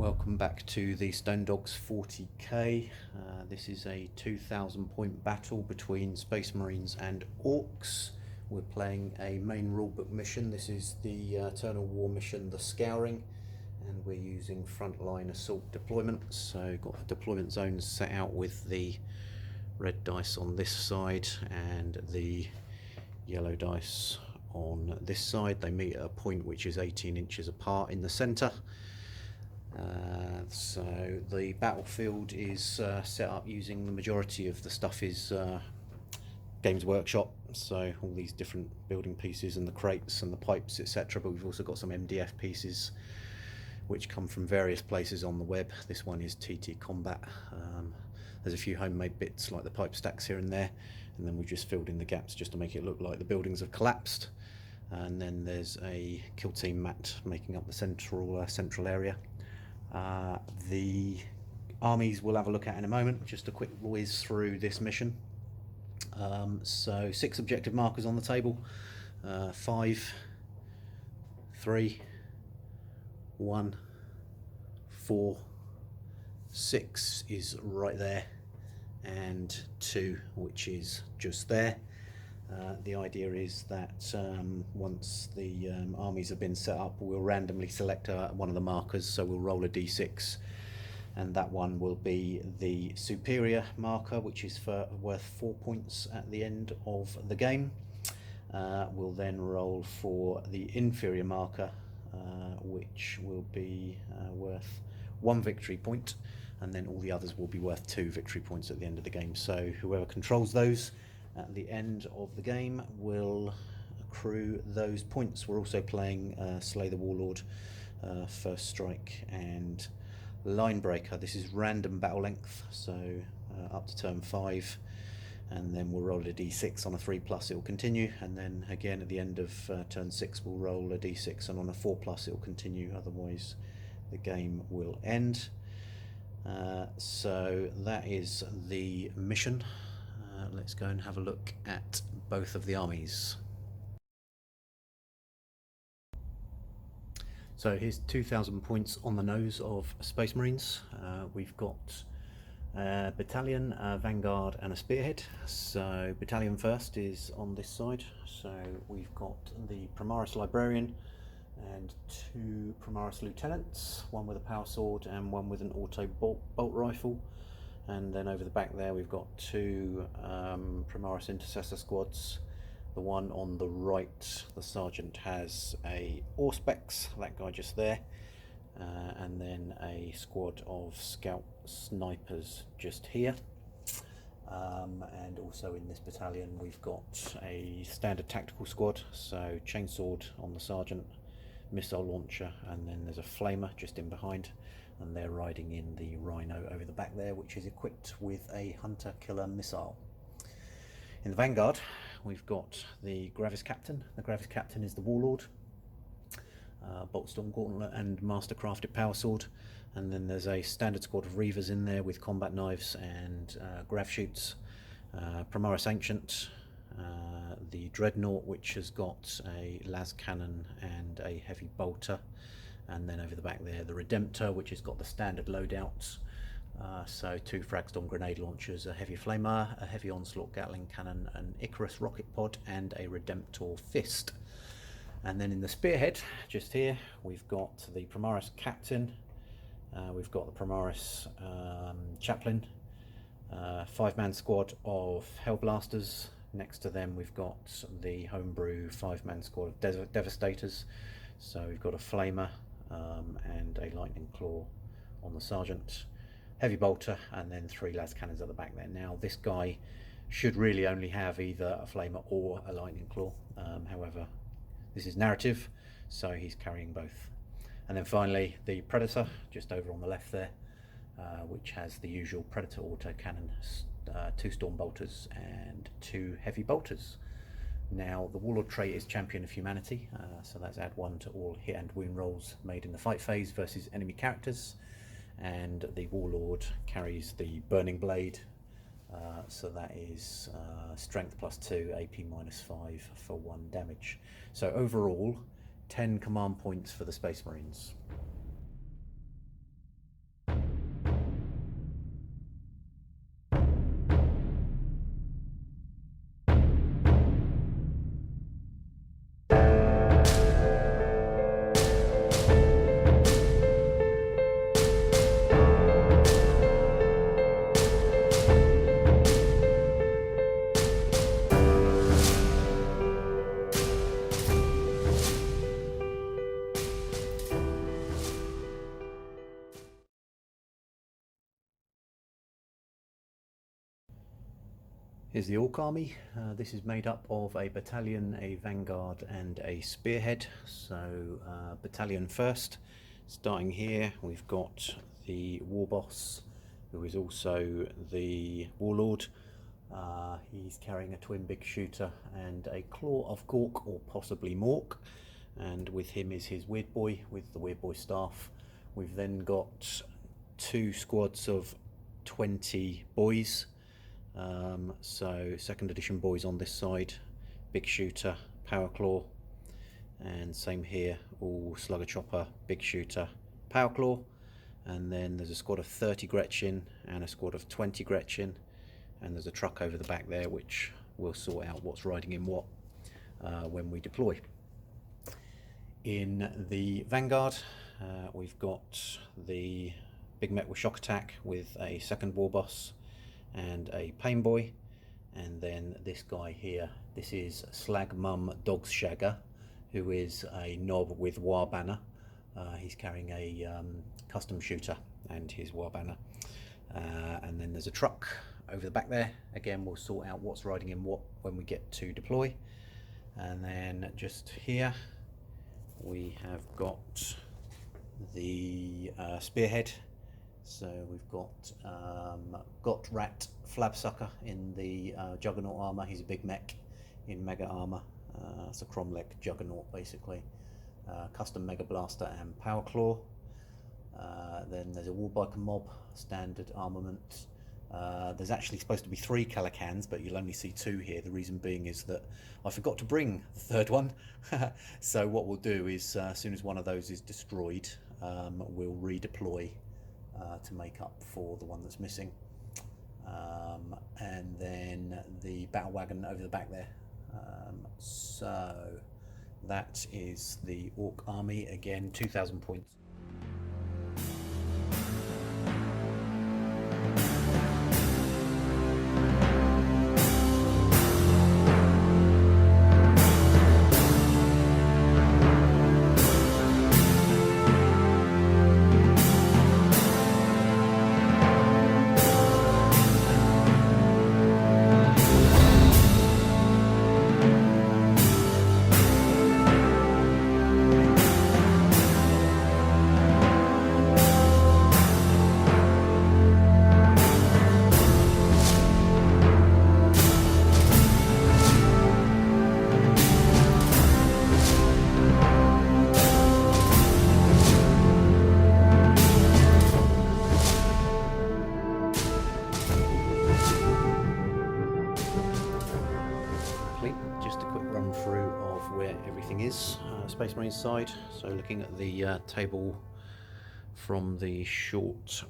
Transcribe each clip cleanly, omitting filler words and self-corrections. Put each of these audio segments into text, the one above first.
Welcome back to the Stone Dogs 40k. This is a 2,000 point battle between Space Marines and Orks. We're playing a main rulebook mission. This is the Eternal War mission, the Scouring, and we're using frontline assault deployment. So got deployment zones set out with the red dice on this side and the yellow dice on this side. They meet at a point which is 18 inches apart in the centre. So the battlefield is set up using the majority of the stuff is Games Workshop, so all these different building pieces and the crates and the pipes, etc. But we've also got some MDF pieces which come from various places on the web. This one is TT Combat. There's a few homemade bits like the pipe stacks here and there, and then we've just filled in the gaps just to make it look like the buildings have collapsed. And then there's a kill team mat making up the central area. The armies we'll have a look at in a moment. Just a quick whiz through this mission. So 6 objective markers on the table. 5, 3, 1, 4, 6 is right there, and 2 which is just there. The idea is that once the armies have been set up, we'll randomly select one of the markers, so we'll roll a d6, and that one will be the superior marker, which is worth 4 points at the end of the game. We'll then roll for the inferior marker, which will be worth 1 victory point, and then all the others will be worth 2 victory points at the end of the game. So whoever controls those at the end of the game will accrue those points. We're also playing Slay the Warlord, First Strike and Line Breaker. This is random battle length, so up to turn 5, and then we'll roll a d6. On a 3+ it will continue, and then again at the end of turn 6 we'll roll a d6, and on a 4+ it will continue, otherwise the game will end. So that is the mission. Let's go and have a look at both of the armies. So here's 2,000 points on the nose of Space Marines. We've got a battalion, a vanguard and a spearhead. So battalion first is on this side. So we've got the Primaris Librarian and 2 Primaris Lieutenants, one with a power sword and one with an auto bolt rifle. And then over the back there we've got 2 Primaris Intercessor squads. The one on the right, the sergeant has a Auspex, that guy just there, and then a squad of scout snipers just here. And also in this battalion we've got a standard tactical squad, so chainsword on the sergeant, missile launcher, and then there's a flamer just in behind, and they're riding in the Rhino over the back there, which is equipped with a hunter killer missile. In the vanguard we've got the Gravis Captain. The Gravis Captain is the Warlord, Boltstorm Gauntlet and Mastercrafted Power Sword, and then there's a standard squad of Reavers in there with combat knives and grav shoots. Primaris Ancient, the Dreadnought, which has got a las cannon and a heavy bolter, and then over the back there the Redemptor, which has got the standard loadouts, so 2 Fragstorm grenade launchers, a heavy flamer, a heavy onslaught Gatling cannon, an Icarus rocket pod and a Redemptor fist. And then in the spearhead just here we've got the Primaris Captain, we've got the Primaris Chaplain, 5-man squad of Hellblasters. Next to them we've got the homebrew 5-man squad of Devastators, so we've got a flamer and a lightning claw on the sergeant, heavy bolter, and then 3 las cannons at the back there. Now this guy should really only have either a flamer or a lightning claw, however this is narrative, so he's carrying both. And then finally the Predator just over on the left there, which has the usual Predator auto cannon, 2 storm bolters and 2 heavy bolters. Now the Warlord trait is Champion of Humanity, so that's add 1 to all hit and wound rolls made in the fight phase versus enemy characters, and the Warlord carries the Burning Blade, so that is strength +2, AP -5 for 1 damage. So overall 10 command points for the Space Marines. Here's the Ork army. This is made up of a battalion, a vanguard and a spearhead. So battalion first, starting here we've got the war boss, who is also the warlord. He's carrying a twin big shooter and a claw of Gork or possibly Mork, and with him is his weird boy with the weird boy staff. We've then got two squads of 20 boys. So second edition boys on this side, big shooter, power claw, and same here, all slugger chopper, big shooter, power claw. And then there's a squad of 30 Gretchen and a squad of 20 Gretchen, and there's a truck over the back there which will sort out what's riding in what when we deploy. In the vanguard, we've got the big mech with shock attack with a second war boss and a pain boy, and then this guy here, this is Slag Mum Dogs Shagger, who is a knob with war banner. He's carrying a custom shooter and his war banner, and then there's a truck over the back there. Again, we'll sort out what's riding in what when we get to deploy. And then just here we have got the spearhead. So we've got Rat Flabsucker in the Juggernaut armour. He's a big mech in mega armour. It's a Cromlech Juggernaut basically. Custom Mega Blaster and Power Claw. Then there's a Warbiker Mob, standard armament. There's actually supposed to be 3 Calicans, but you'll only see 2 here. The reason being is that I forgot to bring the third one. So what we'll do is, as soon as one of those is destroyed, we'll redeploy to make up for the one that's missing. And then the battle wagon over the back there. So that is the Ork army. Again, 2,000 points. Just a quick run through of where everything is. Space Marine side, so looking at the table from the short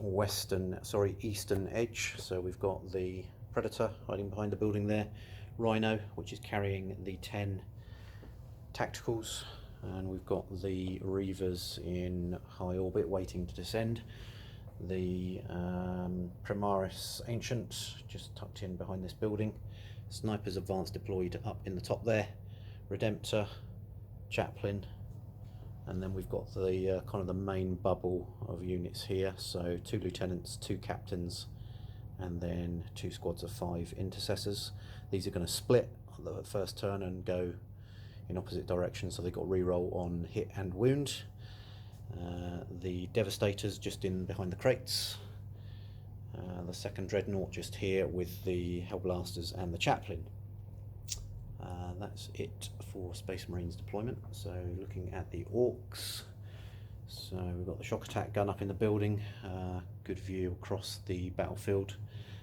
eastern edge. So we've got the Predator hiding behind the building there, Rhino, which is carrying the 10 tacticals, and we've got the Reavers in high orbit waiting to descend. The Primaris Ancient just tucked in behind this building. Snipers advanced deployed up in the top there, Redemptor, Chaplain, and then we've got the kind of the main bubble of units here. So 2 lieutenants, 2 captains, and then 2 squads of 5 intercessors. These are going to split on the first turn and go in opposite directions, so they've got reroll on hit and wound. The Devastators just in behind the crates. The second Dreadnought just here with the Hellblasters and the Chaplain. That's it for Space Marines deployment. So looking at the Orks, so we've got the shock attack gun up in the building, good view across the battlefield.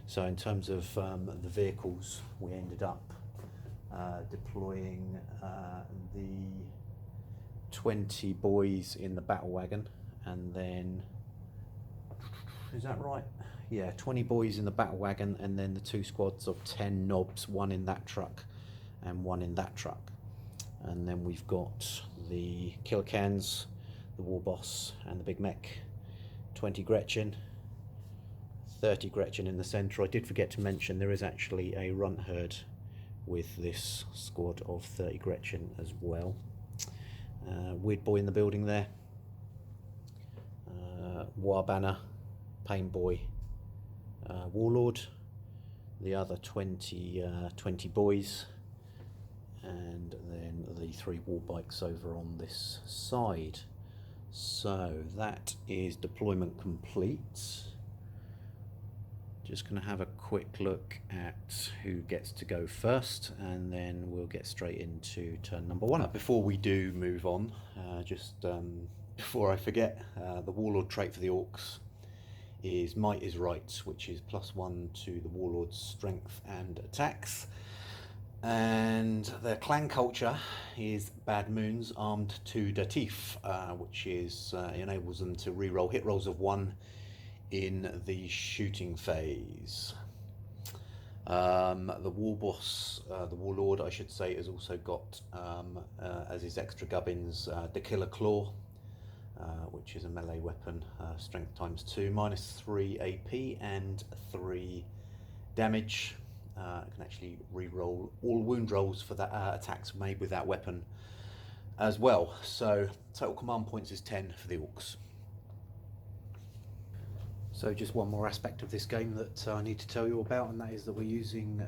So in terms of the vehicles, we ended up deploying the 20 boys in the battle wagon, and then, is that right? Yeah, 20 boys in the battle wagon, and then the 2 squads of 10 knobs, 1 in that truck and 1 in that truck. And then we've got the Kilcans, the war boss and the big mech, 20 Gretchen, 30 Gretchen in the centre. I did forget to mention there is actually a runt herd with this squad of 30 Gretchen as well. Weird boy in the building there, War Banner, Pain Boy, Warlord, the other 20 boys, and then the 3 war bikes over on this side. So that is deployment complete. Just going to have a quick look at who gets to go first, and then we'll get straight into turn number 1. Before we do move on, before I forget, the Warlord trait for the Orks is Might is Right, which is +1 to the Warlord's strength and attacks. And their clan culture is Bad Moons Armed to the Teeth, which is enables them to re-roll hit rolls of 1 in the shooting phase. The war boss, the warlord I should say, has also got as his extra gubbins the Killer Claw, which is a melee weapon, strength ×2, -3 AP and 3 damage. Can actually re-roll all wound rolls for that attacks made with that weapon as well. So total command points is 10 for the Orks. So just one more aspect of this game that I need to tell you about, and that is that we're using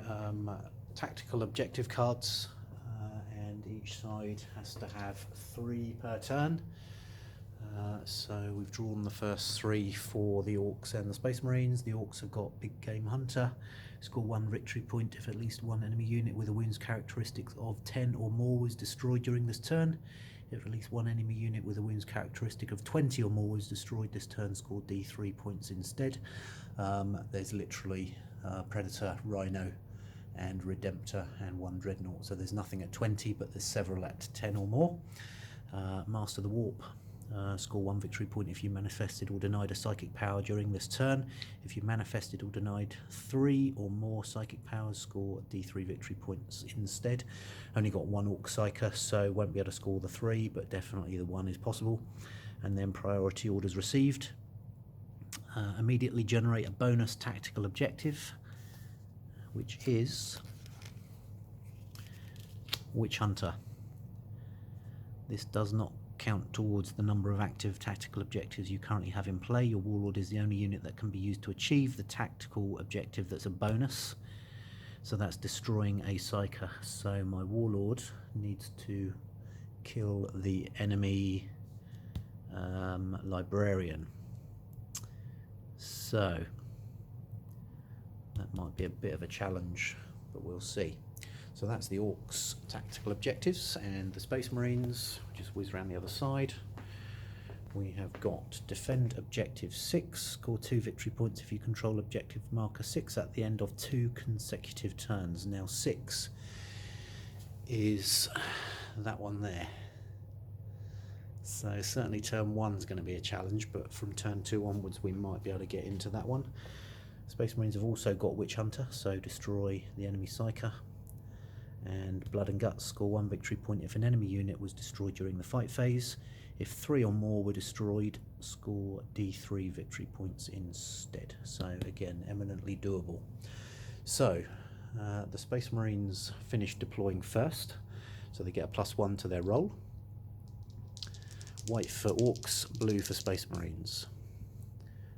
tactical objective cards, and each side has to have 3 per turn. So we've drawn the first 3 for the Orks and the Space Marines. The Orks have got Big Game Hunter, score 1 victory point if at least 1 enemy unit with a wounds characteristics of 10 or more was destroyed during this turn. If at least 1 enemy unit with a wounds characteristic of 20 or more was destroyed this turn, scored D3 points instead. There's literally Predator, Rhino and Redemptor and 1 Dreadnought, so there's nothing at 20, but there's several at 10 or more. Master the Warp, score 1 victory point if you manifested or denied a psychic power during this turn. If you manifested or denied 3 or more psychic powers, score D3 victory points instead. Only got 1 Ork Psyker, so won't be able to score the 3, but definitely the 1 is possible. And then priority orders received. Immediately generate a bonus tactical objective, which is Witch Hunter. This does not count towards the number of active tactical objectives you currently have in play. Your Warlord is the only unit that can be used to achieve the tactical objective that's a bonus. So that's destroying a Psyker. So my Warlord needs to kill the enemy Librarian. So that might be a bit of a challenge, but we'll see. So that's the Orks tactical objectives, and the Space Marines, just whiz around the other side. We have got defend objective 6, score 2 victory points if you control objective marker 6 at the end of 2 consecutive turns. Now 6 is that one there. So certainly turn 1 is going to be a challenge, but from turn 2 onwards we might be able to get into that one. Space Marines have also got Witch Hunter, so destroy the enemy Psyker. And Blood and Guts, score 1 victory point if an enemy unit was destroyed during the fight phase. If 3 or more were destroyed, score D3 victory points instead. So again, eminently doable. So the Space Marines finish deploying first, so they get a +1 to their roll. White for Orks, blue for Space Marines.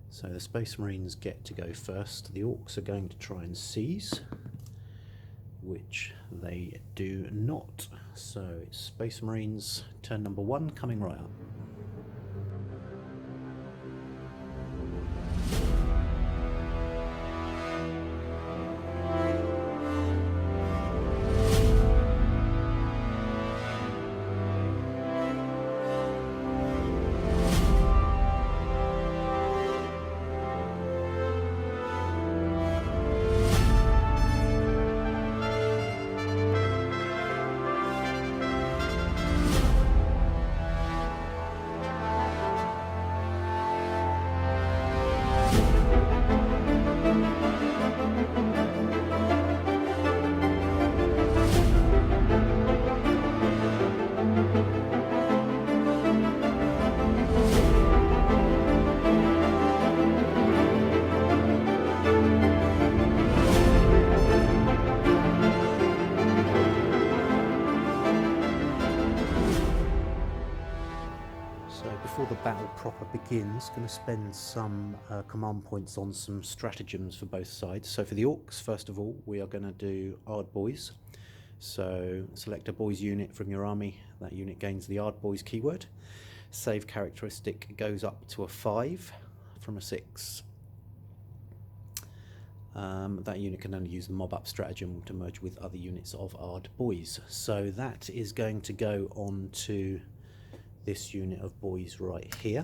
So the Space Marines get to go first. The Orks are going to try and seize, which they do not. So it's Space Marines turn number 1 coming right up. proper begins, going to spend some command points on some stratagems for both sides. So for the Orks, first of all, we are going to do Ard Boys. So select a boys unit from your army. That unit gains the Ard Boys keyword. Save characteristic goes up to a 5 from a 6. That unit can only use the mob up stratagem to merge with other units of Ard Boys. So that is going to go on to this unit of boys right here.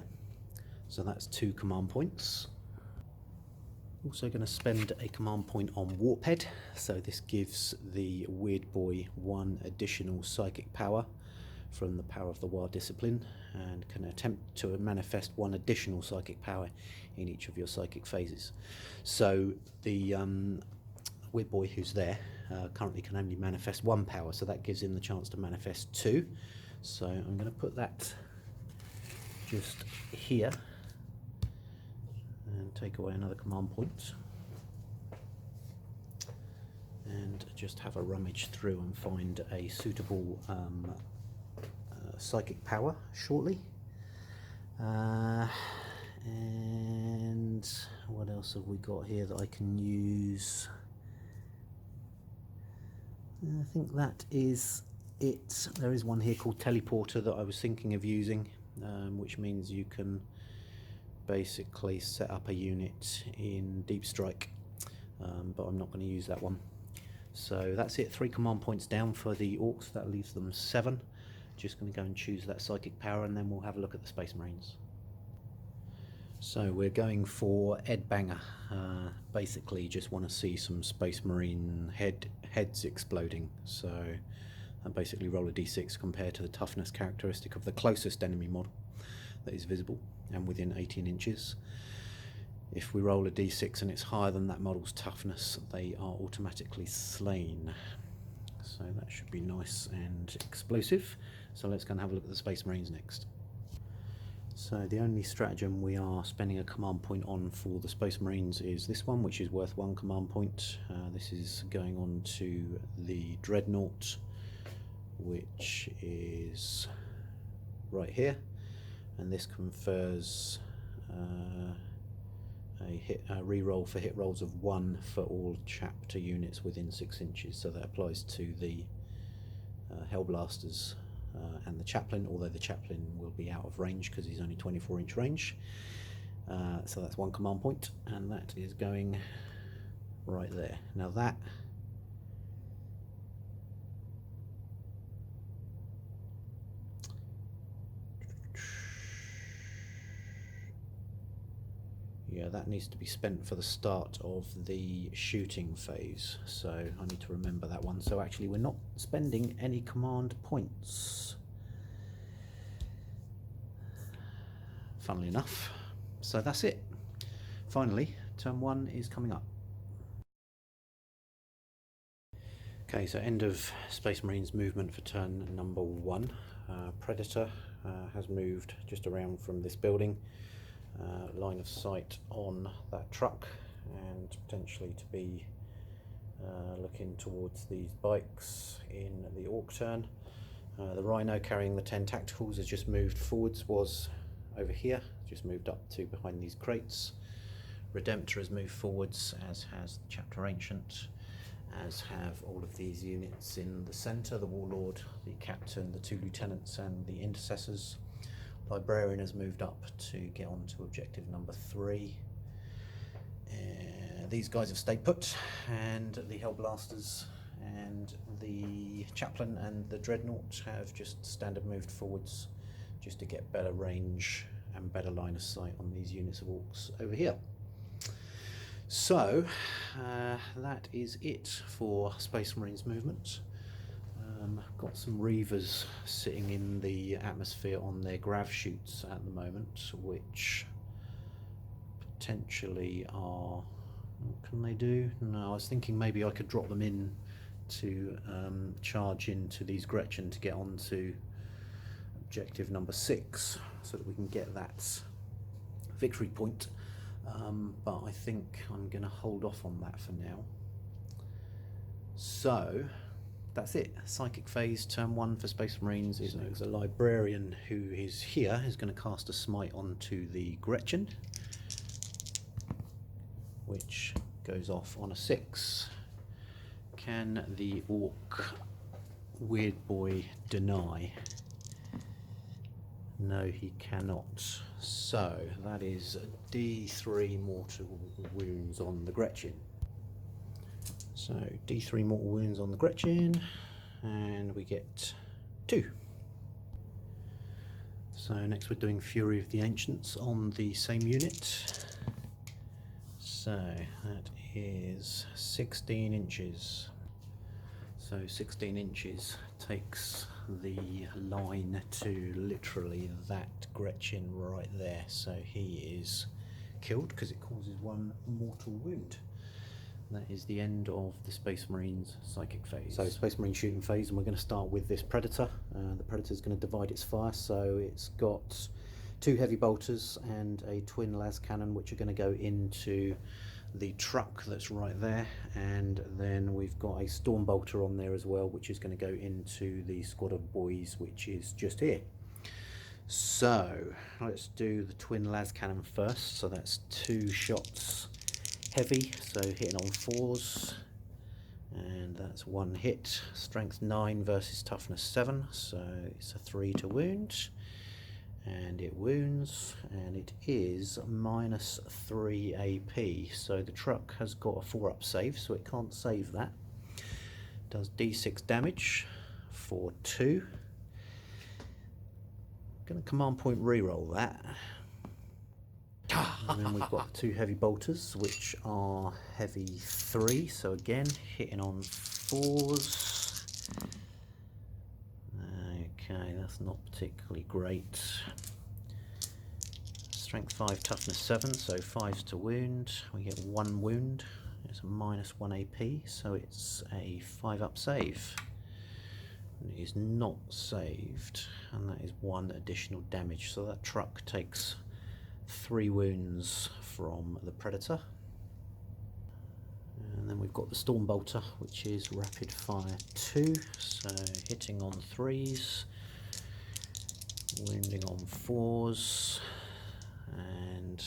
So that's 2 command points. Also going to spend a command point on Warphead. So this gives the weird boy 1 additional psychic power from the power of the wild discipline, and can attempt to manifest 1 additional psychic power in each of your psychic phases. So the weird boy who's there currently can only manifest 1 power, so that gives him the chance to manifest 2. So I'm going to put that just here and take away another command point, and just have a rummage through and find a suitable psychic power shortly. And what else have we got here that I can use? I think that is it. There is one here called Teleporter that I was thinking of using, which means you can basically set up a unit in Deep Strike, but I'm not going to use that one. So that's it, 3 command points down for the Orks. That leaves them 7. Just going to go and choose that psychic power, and then we'll have a look at the Space Marines. So we're going for Ed Banger. Basically just want to see some Space Marine heads exploding. So I basically roll a d6 compared to the toughness characteristic of the closest enemy model that is visible and within 18 inches. If we roll a d6 and it's higher than that model's toughness, they are automatically slain. So that should be nice and explosive. So let's go and have a look at the Space Marines next. So the only stratagem we are spending a command point on for the Space Marines is this one, which is worth 1 command point. This is going on to the Dreadnought, which is right here, and this confers a reroll for hit rolls of 1 for all chapter units within 6 inches. So that applies to the Hellblasters and the Chaplain, although the Chaplain will be out of range because he's only 24-inch range. So that's 1 command point, and that is going right there. Now that that needs to be spent for the start of the shooting phase, so I need to remember that one. So actually we're not spending any command points, funnily enough. So that's it. Finally, turn 1 is coming up. Okay, so end of Space Marines movement for turn number 1. Predator has moved just around from this building. Line of sight on that truck, and potentially to be looking towards these bikes in the Ork turn. The Rhino carrying the 10 tacticals has just moved forwards, was over here, just moved up to behind these crates. Redemptor has moved forwards, as has the Chapter Ancient, as have all of these units in the centre, the Warlord, the Captain, the 2 Lieutenants and the Intercessors. Librarian has moved up to get on to objective number 3. These guys have stayed put, and the Hellblasters and the Chaplain and the Dreadnought have just standard moved forwards just to get better range and better line of sight on these units of Orks over here. So that is it for Space Marines movement. Got some Reavers sitting in the atmosphere on their grav chutes at the moment, which potentially are... What can they do? No, I was thinking maybe I could drop them in to charge into these Gretchen to get on to objective number 6, so that we can get that victory point. But I think I'm going to hold off on that for now. So that's it. Psychic phase, turn 1 for Space Marines is next. The librarian who is here is going to cast a smite onto the Gretchen, which goes off on a 6. Can the Orc Weird Boy deny? No, he cannot. So that is D3 mortal wounds on the Gretchen. So D3 mortal wounds on the Gretchen, and we get 2. So next we're doing Fury of the Ancients on the same unit. So that is 16 inches. So 16 inches takes the line to literally that Gretchen right there. So he is killed because it causes 1 mortal wound. That is the end of the Space Marines psychic phase. So Space Marine shooting phase, and we're going to start with this Predator. The Predator is going to divide its fire, so it's got 2 heavy bolters and a twin las cannon, which are going to go into the truck that's right there, and then we've got a storm bolter on there as well, which is going to go into the squad of boys, which is just here. So let's do the twin las cannon first. So that's 2 shots heavy, so hitting on 4s, and that's 1 hit. Strength 9 versus toughness 7, so it's a 3 to wound, and it wounds, and it is -3 AP. So the truck has got a 4-up save, so it can't save that. Does D6 damage for 2. Gonna command point reroll that. And then we've got 2 heavy bolters, which are heavy 3, so again hitting on 4s. Okay, that's not particularly great. Strength 5, toughness 7, so 5s to wound. We get 1 wound. It's a -1 AP, so it's a 5-up save. It is not saved, and that is 1 additional damage. So that truck takes 3 wounds from the Predator. And then we've got the Storm Bolter, which is rapid fire 2, so hitting on 3s, wounding on 4s, and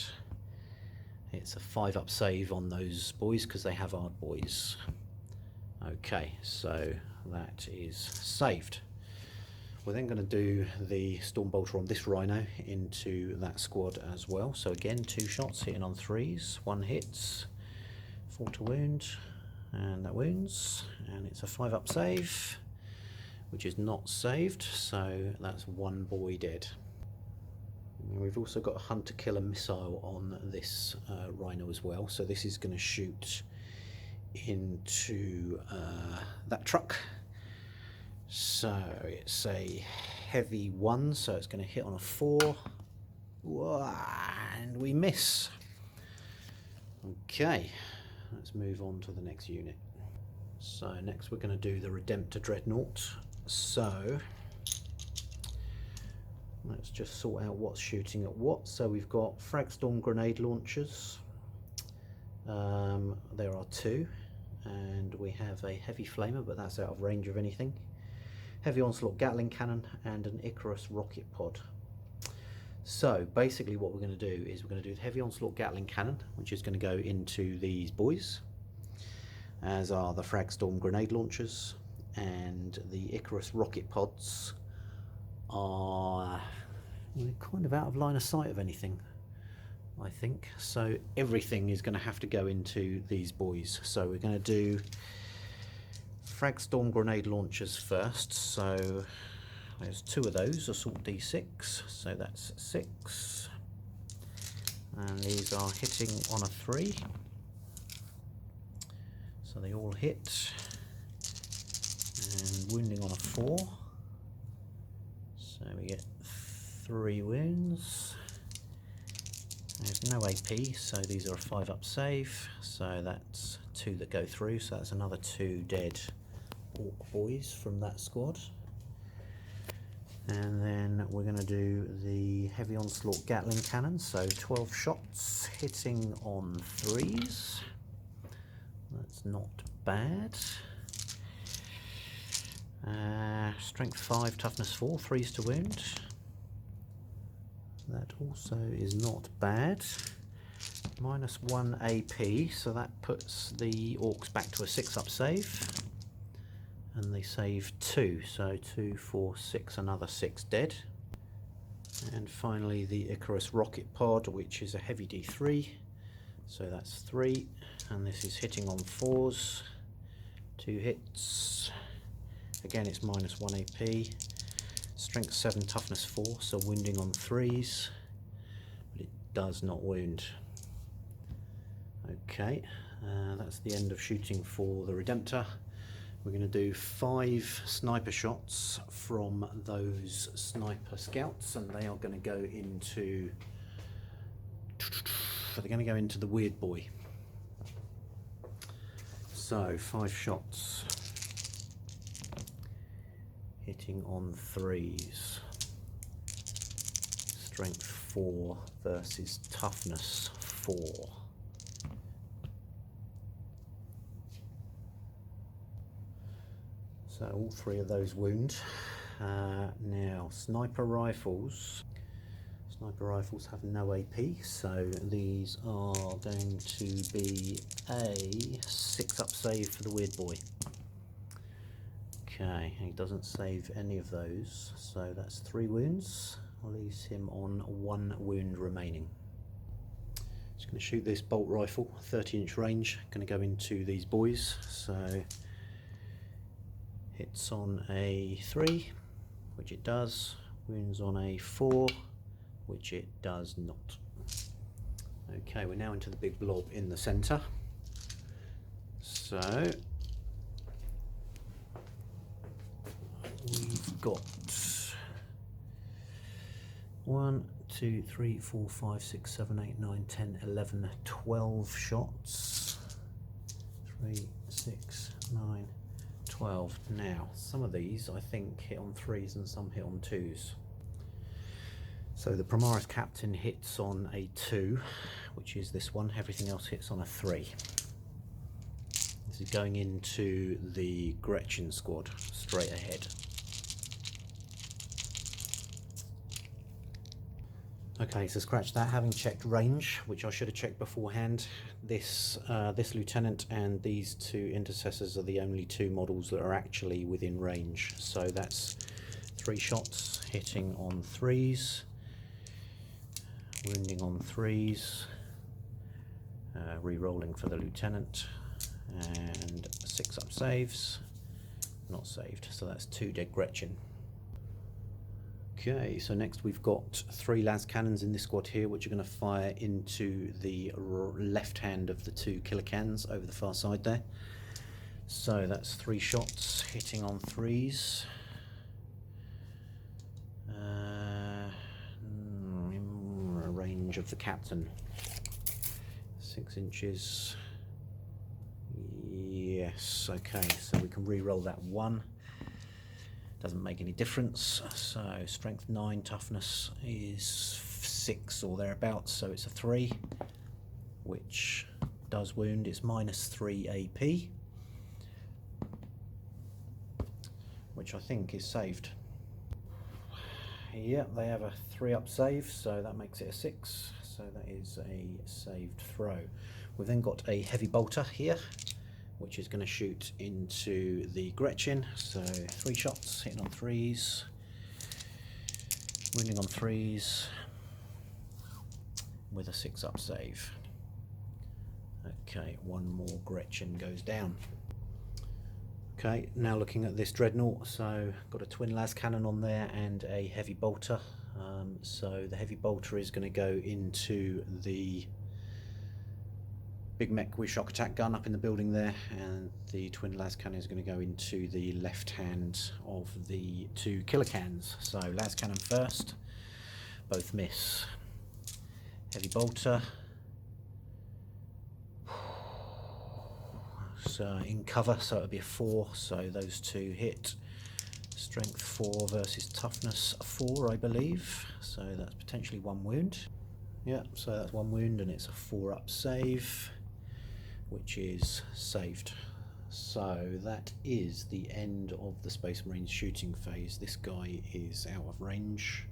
it's a 5-up save on those boys because they have hard boys. Okay, so that is saved. We're then going to do the Storm Bolter on this Rhino into that squad as well. So again, 2 shots hitting on 3s, 1 hits, 4 to wound, and that wounds, and it's a 5-up save, which is not saved, so that's 1 boy dead. And we've also got a hunter-killer missile on this Rhino as well, so this is going to shoot into that truck. So it's a heavy 1, so it's going to hit on a 4. And we miss. Okay, let's move on to the next unit. So next we're going to do the Redemptor Dreadnought. So let's just sort out what's shooting at what. So we've got Fragstorm grenade launchers. There are 2, and we have a heavy flamer, but that's out of range of anything. Heavy onslaught Gatling cannon and an Icarus rocket pod. So basically what we're going to do is we're going to do the heavy onslaught Gatling cannon, which is going to go into these boys, as are the Fragstorm grenade launchers, and the Icarus rocket pods are kind of out of line of sight of anything, I think. So everything is going to have to go into these boys. So we're going to do Fragstorm grenade launchers first, so there's 2 of those, assault D6, so that's 6, and these are hitting on a 3, so they all hit, and wounding on a 4, so we get 3 wounds. There's no AP, so these are a 5-up save, so that's 2 that go through, so that's another 2 dead Orc boys from that squad. And then we're going to do the heavy onslaught Gatling cannon, so 12 shots hitting on 3s. That's not bad. Strength 5, toughness 4, 3s to wound. That also is not bad. -1 AP, so that puts the Orks back to a 6-up save. And they save 2, so 2, 4, 6, another 6 dead. And finally the Icarus rocket pod, which is a heavy D3, so that's 3, and this is hitting on 4s, 2 hits. Again, it's -1 AP, strength 7, toughness 4, so wounding on 3s, but it does not wound. Okay, that's the end of shooting for the Redemptor. We're going to do 5 sniper shots from those sniper scouts, and they are going to go into. They're going to go into the weird boy. So 5 shots, hitting on 3s. Strength 4 versus toughness 4. So all 3 of those wound. Now sniper rifles have no AP, so these are going to be a 6-up save for the weird boy. Okay, he doesn't save any of those, so that's 3 wounds. Leaves him on 1 wound remaining. Just going to shoot this bolt rifle, 30-inch range, going to go into these boys. So hits on a 3, which it does, wounds on a 4, which it does not. Okay, we're now into the big blob in the centre. So we've got 1, 2, 3, 4, 5, 6, 7, 8, 9, 10, 11, 12 shots. 3, 6, 9, 12. Now, some of these I think hit on 3s and some hit on 2s. So the Primaris Captain hits on a 2, which is this one. Everything else hits on a 3. This is going into the Gretchen squad, straight ahead. Okay, so scratch that. Having checked range, which I should have checked beforehand, this lieutenant and these 2 intercessors are the only 2 models that are actually within range. So that's 3 shots, hitting on 3s, wounding on 3s, re-rolling for the lieutenant, and 6-up saves, not saved, so that's 2 dead Gretchen. Okay, so next we've got 3 las cannons in this squad here, which are going to fire into the left hand of the 2 killer cans over the far side there. So that's 3 shots, hitting on 3s. Range of the captain, 6 inches. Yes, okay, so we can re-roll that 1. Doesn't make any difference. So strength 9, toughness is 6 or thereabouts, so it's a 3, which does wound. It's -3 AP, which I think is saved. Yeah, they have a 3-up save, so that makes it a 6, so that is a saved throw. We've then got a heavy bolter here, which is going to shoot into the Gretchen, so 3 shots, hitting on 3s, wounding on 3s, with a 6-up save. Okay, 1 more Gretchen goes down. Okay, now looking at this dreadnought, so got a twin las cannon on there and a heavy bolter. So the heavy bolter is going to go into the big mech with shock attack gun up in the building there, and the twin las cannon is going to go into the left hand of the 2 killer cans. So las cannon first, both miss. Heavy bolter. So in cover, so it'll be a 4, so those 2 hit. Strength 4 versus toughness 4, I believe, so that's potentially 1 wound. Yeah, so that's 1 wound and it's a 4-up save, which is saved. So that is the end of the Space Marines shooting phase. This guy is out of range,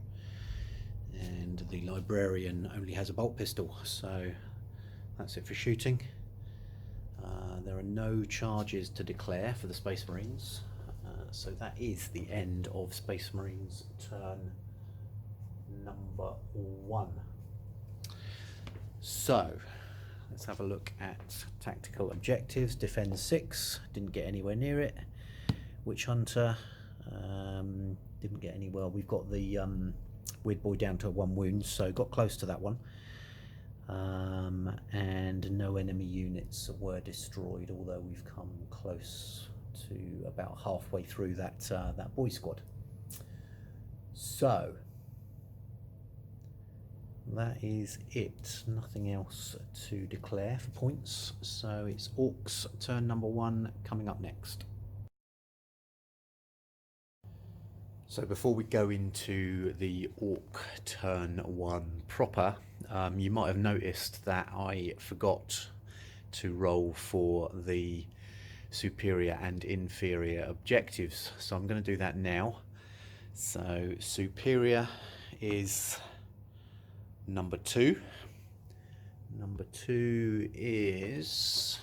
and the librarian only has a bolt pistol, so that's it for shooting. There are no charges to declare for the Space Marines, so that is the end of Space Marines turn number 1. So let's have a look at tactical objectives. Defend 6, didn't get anywhere near it. Witch Hunter, didn't get anywhere. We've got the Weird Boy down to 1 wound, so got close to that one. And no enemy units were destroyed, although we've come close to about halfway through that that boy squad. So that is it. Nothing else to declare for points. So it's Orks turn number 1 coming up next. So before we go into the Ork turn 1 proper, you might have noticed that I forgot to roll for the superior and inferior objectives. So I'm going to do that now. So superior is number 2. Number 2 is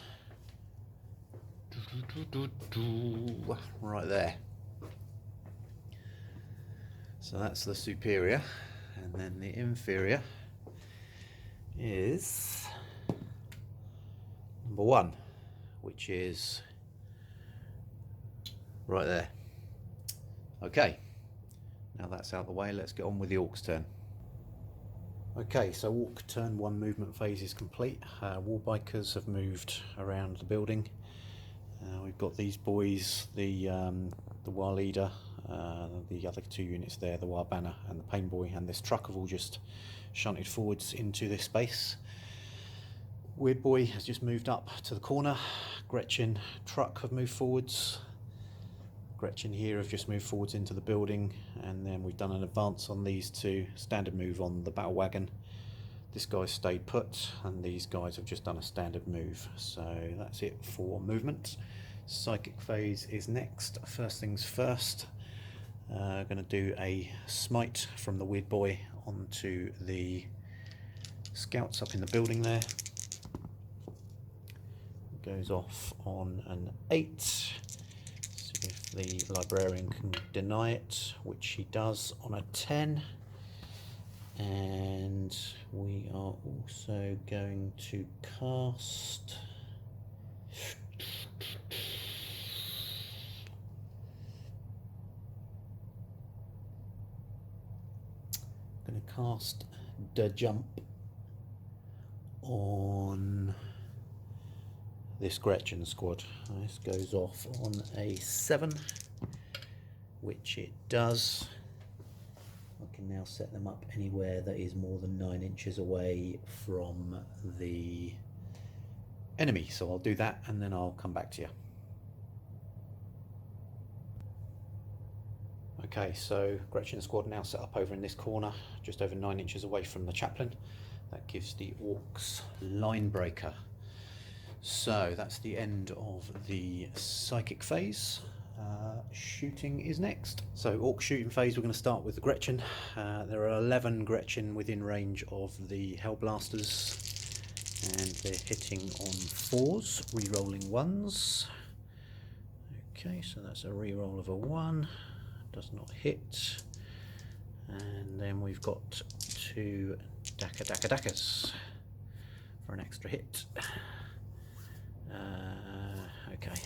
right there. So that's the superior, and then the inferior is number 1, which is right there. Okay, now that's out of the way, let's get on with the Orks turn. Okay, so Ork turn 1 movement phase is complete. Warbikers have moved around the building. We've got these boys, the War Leader, the other 2 units there, the War Banner and the Pain Boy, and this truck have all just shunted forwards into this space. Weird Boy has just moved up to the corner. Gretchen, truck have moved forwards. Gretchen here have just moved forwards into the building, and then we've done an advance on these 2, standard move on the battle wagon. This guy's stayed put, and these guys have just done a standard move. So that's it for movement. Psychic phase is next. First things first, going to do a smite from the Weird Boy onto the scouts up in the building there. Goes off on an 8. See if the librarian can deny it, which he does on a 10. And we are also going to cast the jump on this Gretchen squad. This goes off on a 7, which it does. I can now set them up anywhere that is more than 9 inches away from the enemy. So I'll do that and then I'll come back to you. Okay, so Gretchen squad now set up over in this corner, just over 9 inches away from the chaplain. That gives the Orks line breaker. So that's the end of the psychic phase. Shooting is next. So Ork shooting phase, we're going to start with the Gretchen. There are 11 Gretchen within range of the Hellblasters, and they're hitting on 4s, re-rolling 1s. Okay, so that's a re-roll of a 1, does not hit. And then we've got 2 dackers for an extra hit. Okay.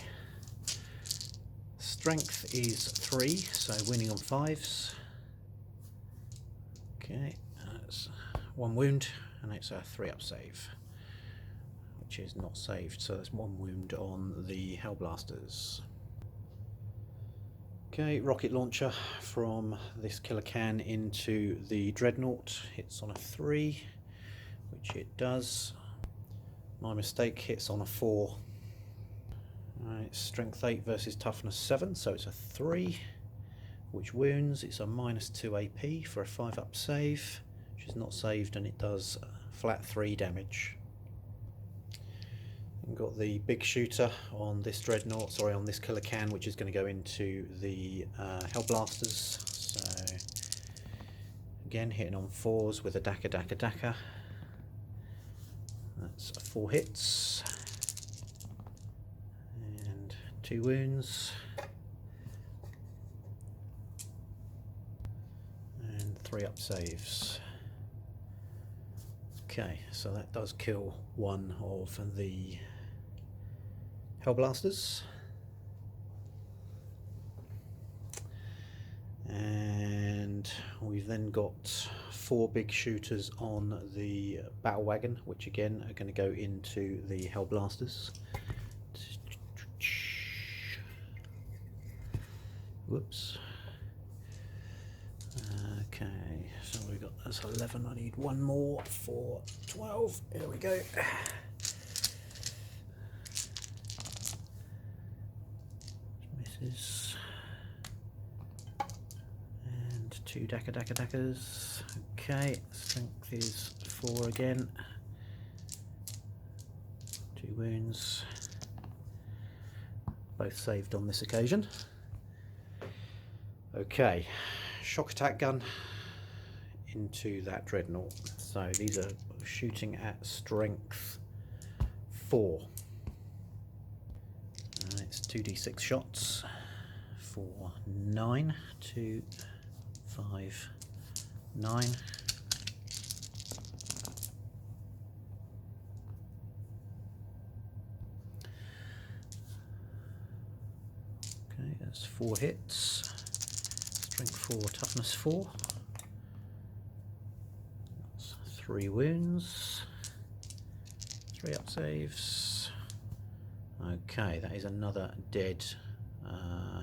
Strength is 3, so winning on 5s. Okay, that's 1 wound, and it's a 3-up save, which is not saved, so that's 1 wound on the Hellblasters. Okay, rocket launcher from this killer can into the Dreadnought, hits on a 3, which it does. My mistake, hits on a 4. Alright, strength 8 versus toughness 7, so it's a 3, which wounds. It's a -2 AP for a 5-up save, which is not saved, and it does flat 3 damage. We've got the big shooter on this dreadnought, sorry, on this killer can, which is going to go into the Hellblasters. So again, hitting on 4s with a Daka. That's 4 hits and 2 wounds and 3 up saves. Okay, so that does kill one of the Hellblasters. And we've then got 4 big shooters on the battle wagon, which again are going to go into the Hellblasters. Whoops. Okay, so we've got that's 11. I need one more for 12. Here we go. Misses. And 2 Dakas. Okay, strength is 4 again. 2 wounds. Both saved on this occasion. Okay, shock attack gun into that dreadnought. So these are shooting at strength 4. It's 2d6 shots for 9. 2, 5, 9. Okay, that's 4 hits. Strength 4, toughness 4. That's 3 wounds. 3 up saves. Okay, that is another dead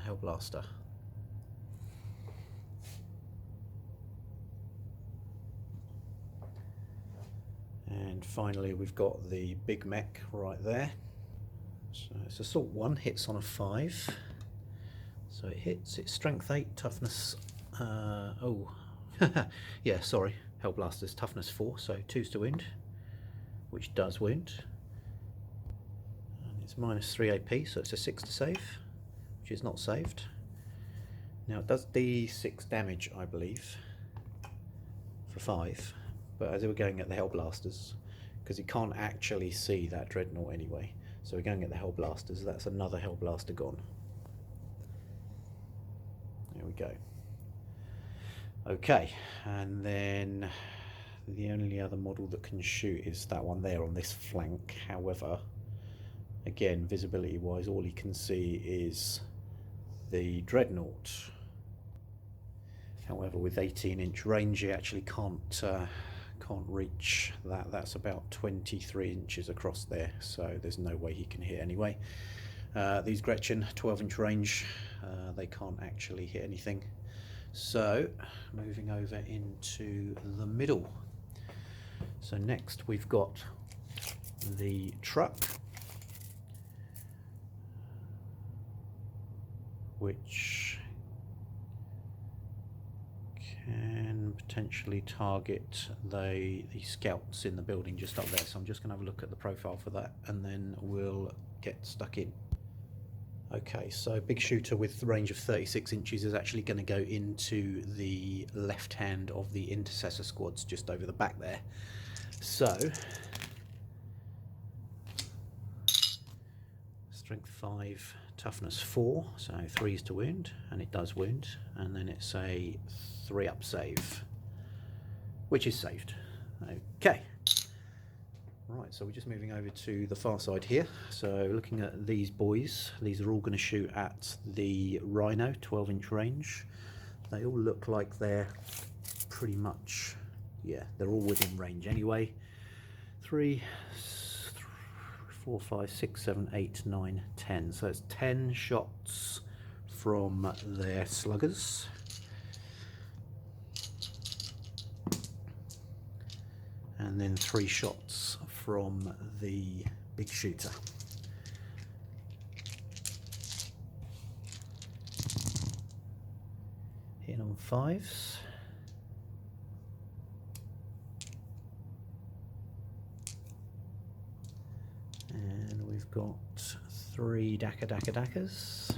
Hellblaster. And finally we've got the big mech right there. So it's assault 1, hits on a 5. So it hits, it's strength 8, toughness, yeah, sorry, Hellblaster's toughness 4, so 2's to wound, which does wound. And it's minus 3 AP, so it's a 6 to save, which is not saved. Now it does D6 damage, I believe, for 5, but as we're going at the Hellblasters, because he can't actually see that dreadnought anyway, so we're going at the Hellblasters, that's another Hellblaster gone. There we go. Okay, and then the only other model that can shoot is that one there on this flank. However, again, visibility wise, all he can see is the dreadnought. However, with 18-inch range, he actually can't reach that. That's about 23 inches across there, so there's no way he can hit anyway. These Gretchen, 12-inch range, they can't actually hit anything. So moving over into the middle. So next we've got the truck, which can potentially target the scouts in the building just up there. So I'm just going to have a look at the profile for that and then we'll get stuck in. Okay, so big shooter with the range of 36 inches is actually going to go into the left hand of the intercessor squads just over the back there. So strength 5, toughness 4, so 3's to wound, and it does wound, and then it's a 3 up save, which is saved. Okay. Right, so we're just moving over to the far side here. So looking at these boys, these are all going to shoot at the Rhino, 12-inch range. They all look like they're pretty much, yeah, they're all within range anyway. 3, 4, 5, 6, 7, 8, 9, 10. So it's 10 shots from their sluggers. And then 3 shots from the big shooter. Hitting on 5s. And we've got 3 Dakkers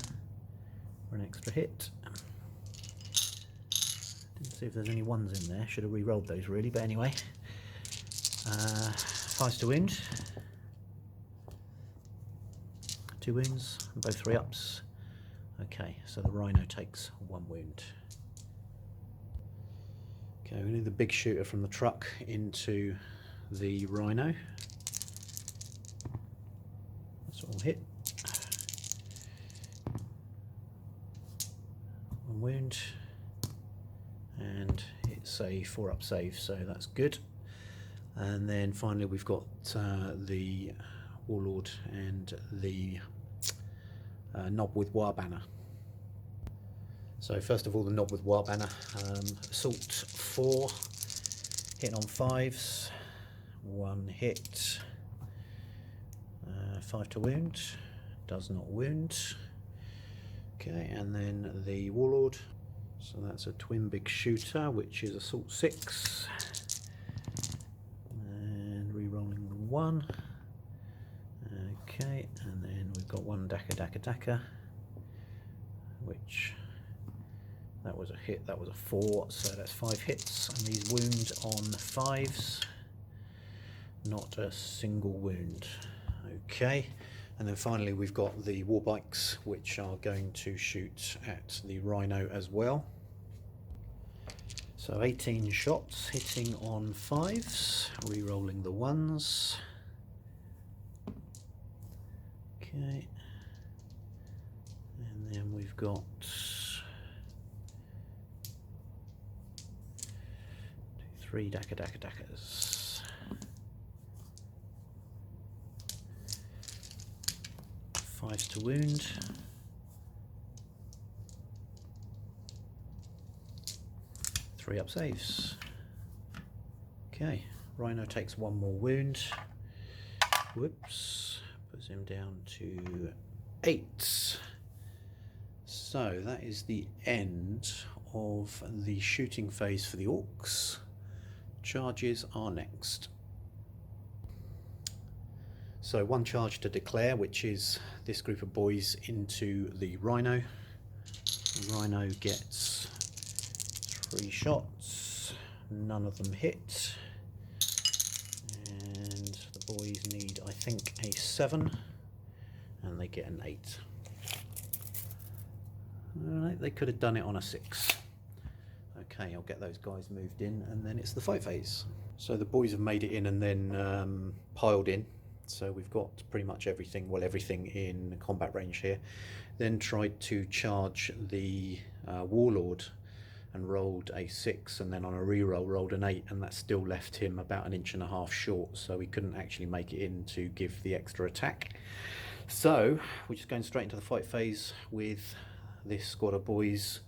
for an extra hit. Didn't see if there's any ones in there. Should have re-rolled those really, but anyway. 5s to wound. 2 wounds, both 3-ups. Okay, so the Rhino takes 1 wound. Okay, we need the big shooter from the truck into the Rhino. That's all hit. 1 wound. And it's a 4-up save, so that's good. And then finally we've got the Warlord and the Knob with Wire Banner. So first of all, the Knob with Wire Banner, Assault 4, hitting on 5s, 1 hit, 5 to wound, does not wound. Okay, and then the Warlord, so that's a twin big shooter, which is Assault 6, and re-rolling the 1. Okay, and then we've got 1 Dakker, which that was a hit, that was a 4, so that's 5 hits, and these wounds on 5s, not a single wound. Okay, and then finally we've got the war bikes, which are going to shoot at the Rhino as well. So 18 shots, hitting on 5s, re-rolling the 1s. Okay, and then we've got 3 Dakkers. 5s to wound. 3-up saves. Okay, Rhino takes 1 more wound. Whoops. Puts him down to 8. So that is the end of the shooting phase for the Orks. Charges are next. So 1 charge to declare, which is this group of boys into the Rhino. The Rhino gets 3 shots, none of them hit. And the boys need, I think, a 7, and they get an 8. Alright, they could have done it on a 6. Okay, I'll get those guys moved in, and then it's the fight phase. So the boys have made it in and then piled in. So we've got pretty much everything, well, everything in combat range here. Then tried to charge the Warlord and rolled a 6, and then on a reroll rolled an 8, and that still left him about 1.5 inches short, so he couldn't actually make it in to give the extra attack. So we're just going straight into the fight phase with this squad of boys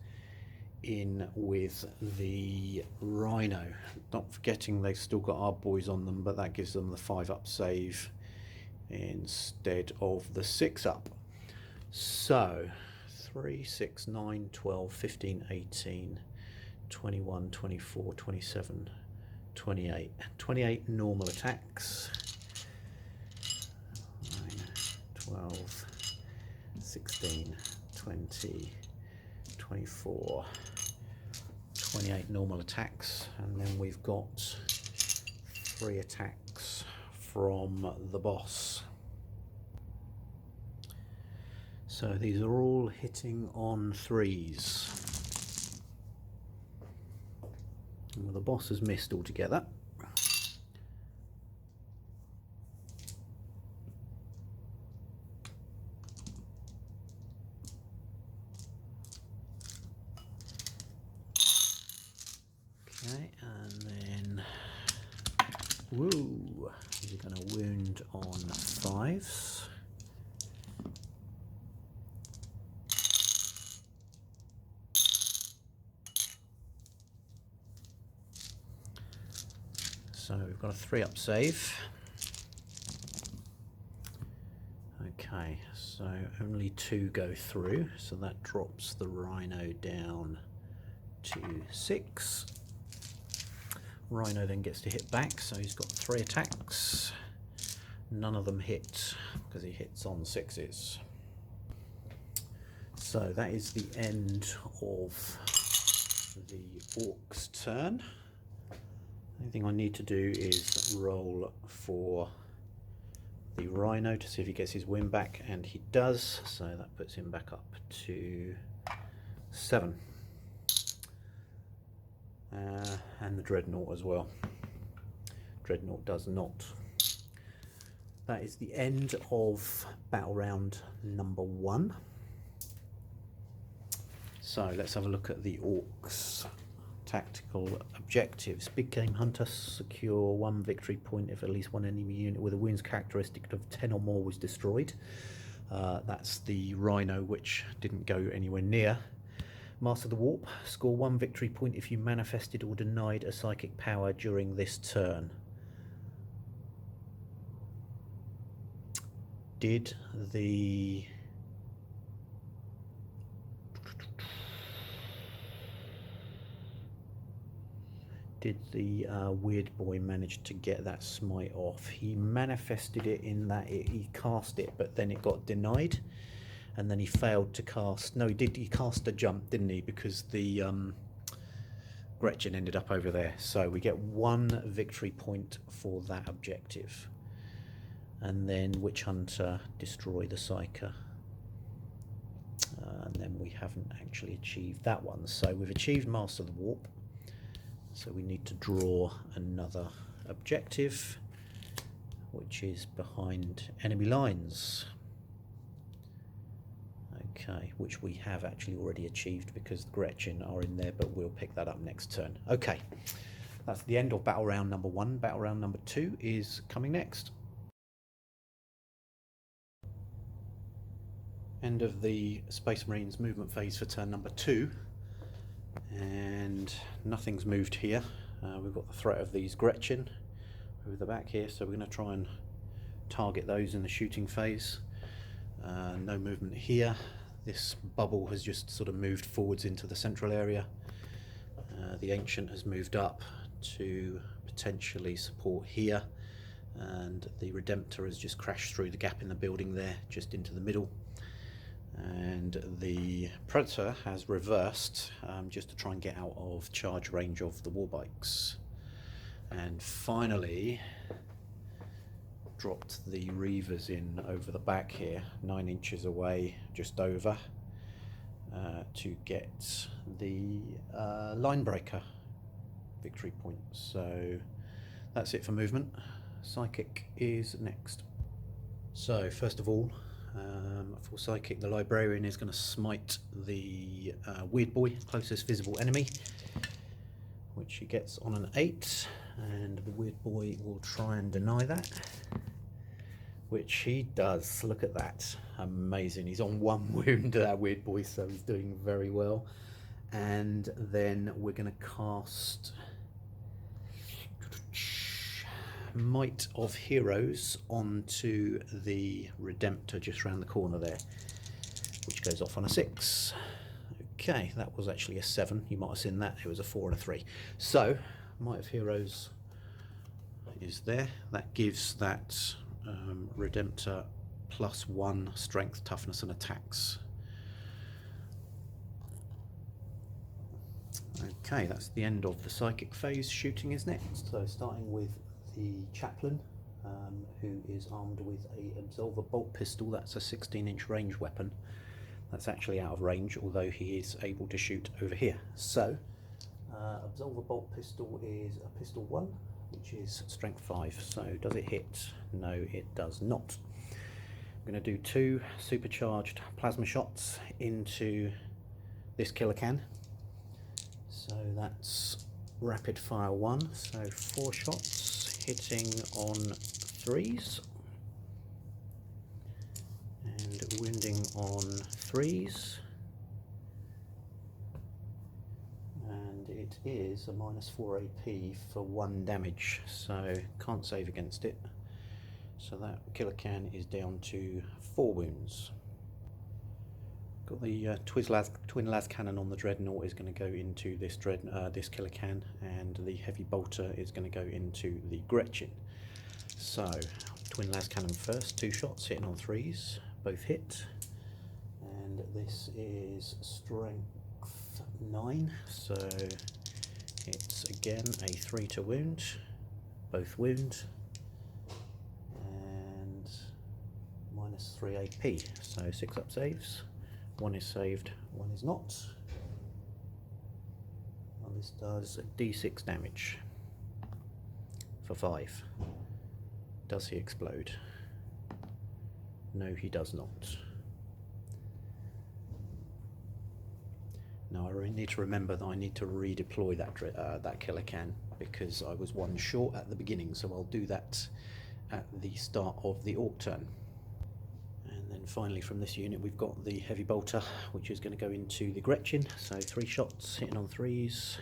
in with the Rhino. Not forgetting they've still got our boys on them, but that gives them the 5-up save instead of the 6-up. So 3, 6, 9, 12, 15, 18, 21, 24, 27, 28. 28 normal attacks. 9, 12, 16, 20, 24, 28 normal attacks, and then we've got 3 attacks from the boss. So these are all hitting on 3s. Well, the boss has missed altogether. Okay, and then, woo, he's going to wound on 5s. So we've got a 3-up save. Okay, so only 2 go through, so that drops the Rhino down to 6. Rhino then gets to hit back, so he's got 3 attacks. None of them hit because he hits on 6s. So that is the end of the Orks turn. The only thing I need to do is roll for the Rhino to see if he gets his win back, and he does, so that puts him back up to 7. And the Dreadnought as well. Dreadnought does not. That is the end of battle round number 1. So let's have a look at the Orks tactical objectives. Big Game Hunter, secure 1 victory point if at least one enemy unit with a wounds characteristic of 10 or more was destroyed. That's the Rhino, which didn't go anywhere near. Master the Warp, score 1 victory point if you manifested or denied a psychic power during this turn. Did the weird boy manage to get that smite off? He manifested it in that he cast it, but then it got denied, and then he failed to cast. No, he cast a jump, didn't he? Because the Gretchen ended up over there. So we get 1 victory point for that objective. And then Witch Hunter, destroy the Psyker. And then we haven't actually achieved that one. So we've achieved Master the Warp. So we need to draw another objective, which is behind enemy lines. Okay, which we have actually already achieved because the Gretchen are in there, but we'll pick that up next turn. Okay, that's the end of battle round number 1. Battle round number 2 is coming next. End of the Space Marines movement phase for turn number 2, and nothing's moved here. We've got the threat of these Gretchen over the back here, so we're going to try and target those in the shooting phase. No movement here. This bubble has just sort of moved forwards into the central area. The Ancient has moved up to potentially support here, and the Redemptor has just crashed through the gap in the building there, just into the middle. And the Predator has reversed just to try and get out of charge range of the Warbikes. And finally dropped the Reavers in over the back here, 9 inches away, just over, to get the line breaker victory point. So that's it for movement. Psychic is next. So first of all, for Psychic, the Librarian is going to smite the Weird Boy, closest visible enemy, which he gets on an 8, and the Weird Boy will try and deny that, which he does. Look at that, amazing. He's on 1 wound, that Weird Boy, so he's doing very well. And then we're going to cast Might of Heroes onto the Redemptor just around the corner there, which goes off on a 6. Okay, that was actually a 7. You might have seen that. It was a 4 and a 3. So Might of Heroes is there. That gives that Redemptor +1 strength, toughness and attacks. Okay, that's the end of the Psychic phase. Shooting is next. So starting with the Chaplain, who is armed with a Absolver bolt pistol. That's a 16-inch range weapon. That's actually out of range, although he is able to shoot over here. So Absolver bolt pistol is a pistol 1, which is strength 5. So does it hit? No, it does not. I'm going to do 2 supercharged plasma shots into this killer can. So that's rapid fire 1, so 4 shots hitting on 3s and wounding on 3s, and it is a -4 AP for 1 damage, so can't save against it. So that killer can is down to 4 wounds. Got the twin las cannon on the Dreadnought is going to go into this this killer can, and the heavy bolter is going to go into the Gretchen. So twin las cannon first, 2 shots hitting on 3s, both hit. And this is strength 9, so it's again a 3 to wound, both wound, and -3 AP, so 6 up saves. 1 is saved, 1 is not. Well, this does D6 damage for 5. Does he explode? No, he does not. Now I need to remember that I need to redeploy that killer can, because I was 1 short at the beginning, so I'll do that at the start of the Ork turn. And then finally from this unit we've got the heavy bolter, which is going to go into the Gretchen, so 3 shots hitting on 3s,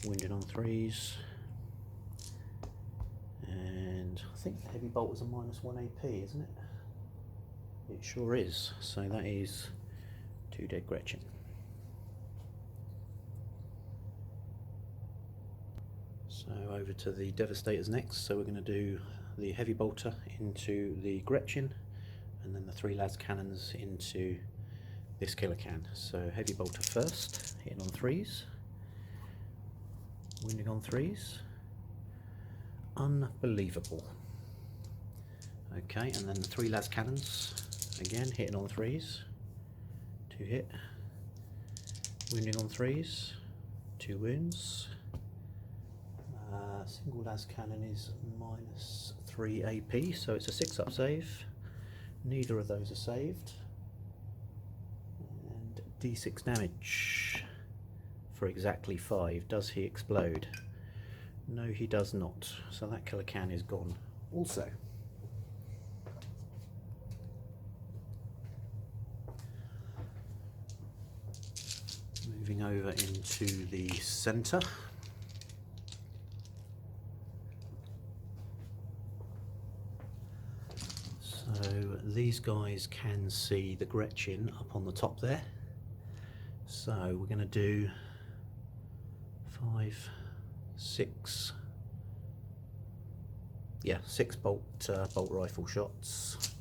wounded on 3s, and I think the heavy bolt is a -1 AP, isn't it? It sure is, so that is 2 dead Gretchen. So over to the Devastators next, so we're going to do the heavy bolter into the Gretchen, and then the 3 las cannons into this killer can. So heavy bolter first, hitting on 3s, wounding on 3s. Unbelievable. Okay, and then the 3 las cannons, again hitting on 3s, 2 hit, wounding on 3s, 2 wounds. Single las cannon is -3 AP, so it's a 6 up save. Neither of those are saved. And D6 damage for exactly 5. Does he explode? No, he does not. So that killer can is gone also. Moving over into the centre. So these guys can see the Gretchen up on the top there. So we're going to do 5, 6, yeah, 6 bolt rifle shots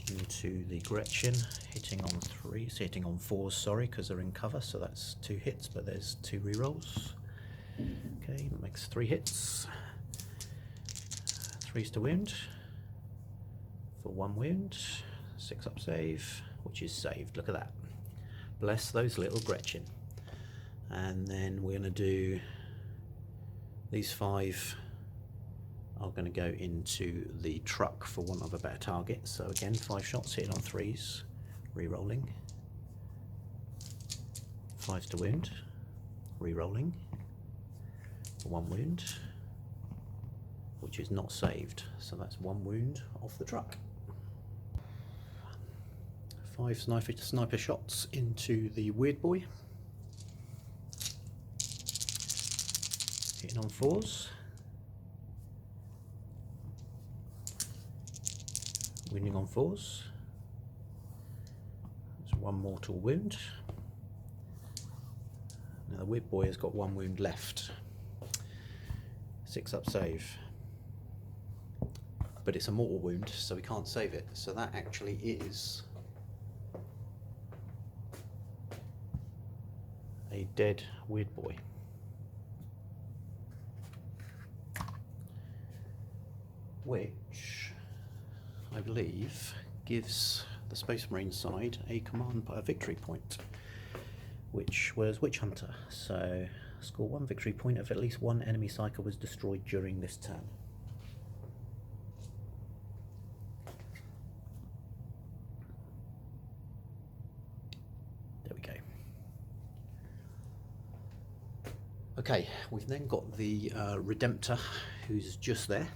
into the Gretchen, hitting on 3s, hitting on 4s, sorry, because they're in cover, so that's 2 hits, but there's 2 rerolls. Okay, that makes 3 hits. 3s to wound for 1 wound, 6 up save, which is saved. Look at that. Bless those little Gretchen. And then we're going to do these 5 are going to go into the truck for want of a better target. So again, 5 shots hitting on 3s, re-rolling, 5s to wound, re-rolling for 1 wound, which is not saved. So that's 1 wound off the truck. 5 sniper shots into the weird boy, hitting on 4s, wounding on 4s. There's 1 mortal wound. Now the weird boy has got 1 wound left. 6 up save. But it's a mortal wound, so we can't save it. So that actually is a dead weird boy. Which I believe gives the Space Marine side a victory point, which was Witch Hunter. So score 1 victory point if at least 1 enemy psyker was destroyed during this turn. There we go. Okay, we've then got the Redemptor, who's just there.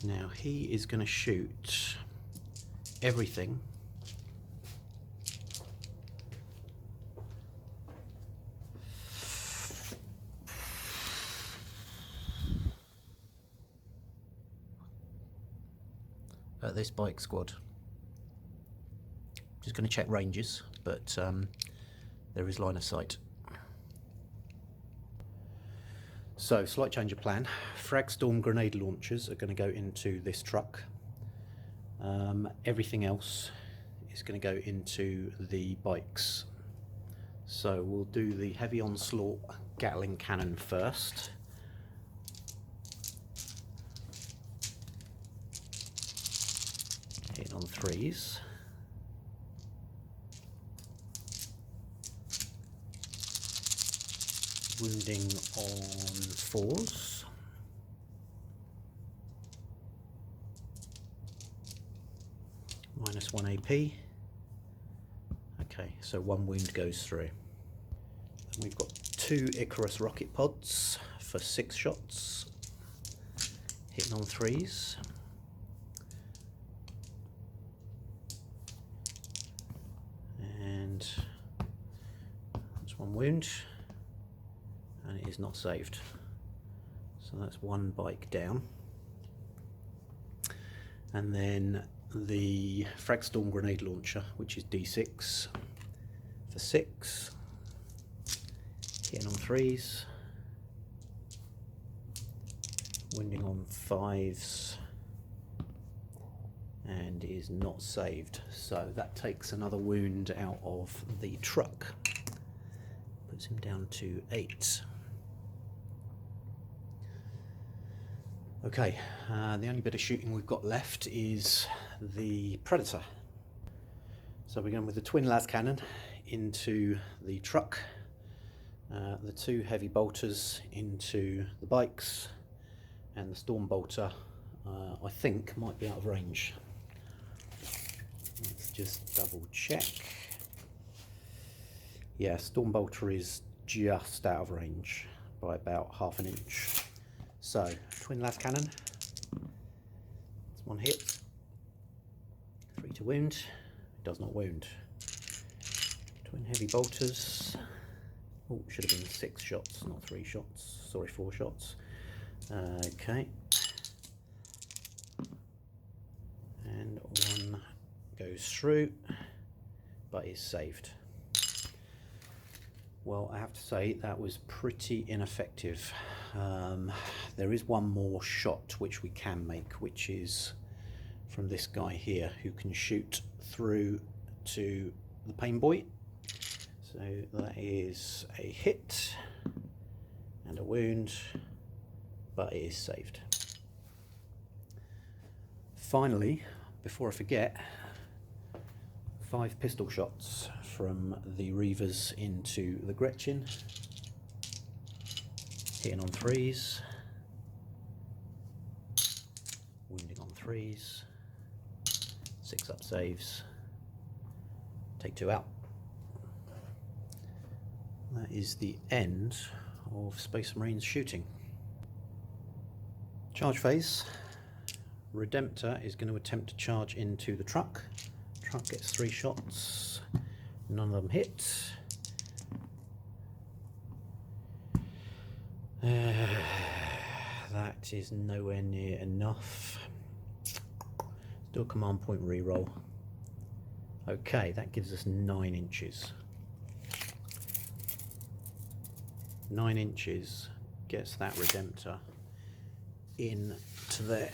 Now he is going to shoot everything at this bike squad. Just going to check ranges, but there is line of sight. So, slight change of plan. Fragstorm grenade launchers are going to go into this truck. Everything else is going to go into the bikes. So we'll do the heavy onslaught Gatling cannon first. Hitting on 3s. Wounding on 4s. -1 AP. Okay, so 1 wound goes through. And we've got 2 Icarus rocket pods for 6 shots. Hitting on 3s. And that's 1 wound. And it is not saved. So that's 1 bike down. And then the Fragstorm grenade launcher, which is D6 for 6. Hitting on 3s. Wounding on 5s. And is not saved. So that takes another wound out of the truck. Puts him down to 8. Okay, the only bit of shooting we've got left is the Predator. So we're going with the twin las cannon into the truck, the 2 heavy bolters into the bikes, and the storm bolter I think might be out of range. Let's just double check. Yeah, storm bolter is just out of range by about ½ an inch. So, twin las cannon, it's 1 hit, 3 to wound, it does not wound. Twin heavy bolters, oh, should have been 6 shots, not 3 shots, sorry, 4 shots. Okay, and 1 goes through, but is saved. Well, I have to say that was pretty ineffective. There is 1 more shot which we can make, which is from this guy here, who can shoot through to the pain buoy. So that is a hit and a wound, but it is saved. Finally, before I forget, 5 pistol shots from the Reavers into the Gretchen. Hitting on 3s. Wounding on 3s. 6 up saves. Take 2 out. That is the end of Space Marines shooting. Charge phase. Redemptor is going to attempt to charge into the truck. Truck gets 3 shots. None of them hit. That is nowhere near enough. Do a command point reroll. Okay, that gives us 9 inches. 9 inches gets that Redemptor into there.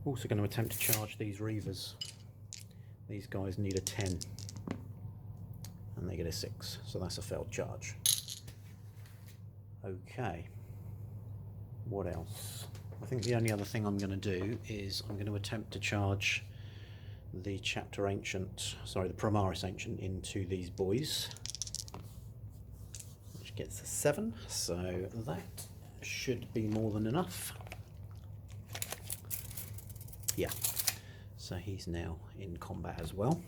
Also going to attempt to charge these Reavers. These guys need a 10 and they get a 6, so that's a failed charge. Okay, what else? I think the only other thing I'm going to do is I'm going to attempt to charge the Chapter Ancient, sorry, the Primaris Ancient into these boys, which gets a 7, so that should be more than enough. Yeah, so he's now in combat as well.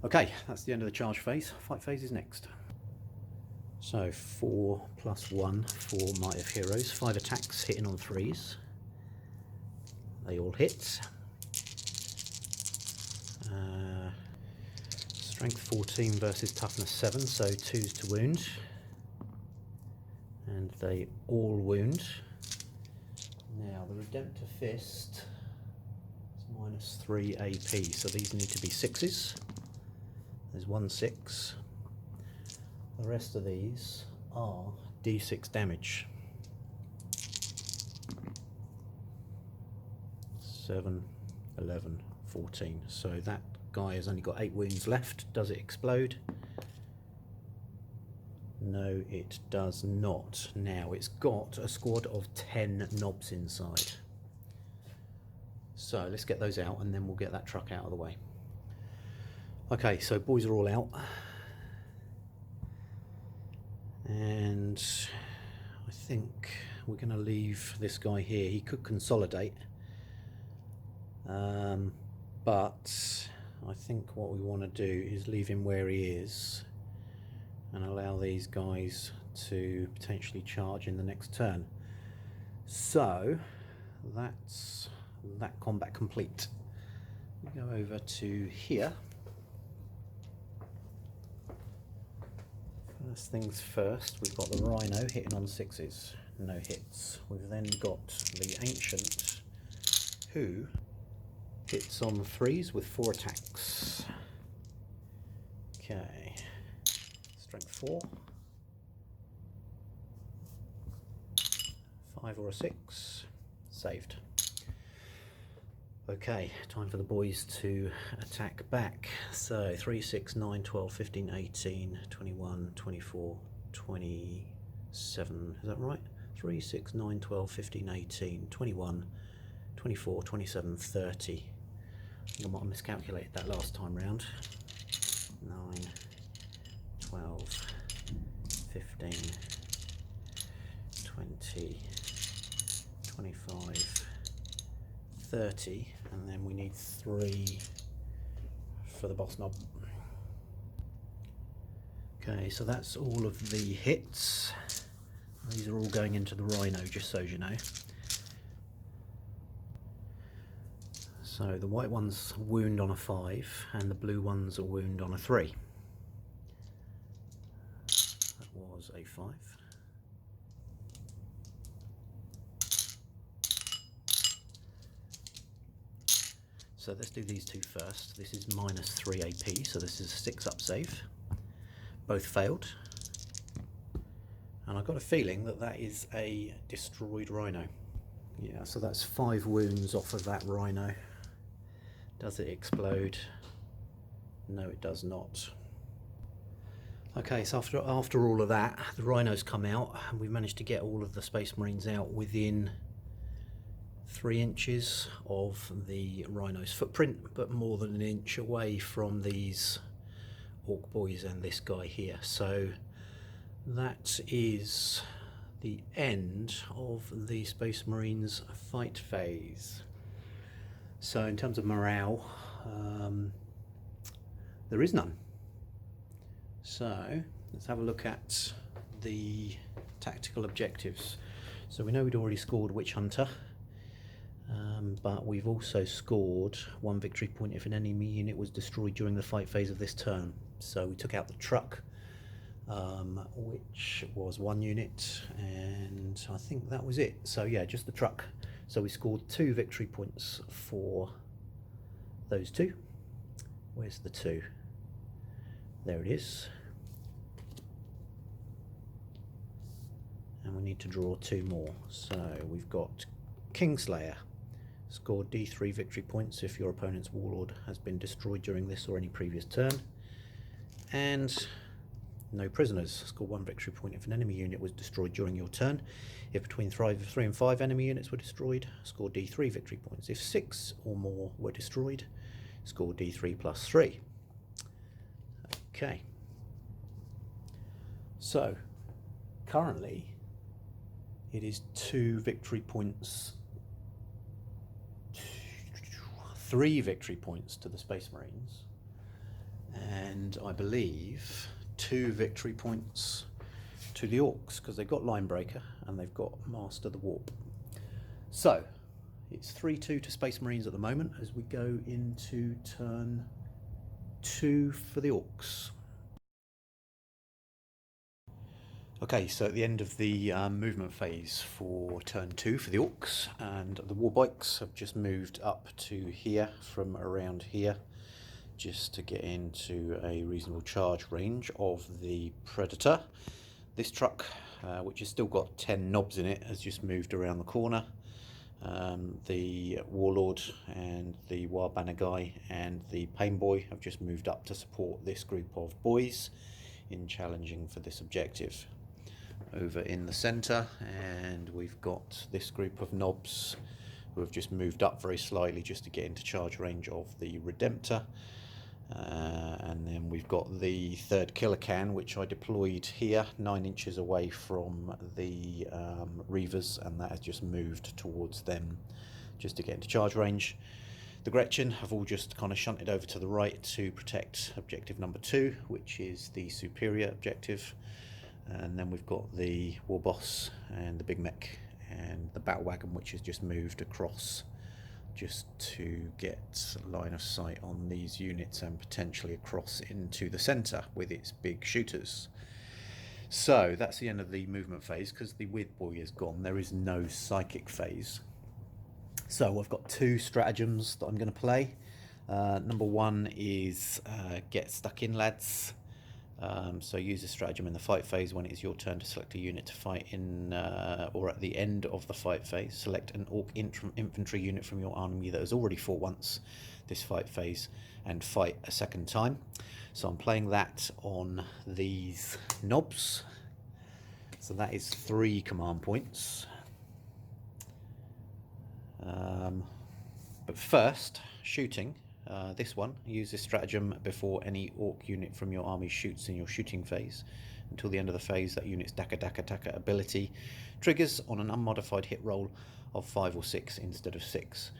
Okay, that's the end of the charge phase. Fight phase is next. So 4 + 1 for Might of Heroes. 5 attacks hitting on 3s. They all hit. Strength 14 versus toughness 7, so 2s to wound. And they all wound. Now the Redemptor Fist is -3 AP, so these need to be 6s. There's 1 6. The rest of these are D6 damage. 7, 11, 14. So that guy has only got 8 wounds left. Does it explode? No, it does not. Now, it's got a squad of 10 knobs inside. So let's get those out and then we'll get that truck out of the way. Okay, so boys are all out. And I think we're going to leave this guy here. He could consolidate. But I think what we want to do is leave him where he is and allow these guys to potentially charge in the next turn. So that's that combat complete. We go over to here. First things first, we've got the Rhino hitting on 6s, no hits. We've then got the Ancient, who hits on 3s with 4 attacks. Okay, strength 4, 5 or a 6, saved. Okay, time for the boys to attack back. So 3, 6, 9, 12, 15, 18, 21, 24, 27, is that right? 3, 6, 9, 12, 15, 18, 21, 24, 27, 30. I think I might have miscalculated that last time round. 9, 12, 15, 20, 25, 30, and then we need 3 for the boss knob. Okay, so that's all of the hits. These are all going into the Rhino, just so you know. So the white one's wound on a 5 and the blue one's a wound on a 3. That was a 5. So let's do these two first. This is -3 AP, so this is a 6 up save. Both failed. And I've got a feeling that that is a destroyed Rhino. Yeah, so that's 5 wounds off of that Rhino. Does it explode? No, it does not. Okay, so after all of that, the Rhinos come out, and we've managed to get all of the Space Marines out within 3 inches of the Rhino's footprint, but more than an inch away from these Ork boys and this guy here. So that is the end of the Space Marines fight phase. So in terms of morale, there is none. So let's have a look at the tactical objectives. So we know we'd already scored Witch Hunter, but we've also scored 1 victory point if an enemy unit was destroyed during the fight phase of this turn. So we took out the truck, which was 1 unit, and I think that was it. So yeah, just the truck. So we scored 2 victory points for those 2. Where's the 2? There it is. And we need to draw 2 more. So we've got Kingslayer. Scored D3 victory points if your opponent's warlord has been destroyed during this or any previous turn. And no prisoners. Score 1 victory point if an enemy unit was destroyed during your turn. If between 3 and 5 enemy units were destroyed, score D3 victory points. If 6 or more were destroyed, score D3 plus 3. Okay. So currently it is 2 victory points, 3 victory points to the Space Marines, and I believe 2 victory points to the Orks, because they've got Linebreaker and they've got Master the Warp. So it's 3-2 to Space Marines at the moment as we go into turn 2 for the Orks. Okay, so at the end of the movement phase for turn 2 for the Orks, and the war bikes have just moved up to here from around here, just to get into a reasonable charge range of the Predator. This truck, which has still got 10 knobs in it, has just moved around the corner. The Warlord and the Warbanner guy and the Pain Boy have just moved up to support this group of boys in challenging for this objective. Over in the centre, and we've got this group of knobs who have just moved up very slightly just to get into charge range of the Redemptor. And then we've got the third killer can, which I deployed here 9 inches away from the Reavers, and that has just moved towards them just to get into charge range. The Gretchen have all just kind of shunted over to the right to protect objective number 2, which is the superior objective. And then we've got the War Boss and the Big Mech and the Battle Wagon, which has just moved across just to get line of sight on these units and potentially across into the centre with its big shooters. So that's the end of the movement phase. Because the Weird Boy is gone, there is no psychic phase. So I've got 2 stratagems that I'm going to play. Number 1 is get stuck in, lads. So use a stratagem in the fight phase when it is your turn to select a unit to fight in, or at the end of the fight phase, select an Ork infantry unit from your army that has already fought once this fight phase and fight a second time. So I'm playing that on these knobs. So that is 3 command points. But first, shooting. This one, use this stratagem before any Ork unit from your army shoots in your shooting phase. Until the end of the phase, that unit's Daka ability triggers on an unmodified hit roll of 5 or 6 instead of 6.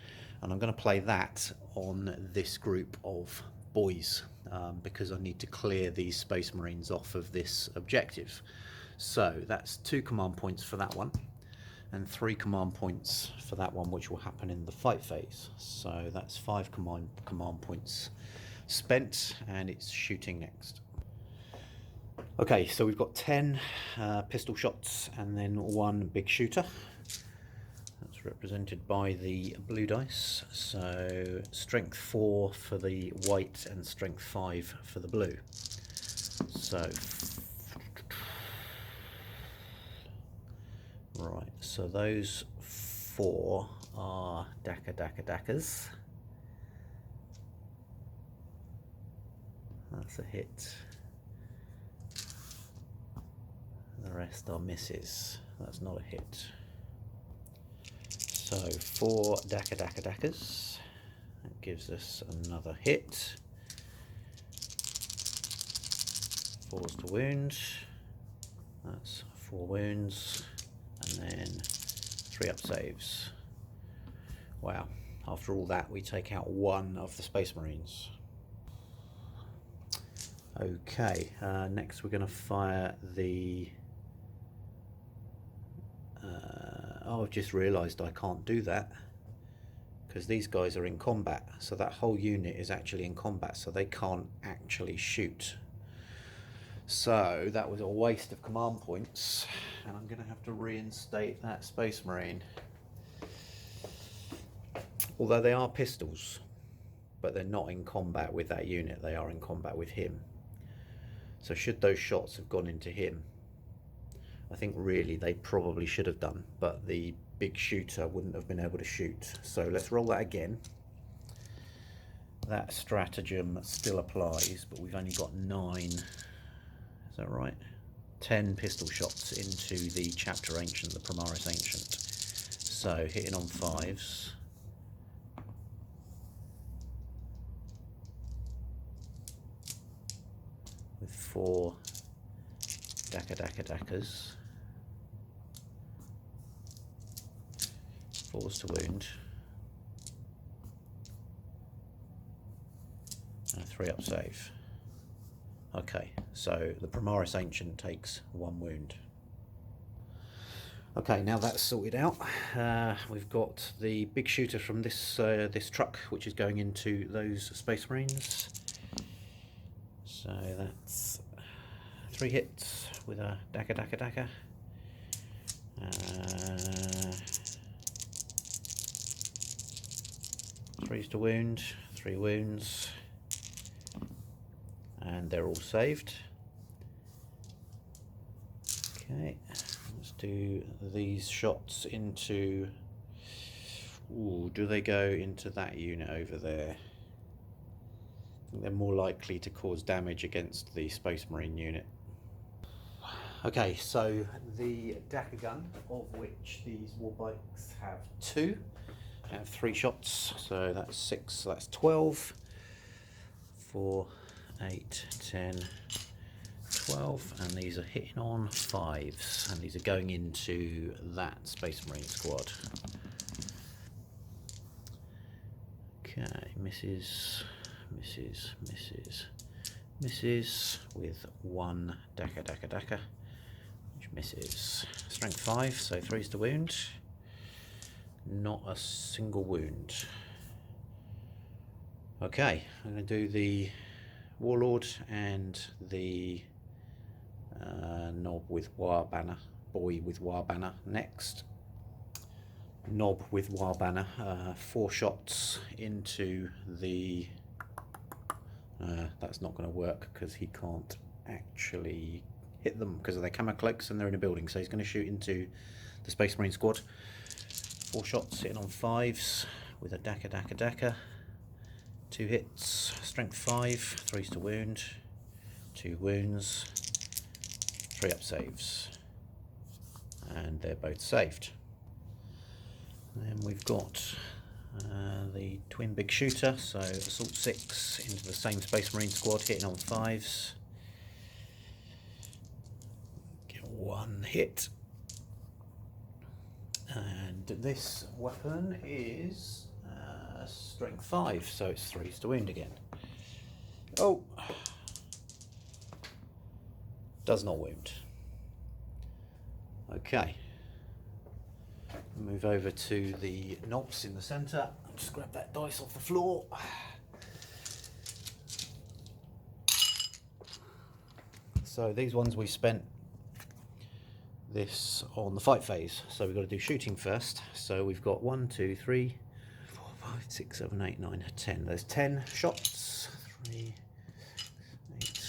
And I'm going to play that on this group of boys because I need to clear these Space Marines off of this objective. So that's 2 command points for that one, and 3 command points for that one, which will happen in the fight phase. So that's 5 command points spent, and it's shooting next. Okay, so we've got 10 pistol shots and then 1 big shooter. That's represented by the blue dice. So strength 4 for the white and strength 5 for the blue. So right, so those 4 are Dakas. That's a hit. The rest are misses. That's not a hit. So 4 Dakas. That gives us another hit. 4s to wound. That's 4 wounds. And then 3 up saves. Wow. After all that, we take out 1 of the Space Marines. Okay, next we're going to fire the... I've just realised I can't do that because these guys are in combat. So that whole unit is actually in combat, so they can't actually shoot. So that was a waste of command points, and I'm going to have to reinstate that Space Marine. Although they are pistols, but they're not in combat with that unit, they are in combat with him. So should those shots have gone into him, I think really they probably should have done, but the big shooter wouldn't have been able to shoot. So let's roll that again. That stratagem still applies, but we've only got 9, is that right? 10 pistol shots into the Chapter Ancient, the Primaris Ancient. So hitting on 5s. With 4 Dakas. 4s to wound. And a 3 up save. Okay, so the Primaris Ancient takes 1 wound. Okay, now that's sorted out. We've got the big shooter from this this truck, which is going into those Space Marines. So that's 3 hits with a dagger, dagger, dagger. 3s to wound, 3 wounds, and they're all saved. Okay, let's do these shots into... Ooh, do they go into that unit over there? I think they're more likely to cause damage against the Space Marine unit. Okay, so the Dagger gun, of which these Warbikes have 2, have 3 shots, so that's 6, so that's 12. 4, 8, 10, 12, and these are hitting on 5s, and these are going into that Space Marine squad. Okay, misses, misses, misses, misses with 1 dagger, dagger, dagger, which misses. Strength 5, so 3s to wound. Not a single wound. Okay, I'm going to do the Warlord and the Knob with War Banner, Boy with War Banner next. Knob with War Banner, 4 shots into the... that's not going to work because he can't actually hit them because of their camo cloaks and they're in a building, so he's going to shoot into the Space Marine squad. 4 shots hitting on 5s with a dagger, dagger, dagger. 2 hits, strength 5, 3s to wound, 2 wounds, 3 up saves, and they're both saved. Then we've got the twin big shooter, so assault 6 into the same Space Marine squad, hitting on 5s. Get 1 hit. And this weapon is strength 5, so it's 3s to wound again. Oh! Does not wound. Okay. Move over to the knobs in the centre. I'll just grab that dice off the floor. So these ones we spent this on the fight phase, so we've got to do shooting first. So we've got 1, 2, 3, 4, 5, 6, 7, 8, 9, 10. There's 10 shots. 3, 8,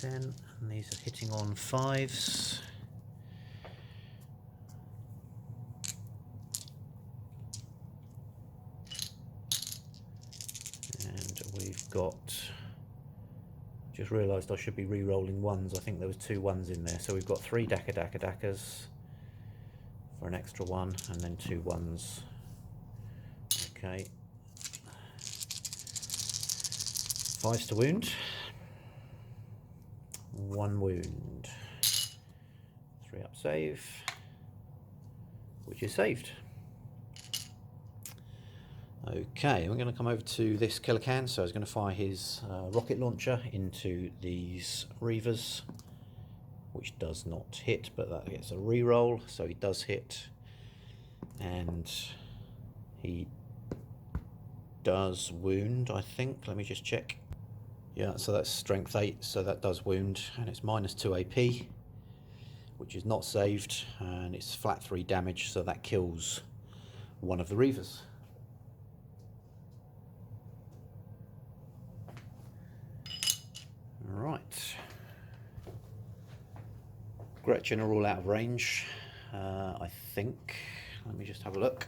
10, and these are hitting on 5s. And we've got... Just realised I should be re-rolling 1s. I think there was 2 1s in there, so we've got 3 dagger, dagger, daggers for an extra 1, and then 2 1s. Okay. 5s to wound. 1 wound. 3 up save, which is saved. Okay, we're going to come over to this killer can, so he's going to fire his rocket launcher into these Reavers, which does not hit, but that gets a re-roll, so he does hit, and he does wound, I think. Let me just check. Yeah, so that's strength 8, so that does wound, and it's -2 AP, which is not saved, and it's flat 3 damage, so that kills one of the Reavers. Right, Gretchen are all out of range, I think. Let me just have a look.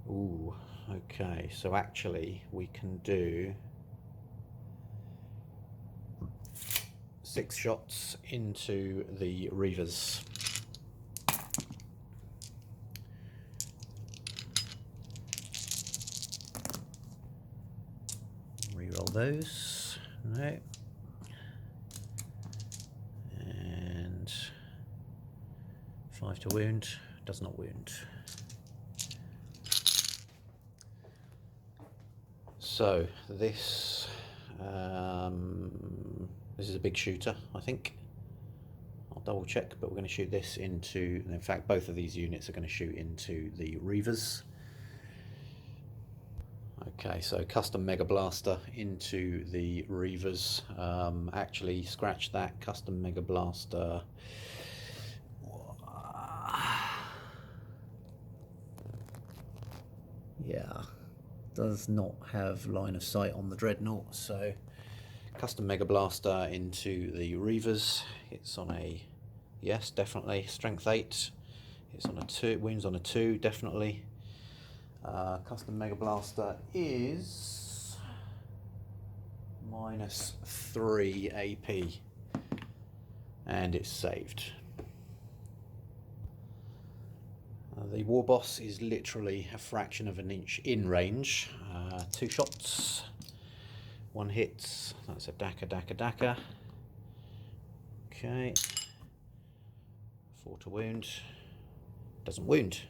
Ooh, okay, so actually we can do 6 shots into the Reavers. Reroll those. No. And 5 to wound. Does not wound. So this this is a big shooter, I think. I'll double check, but we're going to shoot this into, in fact both of these units are going to shoot into the Reavers. Okay, so custom Mega Blaster into the Reavers. Actually, scratch that. Custom Mega Blaster. Yeah, does not have line of sight on the Dreadnought, so custom Mega Blaster into the Reavers. It's on a, yes, definitely, strength 8. It's on a 2, wounds on a 2, definitely. Custom Mega Blaster is -3 AP, and it's saved. The War Boss is literally a fraction of an inch in range. 2 shots, 1 hit. That's a Daka. Okay, 4 to wound. Doesn't wound.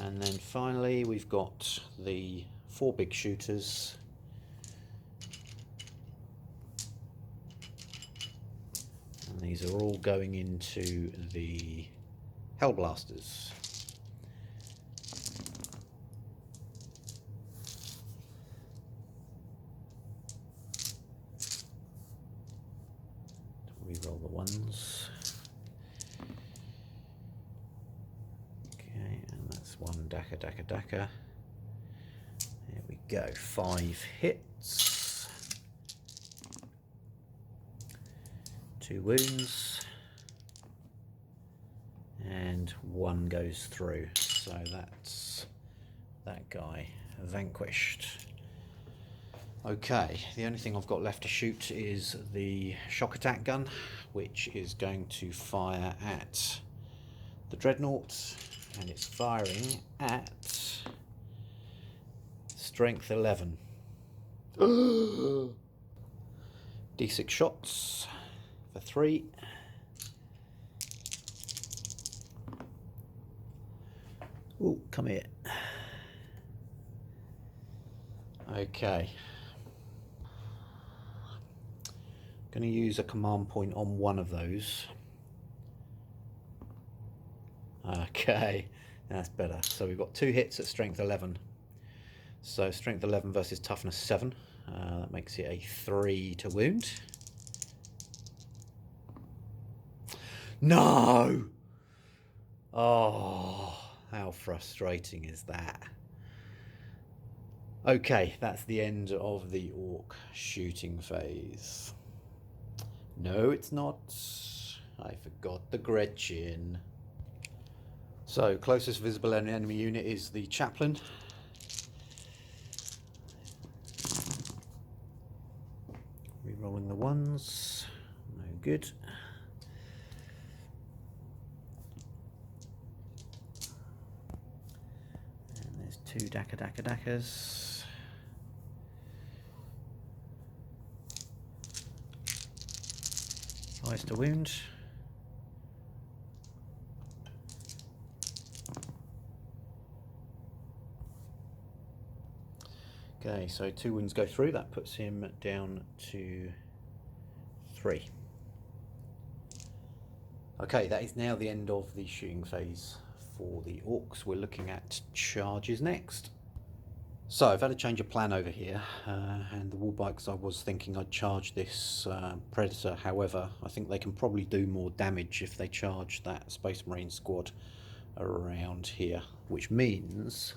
And then finally we've got the 4 big shooters. And these are all going into the Hellblasters. Reroll the ones. Okay, and that's 1 Daka. There we go, 5 hits, 2 wounds, and 1 goes through. So that's that guy vanquished. Okay, the only thing I've got left to shoot is the shock attack gun, which is going to fire at the Dreadnought, and it's firing at strength 11. D6 shots for 3. Ooh, come here. Okay. Going to use a command point on one of those. Okay, that's better. So we've got 2 hits at strength 11. So strength 11 versus toughness 7. That makes it a 3 to wound. No! Oh, how frustrating is that? Okay, that's the end of the Ork shooting phase. No, it's not. I forgot the Gretchen. So, closest visible enemy unit is the Chaplain. Rerolling the ones. No good. And there's 2 Dakas. Eyes to wound. Okay, so 2 wounds go through. That puts him down to 3. Okay, that is now the end of the shooting phase for the Orks. We're looking at charges next. So I've had a change of plan over here, and the wall bikes, I was thinking I'd charge this Predator. However, I think they can probably do more damage if they charge that Space Marine squad around here, which means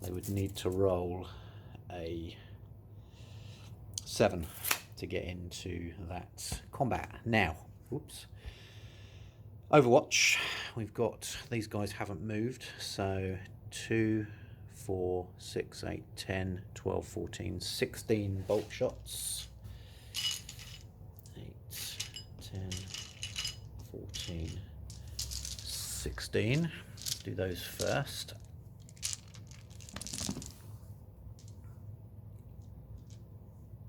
they would need to roll a 7 to get into that combat. Now, whoops. Overwatch, we've got, these guys haven't moved, so 2, 4, 6, 8, 10, 12, 14, 16 bolt shots. 8, 10, 14, 16. Let's do those first.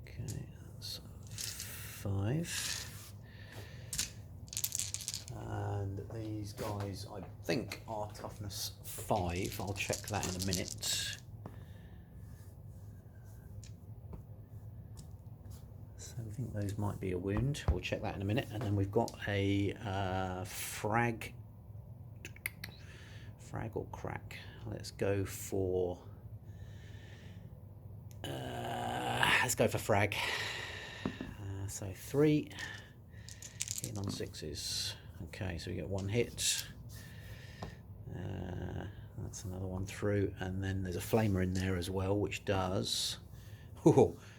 Okay, that's 5. And these guys, I think, are toughness 5. I'll check that in a minute. So I think those might be a wound. We'll check that in a minute. And then we've got a frag or crack. let's go for frag. So 3 hitting on 6s. Okay, so we get 1 hit. That's another one through, and then there's a flamer in there as well, which does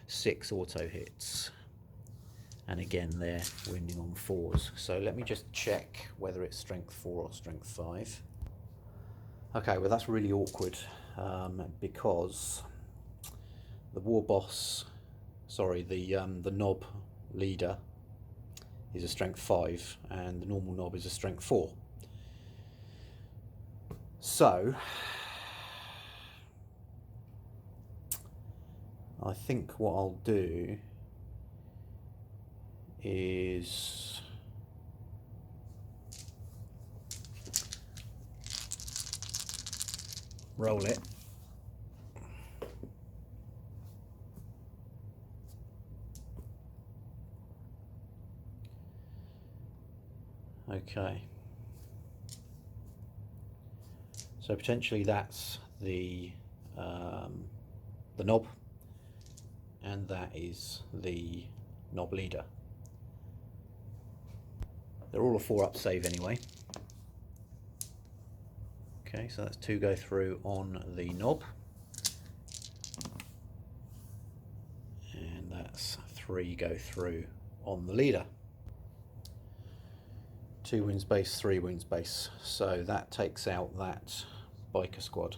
6 auto hits. And again, they're wounding on 4s. So let me just check whether it's strength 4 or strength 5. Okay, well that's really awkward because the war boss, sorry, the knob leader is a strength 5 and the normal knob is a strength 4. So I think what I'll do is roll it. Okay. So potentially that's the knob, and that is the knob leader. They're all a 4-up save anyway. Okay, so that's 2 go through on the knob, and that's 3 go through on the leader. 2 wounds base, 3 wounds base. So that takes out that biker squad.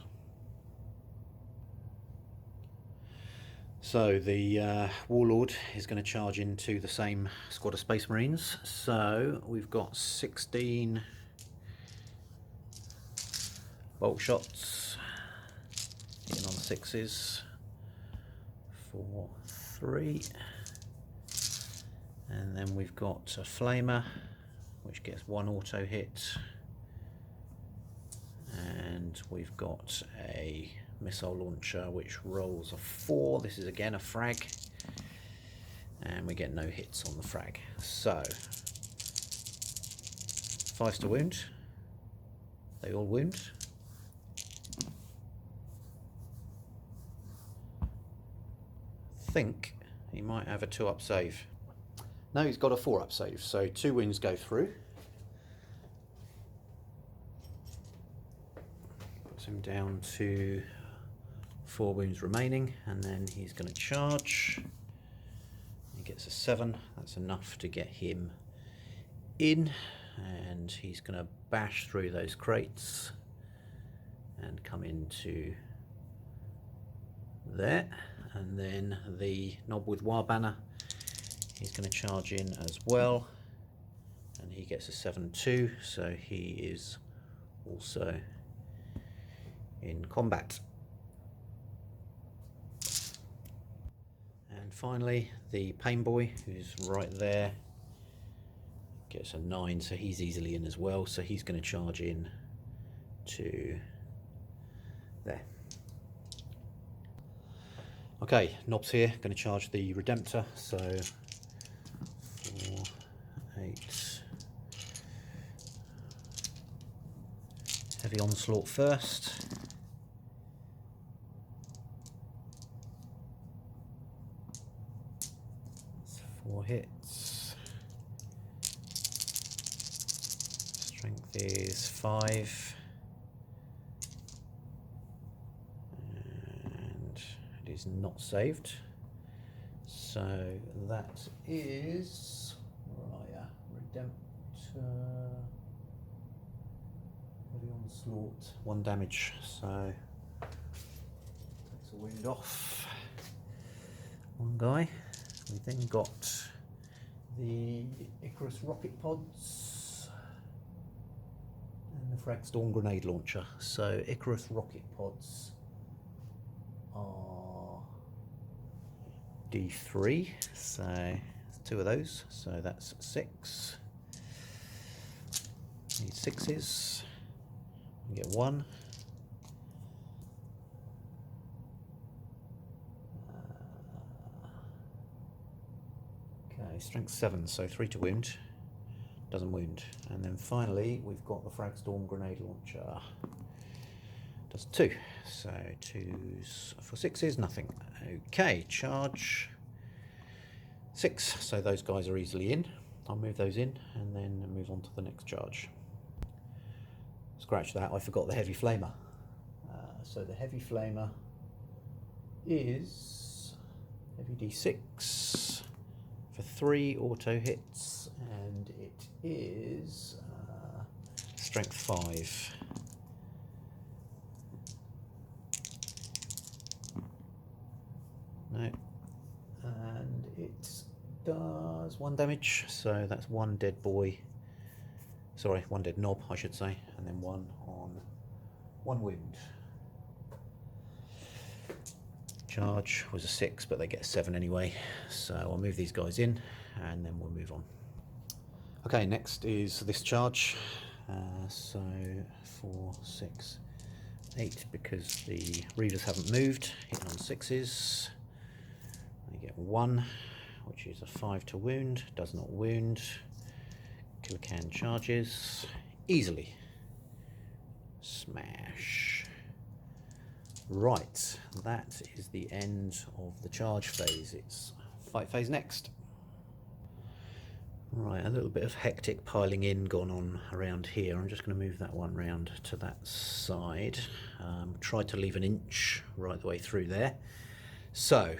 So the Warlord is going to charge into the same squad of Space Marines. So we've got 16 bolt shots, hitting on 6s for 3. And then we've got a flamer, which gets 1 auto hit, and we've got a missile launcher which rolls a 4. This is again a frag, and we get no hits on the frag. So 5s to wound, they all wound. I think he might have a 2-up save. No, he's got a 4-up save, so 2 wounds go through. Puts him down to 4 wounds remaining, and then he's going to charge. He gets a 7, that's enough to get him in, and he's going to bash through those crates and come into there. And then the knob with War Banner, he's going to charge in as well, and he gets a 7-2, so he is also in combat. And finally, the Pain Boy, who's right there, gets a 9, so he's easily in as well, so he's going to charge in to there. Okay, knobs here, going to charge the Redemptor, so 4, 8. Heavy onslaught first. That's 4 hits. Strength is 5. And it is not saved. So that is Redemptor. Heavy onslaught, 1 damage, so takes a wound off. 1 guy. We then got the Icarus rocket pods and the Fragstorm grenade launcher. So Icarus rocket pods are D3, so 2 of those, so that's 6. Need 6s. We get 1. Okay, strength 7, so 3 to wound. Doesn't wound. And then finally, we've got the Fragstorm grenade launcher. plus 2. So 2s for 6s, nothing. Okay, charge 6. So those guys are easily in. I'll move those in and then move on to the next charge. Scratch that, I forgot the heavy flamer. So the heavy flamer is heavy d6 for 3 auto hits, and it is strength 5. No, and it does 1 damage, so that's 1 dead boy. Sorry, 1 dead knob, I should say, and then 1 on 1 wound. Charge was a 6, but they get a 7 anyway, so I'll move these guys in and then we'll move on. Okay, next is this charge. So 4, 6, 8, because the readers haven't moved, hitting on 6s. They get 1, which is a 5 to wound, does not wound. Killer can charges easily. Smash. Right, that is the end of the charge phase. It's fight phase next. Right, a little bit of hectic piling in gone on around here. I'm just going to move that one round to that side. Try to leave an inch right the way through there. So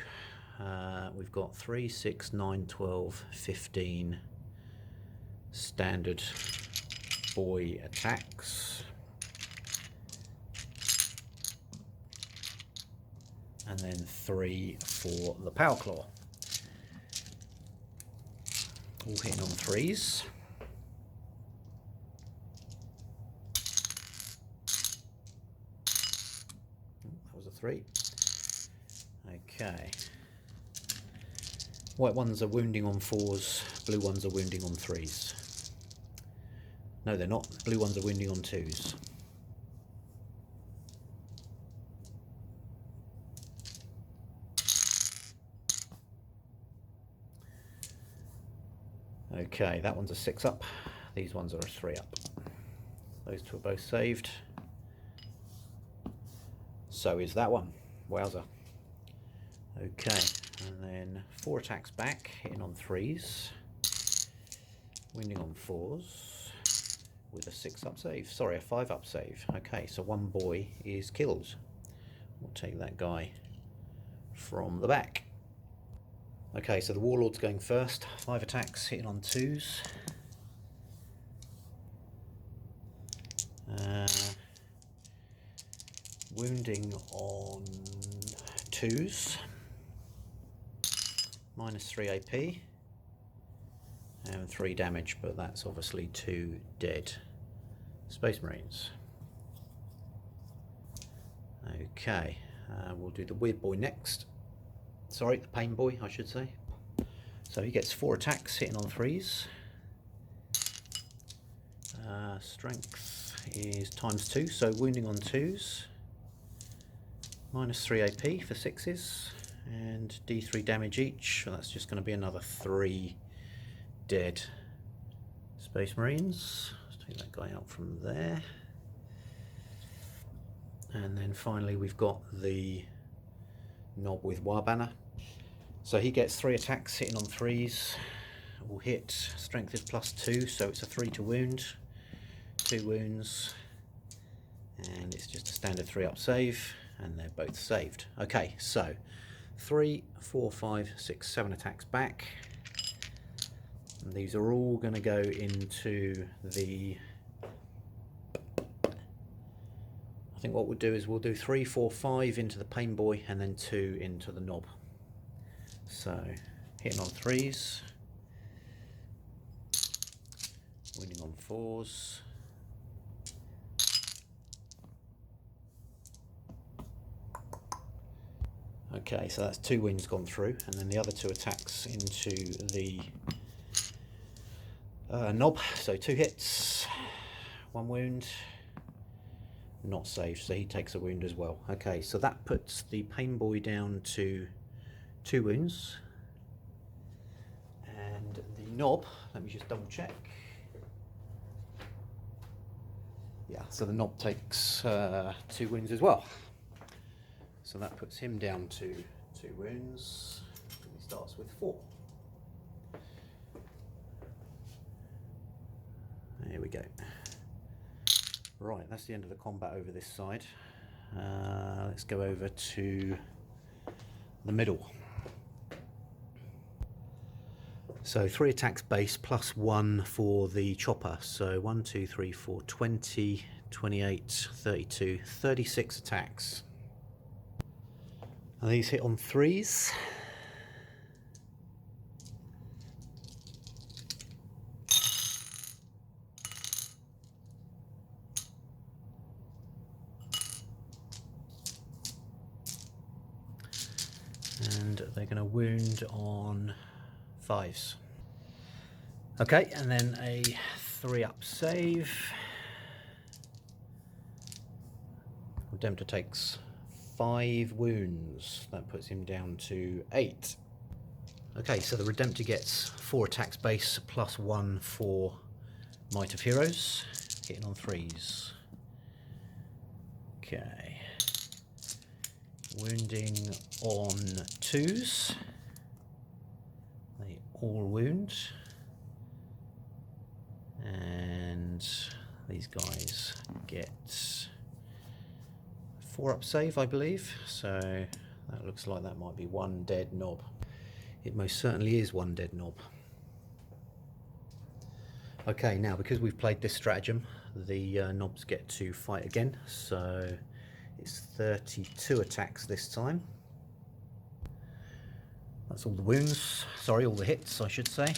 we've got 3, 6, 9, 12, 15 standard boy attacks. And then 3 for the power claw. All hitting on 3s. That was a 3. Okay. White ones are wounding on 4s, blue ones are wounding on 3s. No, they're not. Blue ones are wounding on 2s. Okay, that one's a 6 up, these ones are a 3 up. Those two are both saved. So is that one. Wowza. Okay, and then 4 attacks back, hitting on 3s, wounding on 4s, with a 6 up save. Sorry, a 5 up save. Okay, so 1 boy is killed. We'll take that guy from the back. Okay, so the Warlord's going first. 5 attacks, hitting on 2s. Wounding on 2s. -3 AP. And 3 damage, but that's obviously 2 dead Space Marines. Okay, we'll do the Weird Boy next. Sorry, the Pain Boy, I should say. So he gets 4 attacks, hitting on 3s. Strength is ×2, so wounding on 2s. -3 AP for 6s, and D3 damage each. So that's just going to be another 3 dead Space Marines. Let's take that guy out from there. And then finally we've got the Knob with Warbanner. So he gets 3 attacks, hitting on 3s. Will hit. Strength is +2, so it's a 3 to wound. 2 wounds. And it's just a standard 3 up save, and they're both saved. Okay, so 3, 4, 5, 6, 7 attacks back. And these are all going to go into the... I think what we'll do is we'll do 3, 4, 5 into the Pain Boy, and then 2 into the Knob. So, hitting on 3s, wounding on 4s, okay, so that's 2 wounds gone through, and then the other 2 attacks into the Knob, so 2 hits, 1 wound, not saved, so he takes a wound as well. Okay, so that puts the Pain Boy down to 2 wounds, and the Knob, let me just double check, Yeah, so the knob takes 2 wounds as well. So that puts him down to 2 wounds. And he starts with 4. There we go. Right, that's the end of the combat over this side. Let's go over to the middle. So 3 attacks base plus 1 for the chopper. So 1, 2, 3, 4, 20, 28, 32, 36 attacks. And these hit on 3s. And they're going to wound on 5s. Okay, and then a 3-up save. Redemptor takes 5 wounds. That puts him down to 8. Okay, so the Redemptor gets 4 attacks base plus 1 for Might of Heroes, hitting on 3s. Okay. Wounding on 2s. They all wound. And these guys get 4-up save, I believe. So that looks like that might be 1 dead knob. It most certainly is 1 dead knob. Okay, now because we've played this stratagem, the knobs get to fight again. So it's 32 attacks this time. That's all the wounds, sorry, all the hits I should say.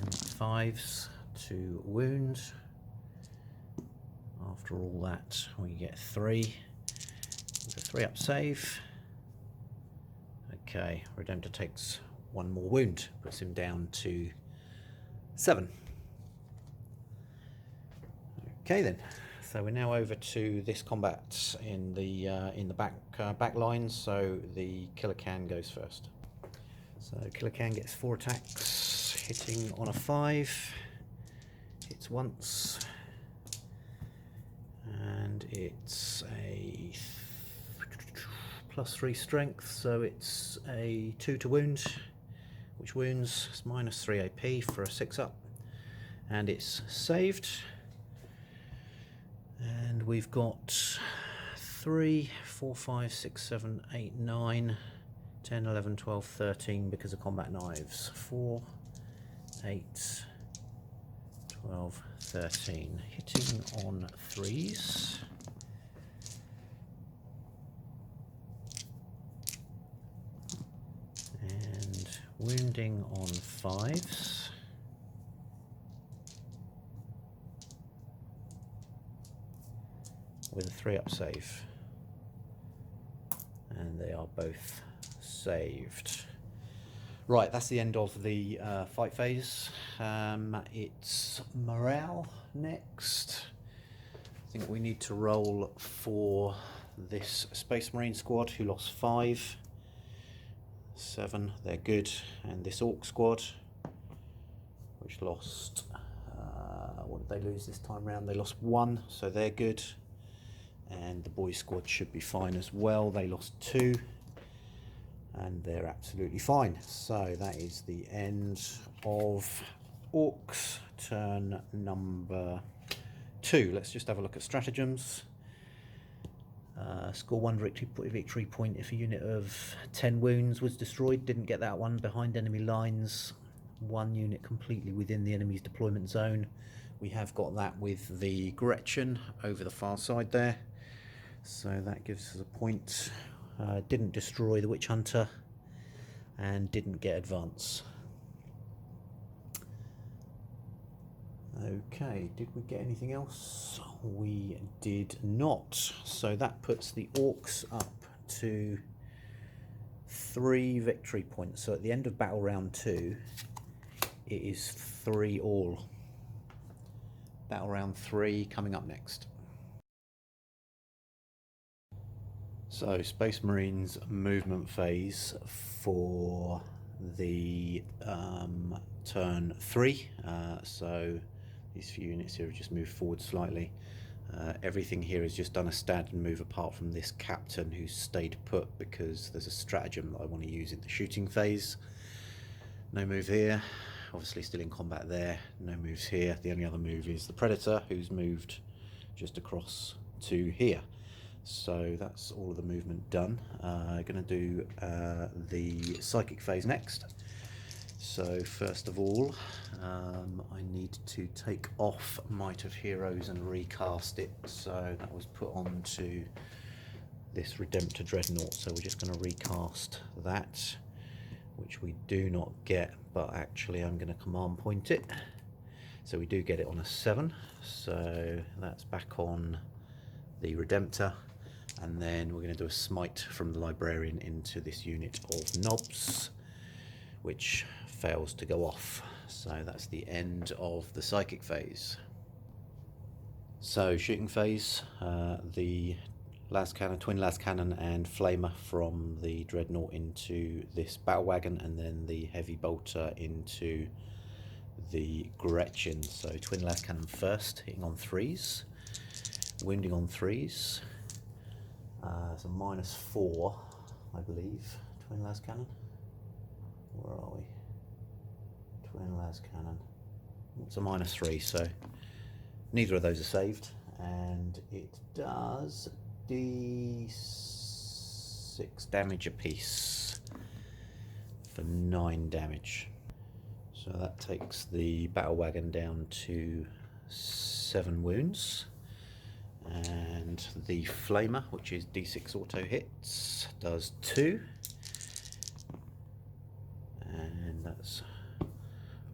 And 5s to wound. After all that we get 3. With a 3-up save. Okay, Redemptor takes 1 more wound, puts him down to 7. Okay then. So we're now over to this combat in the back line. So the Killer Can goes first. So Killer Can gets 4 attacks, hitting on a 5, hits once, and it's a +3 strength, so it's a 2 to wound, which wounds. It's -3 AP for a 6-up, and it's saved. And we've got 3, 4, 5, 6, 7, 8, 9, 10, 11, 12, 13 because of combat knives. 4, 8, 12, 13. Hitting on 3s. And wounding on 5s. With a 3-up save, and they are both saved. Right, that's the end of the fight phase. It's morale next. I think we need to roll for this Space Marine squad who lost 5. 7, they're good, and this Ork squad which lost, what did they lose this time round? They lost 1, so they're good. And the boys squad should be fine as well. They lost 2 and they're absolutely fine. So that is the end of Orks turn number 2. Let's just have a look at stratagems. Score 1 victory point if a unit of 10 wounds was destroyed. Didn't get that one. Behind enemy lines, 1 unit completely within the enemy's deployment zone. We have got that with the Gretchen over the far side there. So that gives us a point. Didn't destroy the Witch Hunter and didn't get advance. Okay, did we get anything else? We did not. So that puts the Orks up to 3 victory points. So at the end of battle round 2, it is 3 all. Battle round 3 coming up next. So Space Marines movement phase for the turn 3. So These few units here have just moved forward slightly. Everything here is just done a standard move apart from this captain who's stayed put because there's a stratagem that I want to use in the shooting phase. No move here, obviously still in combat there, no moves here. The only other move is the Predator, who's moved just across to here. So that's all of the movement done. Going to do the psychic phase next. So first of all, I need to take off Might of Heroes and recast it. So that was put onto this Redemptor Dreadnought. So we're just going to recast that, which we do not get, but actually I'm going to command point it. So we do get it on a 7. So that's back on the Redemptor. And then we're going to do a smite from the Librarian into this unit of knobs, which fails to go off. So that's the end of the psychic phase. So shooting phase, the las cannon, twin las cannon and flamer from the dreadnought into this battle wagon, and then the heavy bolter into the Gretchen. So twin las cannon first, hitting on 3s, wounding on 3s. So -4, I believe. Twin las cannon. Where are we? Twin las cannon. It's a -3, so neither of those are saved, and it does D6 damage apiece for 9 damage. So that takes the battle wagon down to 7 wounds. And the flamer, which is D6 auto hits, does 2. And that's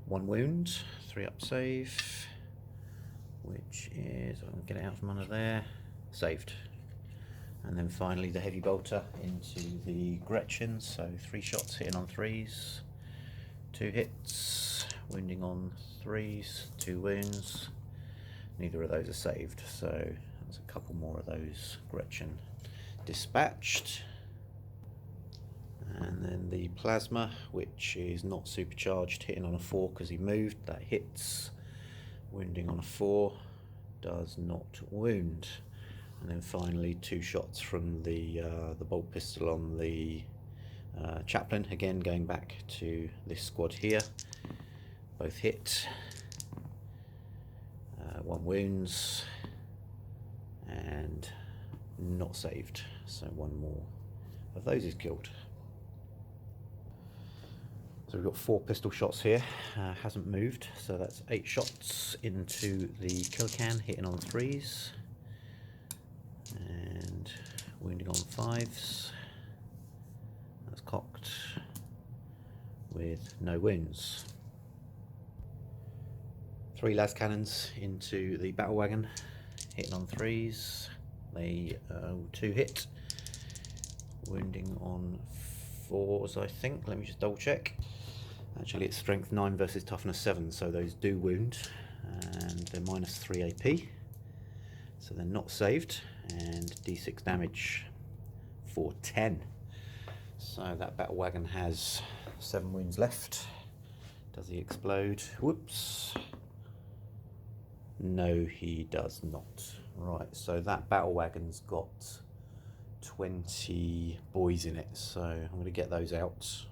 1 wound, 3 up save, which is, I'll get it out from under there, saved. And then finally the heavy bolter into the Gretchen, so 3 shots hitting on 3s, 2 hits, wounding on 3s, 2 wounds. Neither of those are saved, so there's a couple more of those Gretchen dispatched. And then the plasma, which is not supercharged, hitting on a 4 because he moved, that hits. Wounding on a 4, does not wound. And then finally 2 shots from the bolt pistol on the chaplain, again going back to this squad here. Both hit. 1 wounds and not saved, so 1 more of those is killed. So we've got 4 pistol shots here, hasn't moved, so that's 8 shots into the kill can, hitting on 3s and wounding on 5s. That's cocked with no wounds. 3 las cannons into the battle wagon, hitting on 3s. They 2 hit, wounding on 4s, I think. Let me just double check. Actually, it's strength 9 versus toughness 7, so those do wound, and they're -3 AP, so they're not saved, and D6 damage for 10. So that battle wagon has 7 wounds left. Does he explode? Whoops. No, he does not. Right, so that battle wagon's got 20 boys in it, so I'm going to get those out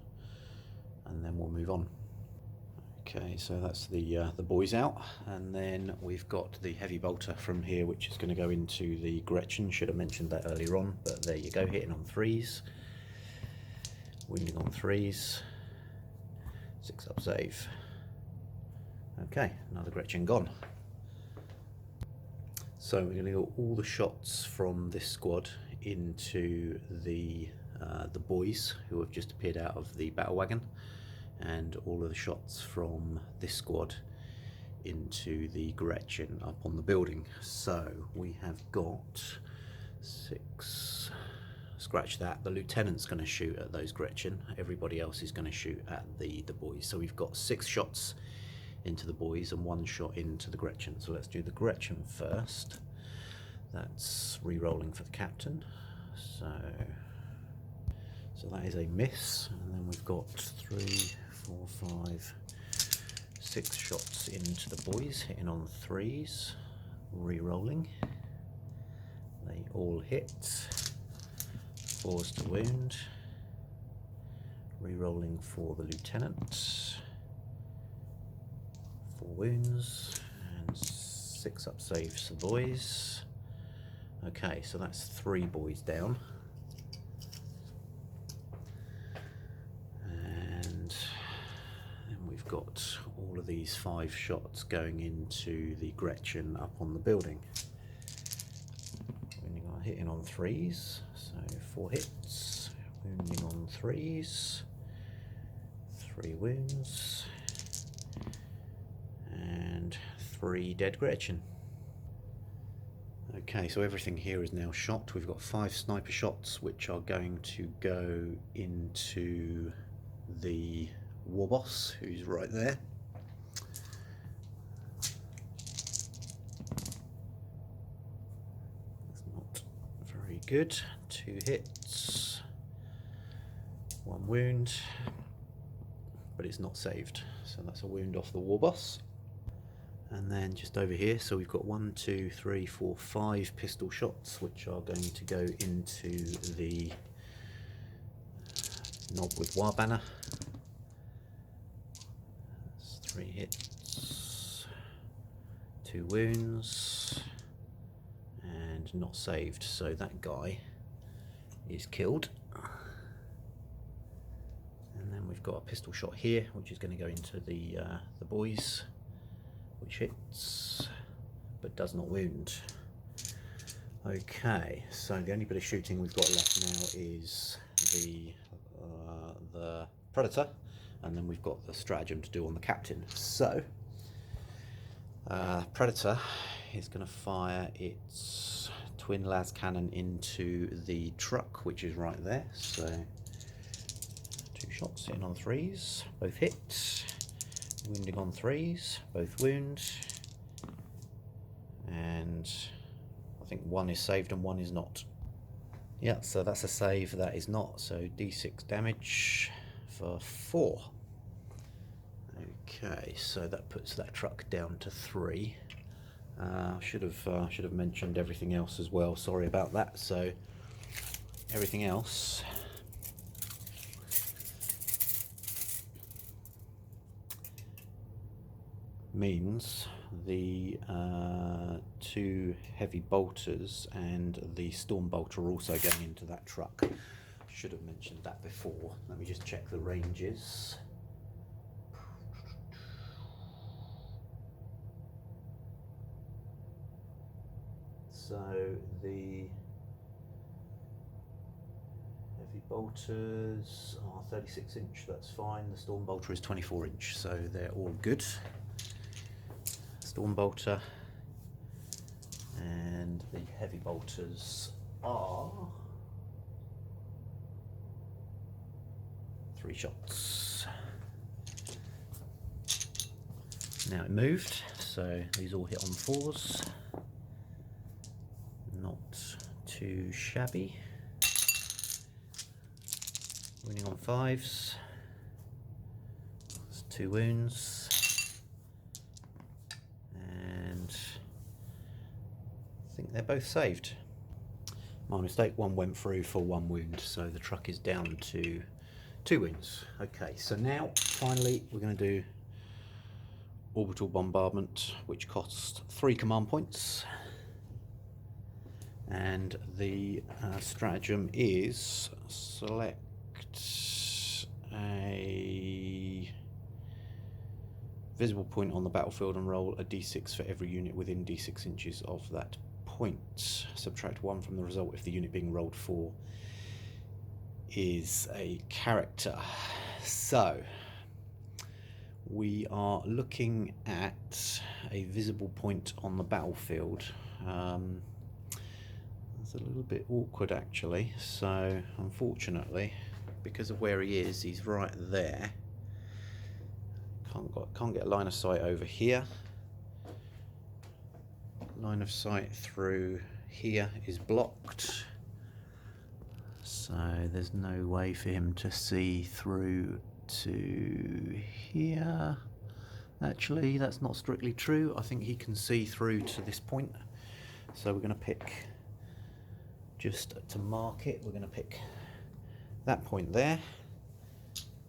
and then we'll move on. Okay, so that's the boys out, and then we've got the heavy bolter from here, which is going to go into the Gretchen. Should have mentioned that earlier on, but there you go, hitting on 3s, wounding on 3s, 6 up save. Okay, another Gretchen gone. So we're going to go all the shots from this squad into the boys who have just appeared out of the battle wagon, and all of the shots from this squad into the Gretchen up on the building. So we have got 6. Scratch that. The lieutenant's going to shoot at those Gretchen. Everybody else is going to shoot at the boys. So we've got 6 shots into the boys and 1 shot into the Gretchen. So let's do the Gretchen first. That's re-rolling for the captain. So that is a miss, and then we've got 3, 4, 5, 6 shots into the boys, hitting on 3s, re-rolling. They all hit. 4s to wound. Re-rolling for the lieutenant. 4 wounds and 6 up saves for the boys. Okay, so that's 3 boys down. And then we've got all of these 5 shots going into the Gretchen up on the building. Hitting on 3s, so 4 hits, wounding on 3s, 3 wounds, and 3 dead Gretchen. Okay, so everything here is now shot. We've got 5 sniper shots which are going to go into the war boss, who's right there. Good. 2 hits, 1 wound, but it's not saved, so that's a wound off the war boss. And then just over here, so we've got 1, 2, 3, 4, 5 pistol shots which are going to go into the knob with war banner. That's 3 hits, 2 wounds, and not saved, so that guy is killed. And then we've got a pistol shot here which is going to go into the boys, which hits but does not wound. Okay, so the only bit of shooting we've got left now is the Predator, and then we've got the stratagem to do on the captain. So Predator is going to fire its twin las cannon into the truck, which is right there. So 2 shots hitting on 3s, both hit, wounding on 3s, both wound, and I think 1 is saved and 1 is not. Yeah, so that's a save, that is not. So d6 damage for 4. Okay, so that puts that truck down to 3. Should have mentioned everything else as well. Sorry about that. So everything else means the 2 heavy bolters and the storm bolter are also going into that truck. Should have mentioned that before. Let me just check the ranges. So the heavy bolters are 36 inch, that's fine. The storm bolter is 24 inch, so they're all good. Storm bolter and the heavy bolters are 3 shots. Now it moved, so these all hit on 4s. Not too shabby. Wounding on 5s. That's 2 wounds. And I think they're both saved. My mistake, 1 went through for 1 wound, so the truck is down to 2 wounds. Okay, so now finally we're going to do orbital bombardment, which costs 3 command points. And the stratagem is select a visible point on the battlefield and roll a d6 for every unit within d6 inches of that point. Subtract 1 from the result if the unit being rolled for is a character. So we are looking at a visible point on the battlefield. It's a little bit awkward actually, so unfortunately, because of where he is, he's right there. Can't get a line of sight over here. Line of sight through here is blocked, so there's no way for him to see through to here. Actually, that's not strictly true. I think he can see through to this point. So we're going to pick, just to mark it, we're going to pick that point there,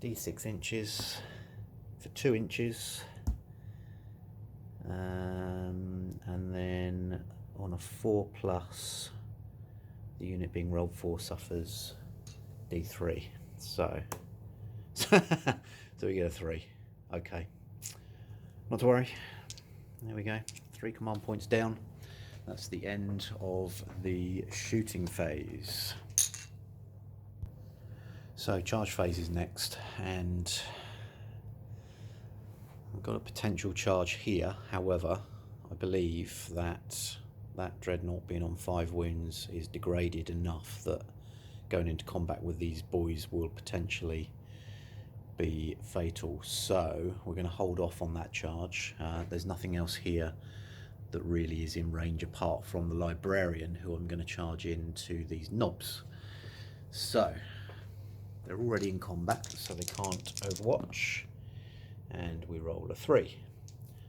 D6 inches for 2 inches, and then on a 4+, the unit being rolled for suffers D3. So we get a 3. Okay, not to worry. There we go. 3 command points down. That's the end of the shooting phase. So charge phase is next, and I've got a potential charge here. However, I believe that dreadnought being on 5 wounds is degraded enough that going into combat with these boys will potentially be fatal. So we're going to hold off on that charge. There's nothing else here that really is in range apart from the librarian, who I'm going to charge into these knobs. So they're already in combat, so they can't overwatch, and we roll a 3.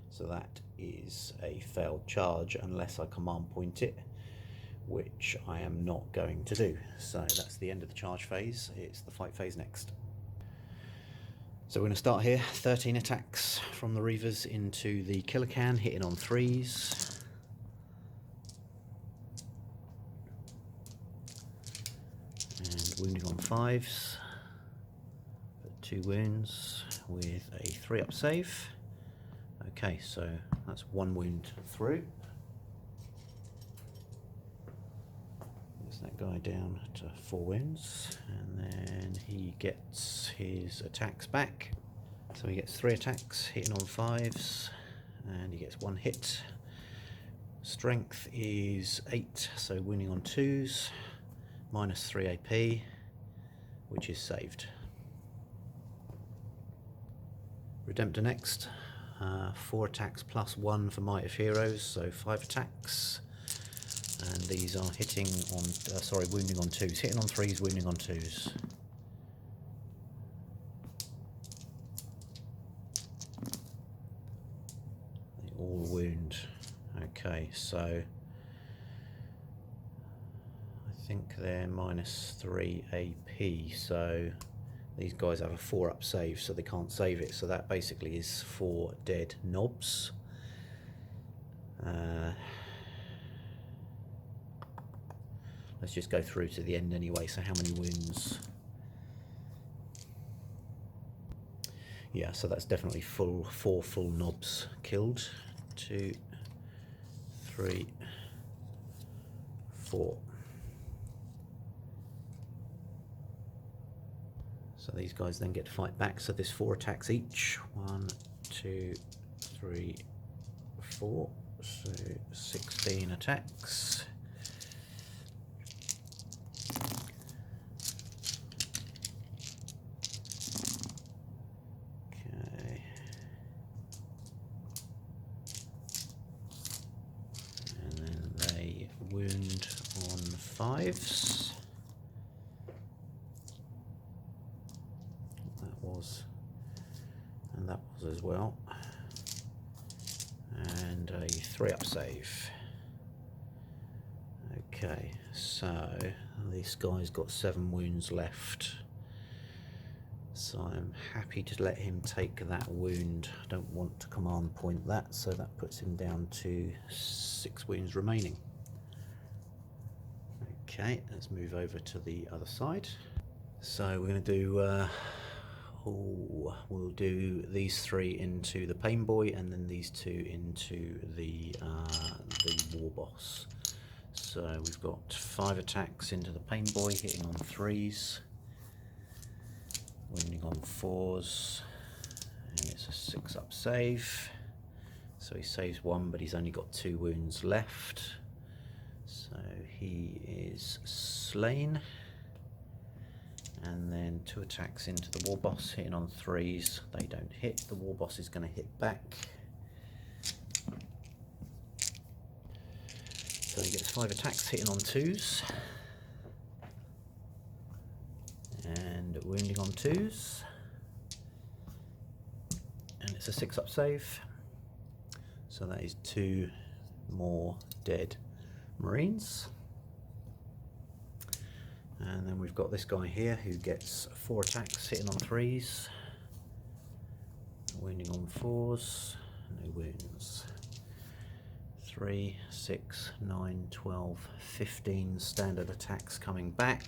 So that is a failed charge unless I command point it, which I am not going to do. So that's the end of the charge phase. It's the fight phase next. So we're going to start here. 13 attacks from the Reavers into the killer can, hitting on 3s. And wounding on 5s. 2 wounds with a 3-up save. Okay, so that's 1 wound through. Gets that guy down to 4 wounds, and then he gets his attacks back. So he gets 3 attacks, hitting on 5s, and he gets 1 hit. Strength is 8, so wounding on 2s, minus 3 AP, which is saved. Redemptor next. 4 attacks plus 1 for Might of Heroes, so 5 attacks. And these are hitting on, wounding on 2s. Hitting on 3s, wounding on 2s. They all wound. Okay, so I think they're minus 3 AP, so these guys have a 4-up save, so they can't save it. So that basically is 4 dead knobs. Let's just go through to the end anyway. So how many wounds? Yeah, so that's definitely 4 full knobs killed. 2, 3, 4. So these guys then get to fight back. So there's 4 attacks each. 1, 2, 3, 4. So 16 attacks. Okay. And then they wound on 5s. And that was as well, and a 3-up save. Okay, so this guy's got 7 wounds left, so I'm happy to let him take that wound. I don't want to command point that, so that puts him down to 6 wounds remaining. Okay, let's move over to the other side. So we're going to do we'll do these 3 into the Pain Boy, and then these 2 into the War Boss. So we've got 5 attacks into the Pain Boy, hitting on 3s, wounding on 4s, and it's a 6-up save. So he saves 1, but he's only got 2 wounds left. So he is slain. And then 2 attacks into the War Boss, hitting on 3s. They don't hit. The War Boss is going to hit back. So he gets 5 attacks, hitting on 2s. And wounding on 2s. and it's a 6-up save. So that is 2 more dead Marines. And then we've got this guy here who gets 4 attacks hitting on 3s, wounding on 4s, no wounds. 3, 6, 9, 12, 15 standard attacks coming back.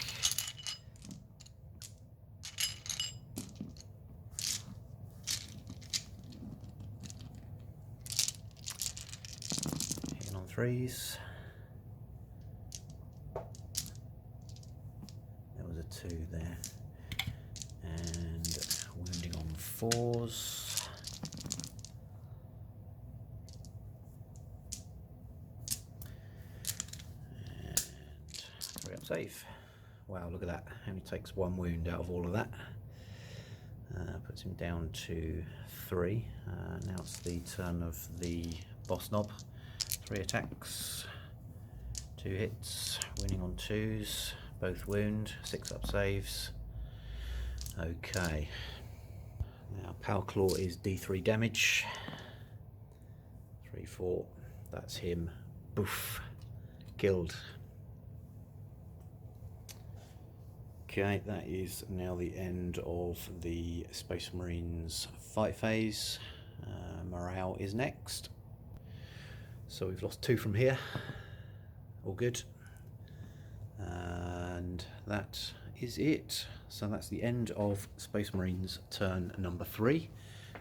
Hitting on 3s. There was a 2 there. And wounding on 4s. Save. Wow, look at that. Only takes 1 wound out of all of that. Puts him down to 3. Now it's the turn of the boss knob. 3 attacks, 2 hits, winning on 2s, both wound, 6-up saves. Okay. Now Power Claw is D3 damage. 3, 4. That's him. Boof. Killed. Okay, that is now the end of the Space Marines fight phase. Morale is next. So we've lost 2 from here. All good. And that is it. So that's the end of Space Marines turn number 3.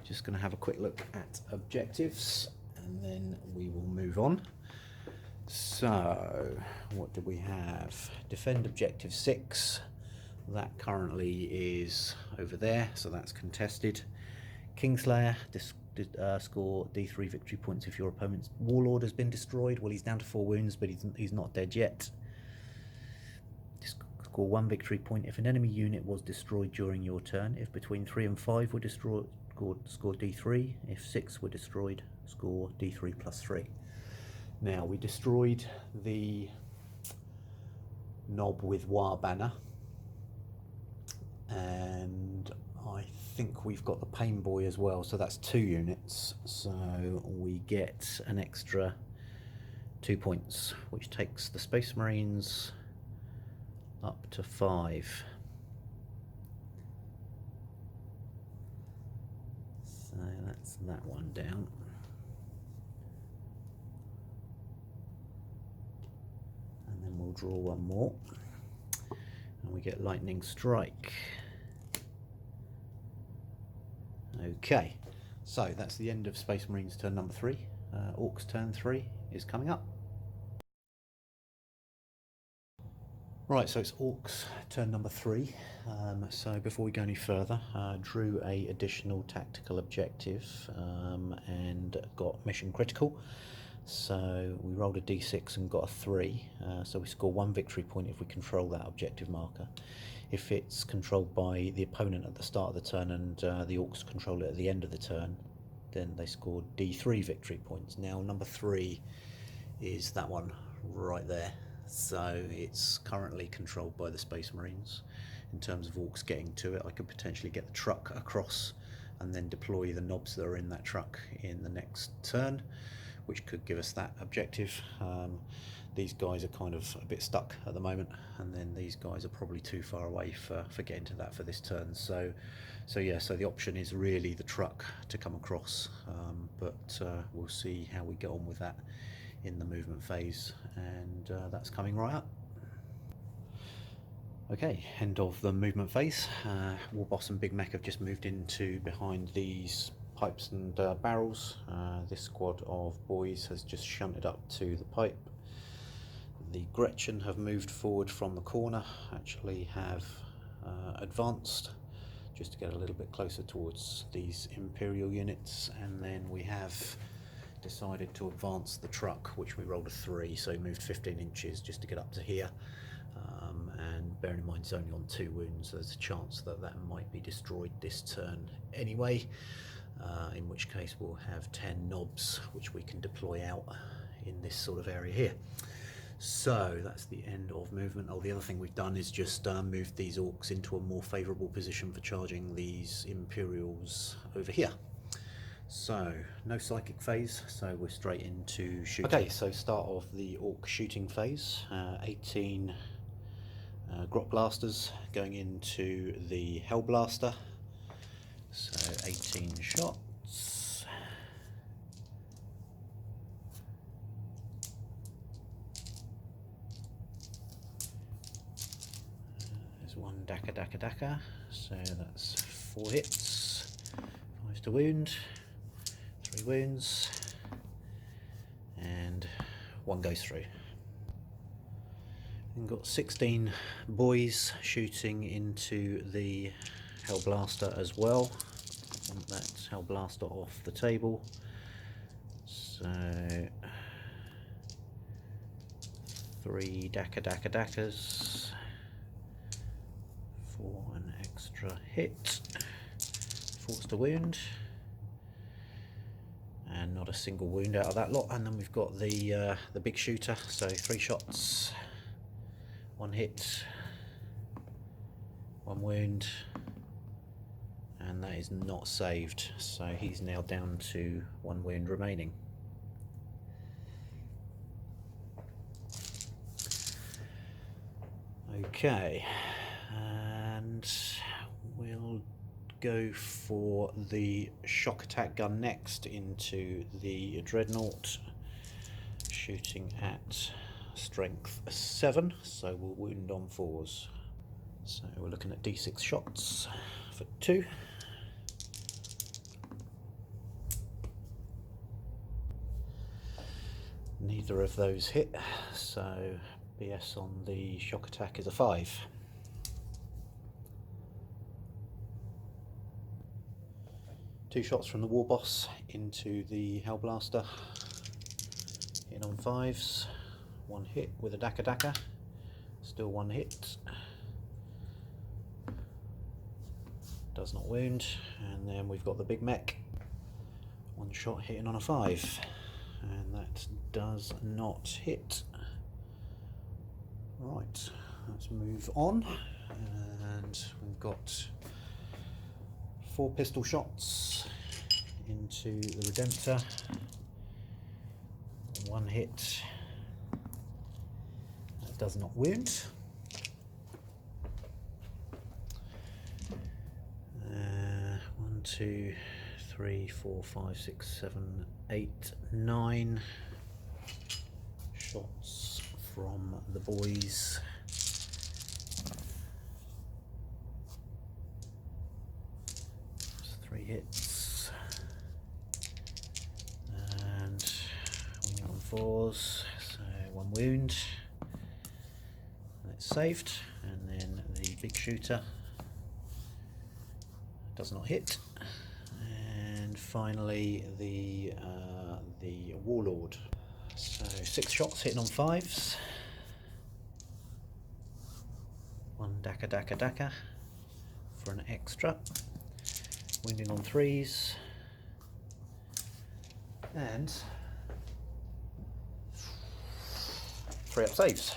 Just going to have a quick look at objectives and then we will move on. So, what do we have? Defend objective 6. That currently is over there, so that's contested. Kingslayer, score D3 victory points if your opponent's warlord has been destroyed. Well, he's down to 4 wounds, but he's not dead yet. Score 1 victory point if an enemy unit was destroyed during your turn. If between 3 and 5 were destroyed, score D3. If 6 were destroyed, score D3 plus 3. Now, we destroyed the knob with wire banner. And I think we've got the Pain Boy as well, so that's 2 units, so we get an extra 2 points, which takes the Space Marines up to 5. So that's that one down. And then we'll draw 1 more, and we get Lightning Strike. Okay, so that's the end of Space Marines turn number 3. Orks turn 3 is coming up. Right, so it's Orks turn number 3. So before we go any further, drew a additional tactical objective and got mission critical. So we rolled a d6 and got a 3. So we score 1 victory point if we control that objective marker. If it's controlled by the opponent at the start of the turn and the Orks control it at the end of the turn, then they score D3 victory points. Now number 3 is that one right there. So it's currently controlled by the Space Marines. In terms of Orks getting to it, I could potentially get the truck across and then deploy the knobs that are in that truck in the next turn, which could give us that objective. These guys are kind of a bit stuck at the moment, and then these guys are probably too far away for getting to that for this turn. So the option is really the truck to come across, but we'll see how we get on with that in the movement phase, and that's coming right up. Okay, end of the movement phase. Warboss and Big Mech have just moved into behind these pipes and barrels. This squad of boys has just shunted up to the pipe. The Gretchen have moved forward from the corner, actually have advanced just to get a little bit closer towards these Imperial units, and then we have decided to advance the truck, which we rolled a 3, so moved 15 inches just to get up to here. And bearing in mind it's only on 2 wounds, there's a chance that that might be destroyed this turn anyway, in which case we'll have 10 knobs which we can deploy out in this sort of area here. So that's the end of movement. Oh, the other thing we've done is just moved these Orks into a more favourable position for charging these Imperials over here. So, no psychic phase, so we're straight into shooting. Okay, so start of the Ork shooting phase. 18 grot blasters going into the Hell Blaster. So 18 shots. There's one Daka, so that's 4 hits, 5 to wound. 3 wounds, and 1 goes through. We've got 16 boys shooting into the Hell Blaster as well. Want that Hell Blaster off the table. So 3 Dakas for an extra hit. Force to wound. And not a single wound out of that lot. And then we've got the big shooter, so 3 shots, 1 hit, 1 wound, and that is not saved, so he's now down to 1 wound remaining. Okay, and we'll go for the shock attack gun next into the Dreadnought, shooting at strength 7, so we'll wound on 4s. So we're looking at d6 shots for 2. Neither of those hit, so BS on the shock attack is a 5. Two shots from the War Boss into the Hell Blaster, hitting on 5s, 1 hit with a Daka, still 1 hit, does not wound, and then we've got the big mech, 1 shot hitting on a 5, and that does not hit. Right, let's move on, and we've got 4 pistol shots into the Redemptor, 1 hit, that does not wound. 1, 2, 3, 4, 5, 6, 7, 8, 9 shots from the boys. 3 hits, and wounding on 4s, so 1 wound, that's saved, and then the big shooter does not hit, and finally the Warlord, so 6 shots hitting on 5s, 1 Daka for an extra, wounding on 3s, and 3 up saves.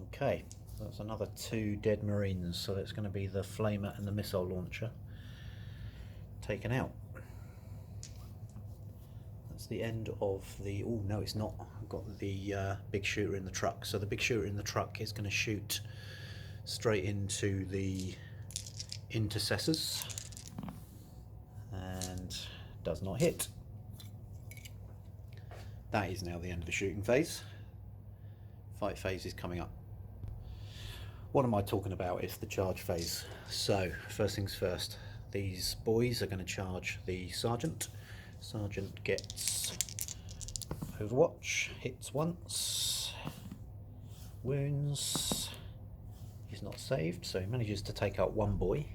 Okay, that's another 2 dead Marines, so that's going to be the Flamer and the missile launcher taken out. That's the end of the... oh no, it's not. I've got the big shooter in the truck. So the big shooter in the truck is going to shoot straight into the intercessors and does not hit. That is now the end of the shooting phase. Fight phase is coming up. What am I talking about? It's the charge phase. So first things first, these boys are going to charge the sergeant. Sergeant gets Overwatch, hits once, wounds, he's not saved, so he manages to take out 1 boy,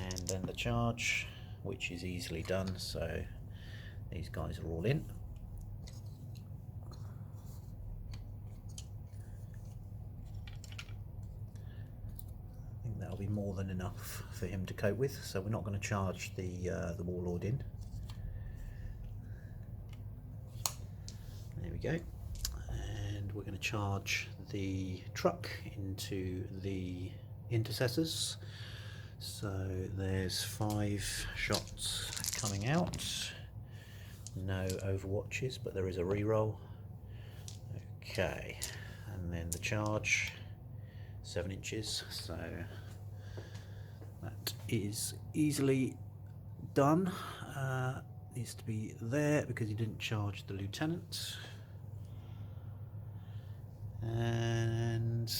and then the charge, which is easily done, so these guys are all in. I think that'll be more than enough for him to cope with, so we're not going to charge the Warlord in. There we go, and we're going to charge the truck into the intercessors. So there's 5 shots coming out. No overwatches, but there is a reroll. Okay, and then the charge, 7 inches. So that is easily done. Needs to be there because he didn't charge the lieutenant. And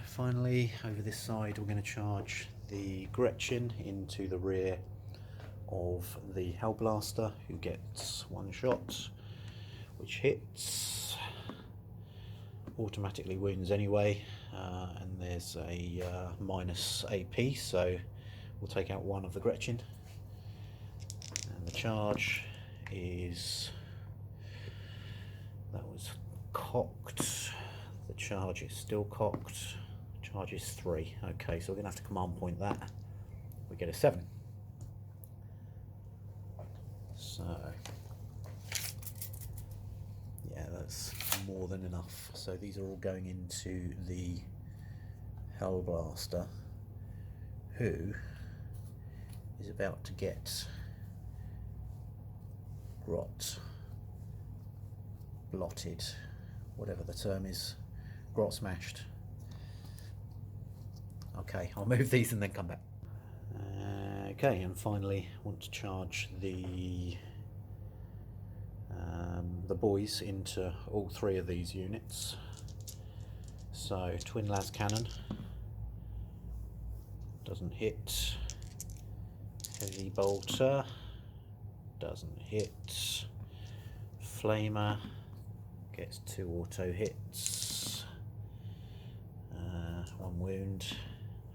finally, over this side, we're going to charge the Gretchen into the rear of the Hellblaster, who gets 1 shot, which hits, automatically wounds anyway, and there's a minus AP, so we'll take out 1 of the Gretchen. And the charge is, that was cocked, the charge is still cocked, charge is 3. Okay, so we're going to have to command point that. We get a 7. So, yeah, that's more than enough. So these are all going into the Hellblaster, who is about to get blotted, whatever the term is, grot smashed. Okay, I'll move these and then come back. Okay, and finally want to charge the boys into all 3 of these units. So twin las cannon doesn't hit, heavy bolter doesn't hit, flamer gets 2 auto hits, 1 wound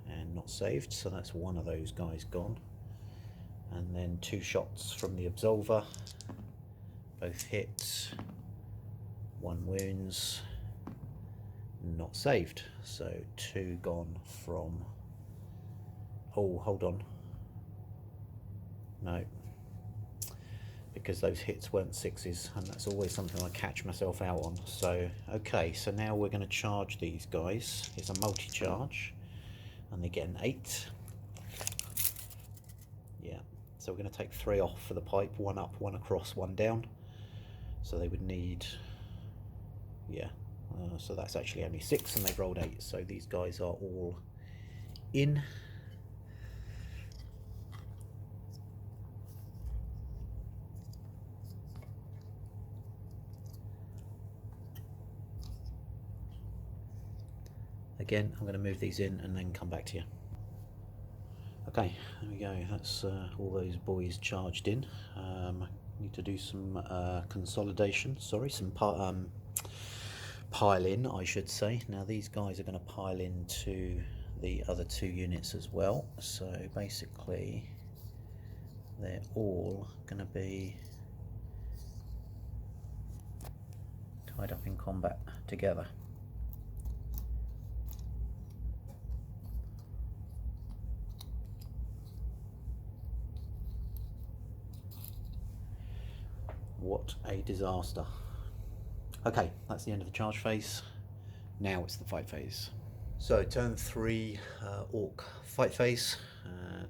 and not saved, so that's 1 of those guys gone. And then 2 shots from the Absolver, both hit, 1 wounds, not saved, so 2 gone from, oh hold on, no, because those hits weren't 6s, and that's always something I catch myself out on. So okay, so now we're going to charge these guys. It's a multi-charge and they get an 8. Yeah, so we're going to take 3 off for the pipe, 1 up, 1 across, 1 down, so they would need, yeah, so that's actually only 6 and they've rolled 8, so these guys are all in. Again, I'm going to move these in and then come back to you. Okay, there we go, that's all those boys charged in. Need to do some consolidation, sorry, some pile in, I should say. Now these guys are going to pile into the other 2 units as well, so basically they're all going to be tied up in combat together. What a disaster. Okay, that's the end of the charge phase. Now it's the fight phase. So turn 3 Orc fight phase.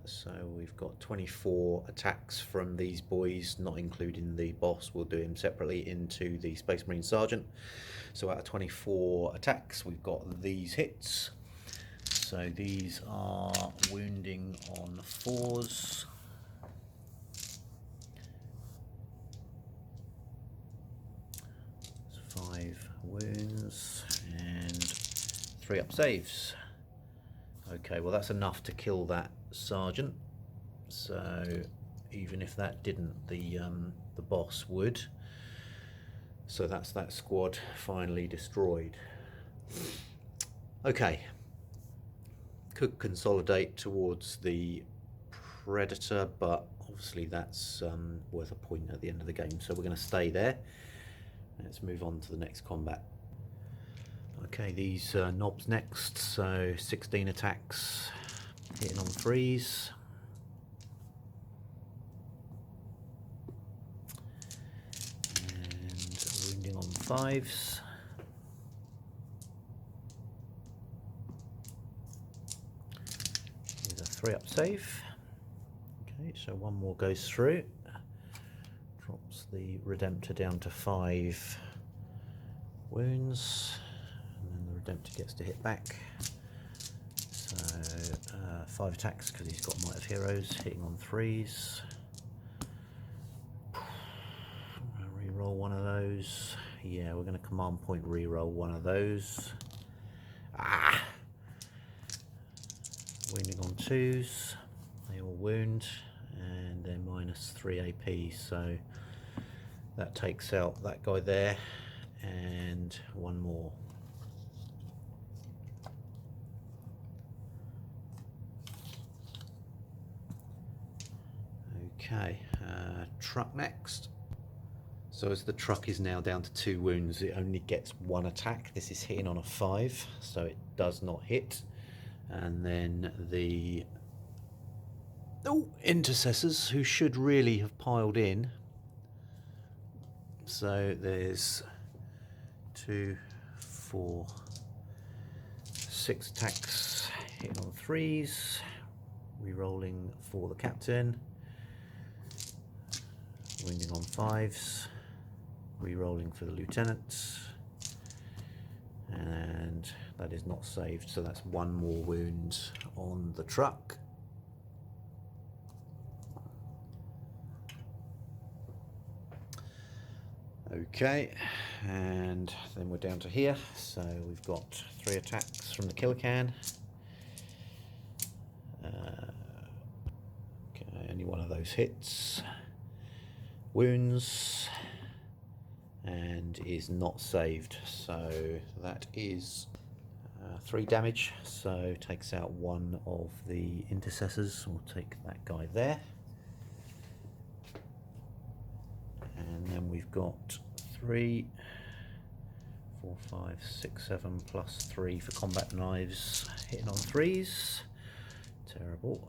So we've got 24 attacks from these boys, not including the boss. We'll do him separately into the Space Marine Sergeant. So out of 24 attacks, we've got these hits. So these are wounding on 4s. 5 wounds and 3 up saves. Okay, well that's enough to kill that sergeant. So even if that didn't, the boss would. So that's that squad finally destroyed. Okay, could consolidate towards the Predator, but obviously that's worth a point at the end of the game. So we're going to stay there. Let's move on to the next combat. Okay, these knobs next. So 16 attacks, hitting on 3s. And wounding on 5s. Here's a 3-up save. Okay, so one more goes through. Drops the Redemptor down to 5 wounds, and then the Redemptor gets to hit back. So 5 attacks because he's got Might of Heroes, hitting on 3s. Reroll one of those. Yeah, we're going to command point reroll one of those. Wounding on 2s. They all wound, and they're -3 AP. So that takes out that guy there, and one more. Okay, truck next. So as the truck is now down to 2 wounds, it only gets 1 attack. This is hitting on a 5, so it does not hit. And then the intercessors, who should really have piled in. So there's 2, 4, 6 attacks hitting on 3s, re-rolling for the captain, wounding on 5s, re-rolling for the lieutenant, and that is not saved, so that's 1 more wound on the truck. Okay, and then we're down to here, so we've got 3 attacks from the killer can. Okay, only one of those hits. Wounds, and is not saved, so that is 3 damage, so takes out 1 of the intercessors. We'll take that guy there. And then we've got 3, 4, 5, 6, 7 plus 3 for combat knives, hitting on 3s. Terrible.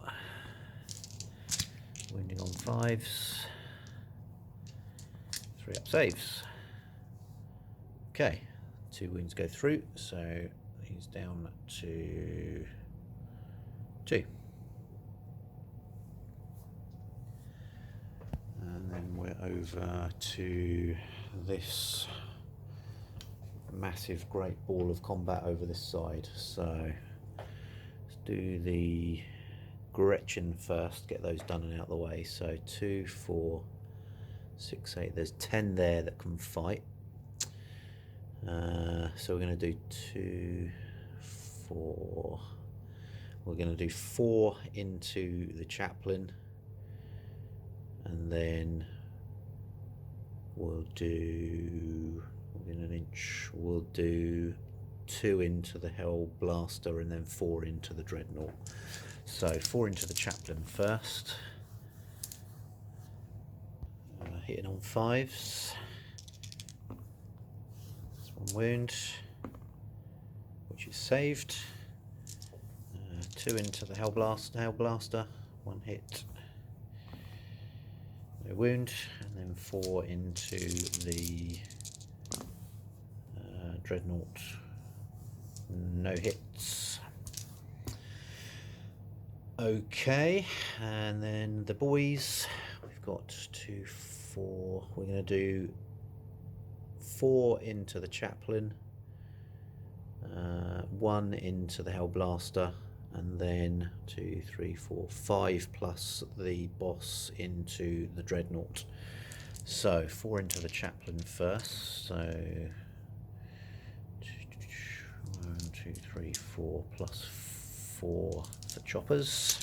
Wounding on 5s. 3-up saves. Okay, 2 wounds go through, so he's down to 2. And then we're over to this massive great ball of combat over this side. So let's do the Gretchen first, get those done and out of the way. So 2, 4, 6, 8, there's 10 there that can fight. So we're going to do 2, 4, we're going to do 4 into the chaplain, and then we'll do, within an inch, we'll do 2 into the Hell Blaster, and then 4 into the Dreadnought. So 4 into the chaplain first, hitting on 5s. That's 1 wound, which is saved. 2 into the Hell Blaster, 1 hit, no wound, and then 4 into the Dreadnought, no hits. Okay, and then the boys, we've got 2, 4, we're going to do 4 into the chaplain, 1 into the Hell Blaster, and then 2, 3, 4, 5 plus the boss into the Dreadnought. So 4 into the chaplain first, so 1, 2, 3, 4 plus 4 for choppers,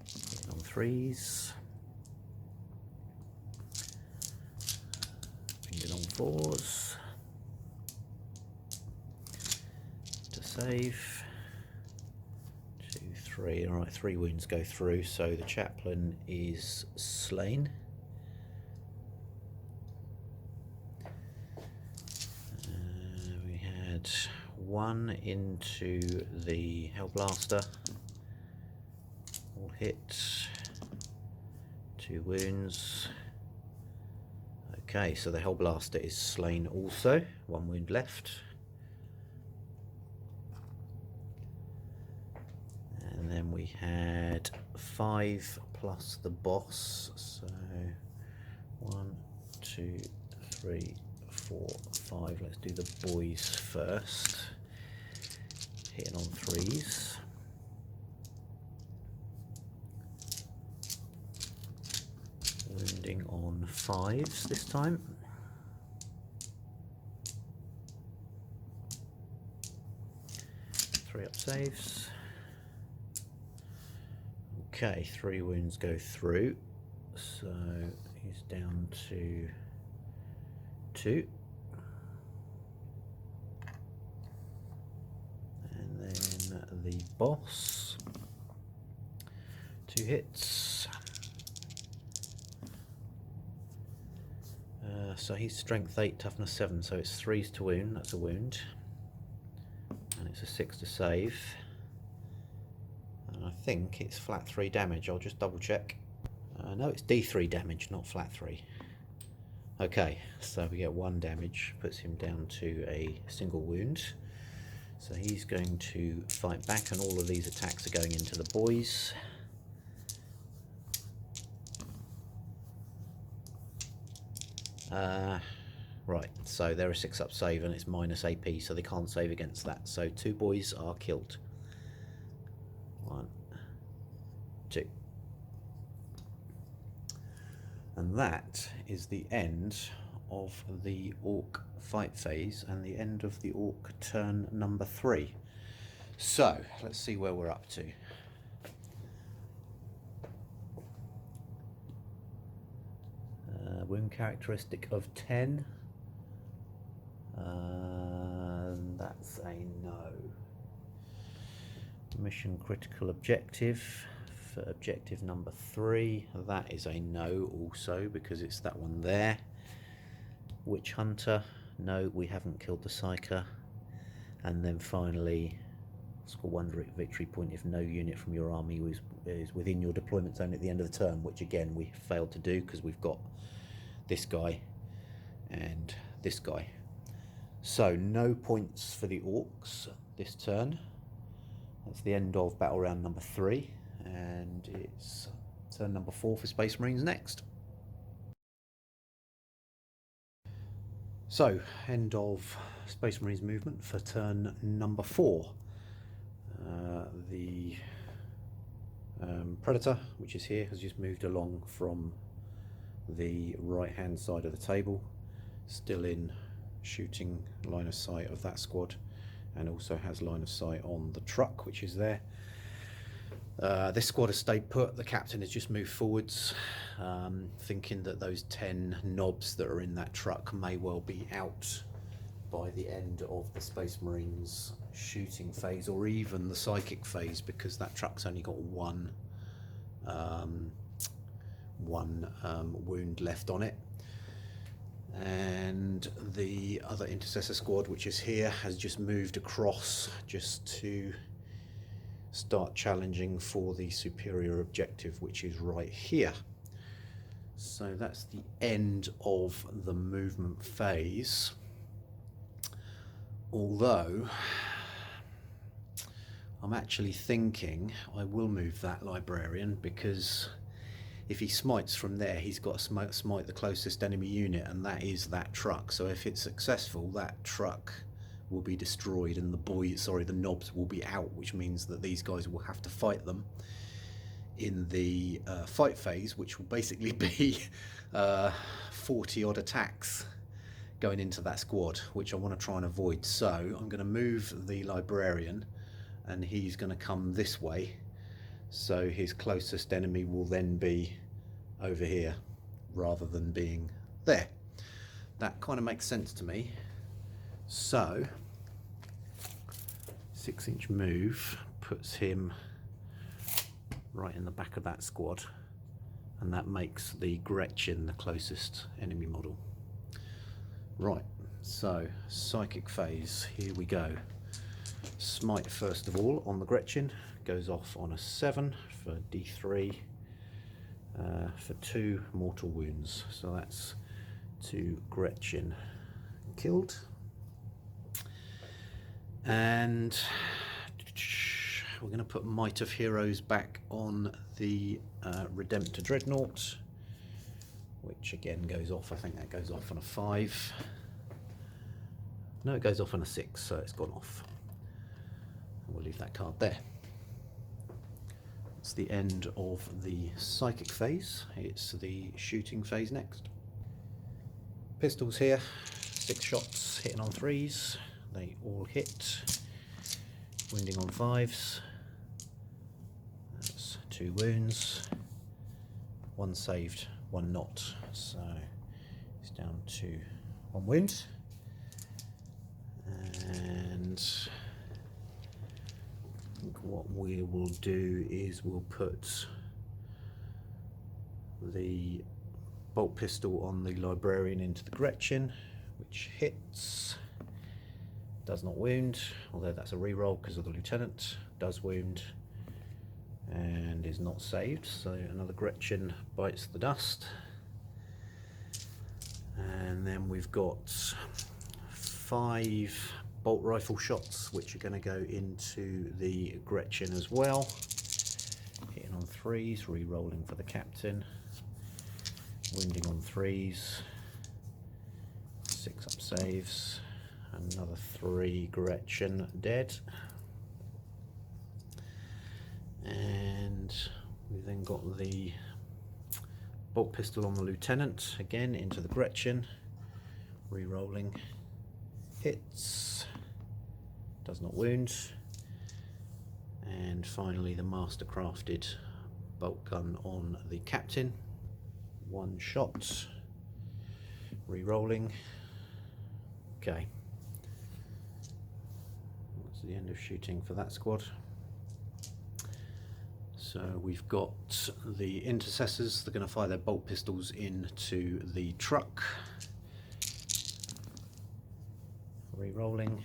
hitting on 3s, hitting on 4s, to save, 2, 3, alright, 3 wounds go through, so the chaplain is slain. We had 1 into the Hellblaster, all hit, 2 wounds. Okay, so the Hellblaster is slain also, 1 wound left. And then we had 5 plus the boss, so 1, 2, 3, 4, 5. Let's do the boys first. Hitting on 3s. Wounding on 5s this time. Three up saves. Okay, 3 wounds go through, so he's down to 2. And then the boss, 2 hits. So he's strength 8, toughness 7, so it's 3s to wound, that's a wound. And it's a 6 to save. And I think it's flat 3 damage, I'll just double check. No, it's D3 damage, not flat 3. Okay, so we get 1 damage, puts him down to a single wound. So he's going to fight back, and all of these attacks are going into the boys. Right, so they're a 6 up save and it's minus AP, so they can't save against that. So 2 boys are killed. 1, 2. And that is the end of the Orc fight phase and the end of the Orc turn number 3. So let's see where we're up to. Wound characteristic of 10. That's a no. Mission critical objective for objective number 3. That is a no also, because it's that one there. Witch Hunter. No, we haven't killed the Psyker. And then finally, score 1 victory point if no unit from your army is within your deployment zone at the end of the turn, which again we failed to do because we've got this guy and this guy. So no points for the Orcs this turn. That's the end of battle round number 3, and it's turn number 4 for Space Marines next. So end of Space Marines movement for turn number 4. The Predator, which is here, has just moved along from the right hand side of the table, still in shooting line of sight of that squad, and also has line of sight on the truck which is there. This squad has stayed put. The captain has just moved forwards, thinking that those 10 knobs that are in that truck may well be out by the end of the Space Marines shooting phase, or even the psychic phase, because that truck's only got one wound left on it. And the other intercessor squad, which is here, has just moved across just to start challenging for the superior objective, which is right here. So that's the end of the movement phase, although I'm actually thinking I will move that librarian, because if he smites from there, he's got to smite the closest enemy unit, and that is that truck. So if it's successful, that truck will be destroyed and the knobs will be out, which means that these guys will have to fight them in the fight phase, which will basically be 40 odd attacks going into that squad, which I want to try and avoid. So I'm going to move the librarian, and he's going to come this way, so his closest enemy will then be over here rather than being there. That kind of makes sense to me. So 6-inch move puts him right in the back of that squad, and that makes the Gretchen the closest enemy model. Right, so psychic phase, here we go. Smite first of all on the Gretchen, goes off on a 7 for D3 for 2 mortal wounds. So that's 2 Gretchen killed. And we're going to put Might of Heroes back on the Redemptor Dreadnought, which again goes off, I think that goes off on a 5. No, it goes off on a 6, so it's gone off. We'll leave that card there. It's the end of the psychic phase. It's the shooting phase next. Pistols here, 6 shots, hitting on 3s. They all hit. Wounding on 5s. That's 2 wounds. 1 saved, 1 not. So it's down to 1 wound. And I think what we will do is we'll put the bolt pistol on the librarian into the Gretchen, which hits. Does not wound, although that's a reroll because of the lieutenant. Does wound and is not saved, so another Gretchen bites the dust. And then we've got 5 bolt rifle shots, which are going to go into the Gretchen as well. Hitting on 3s, re-rolling for the captain. Wounding on 3s. 6 up saves. Another 3 Gretchen dead. And we then got the bolt pistol on the lieutenant, again into the Gretchen. Re-rolling. Hits. Does not wound. And finally the master crafted bolt gun on the captain. 1 shot. Re-rolling. Okay. That's the end of shooting for that squad. So we've got the intercessors. They're going to fire their bolt pistols into the truck. Re-rolling.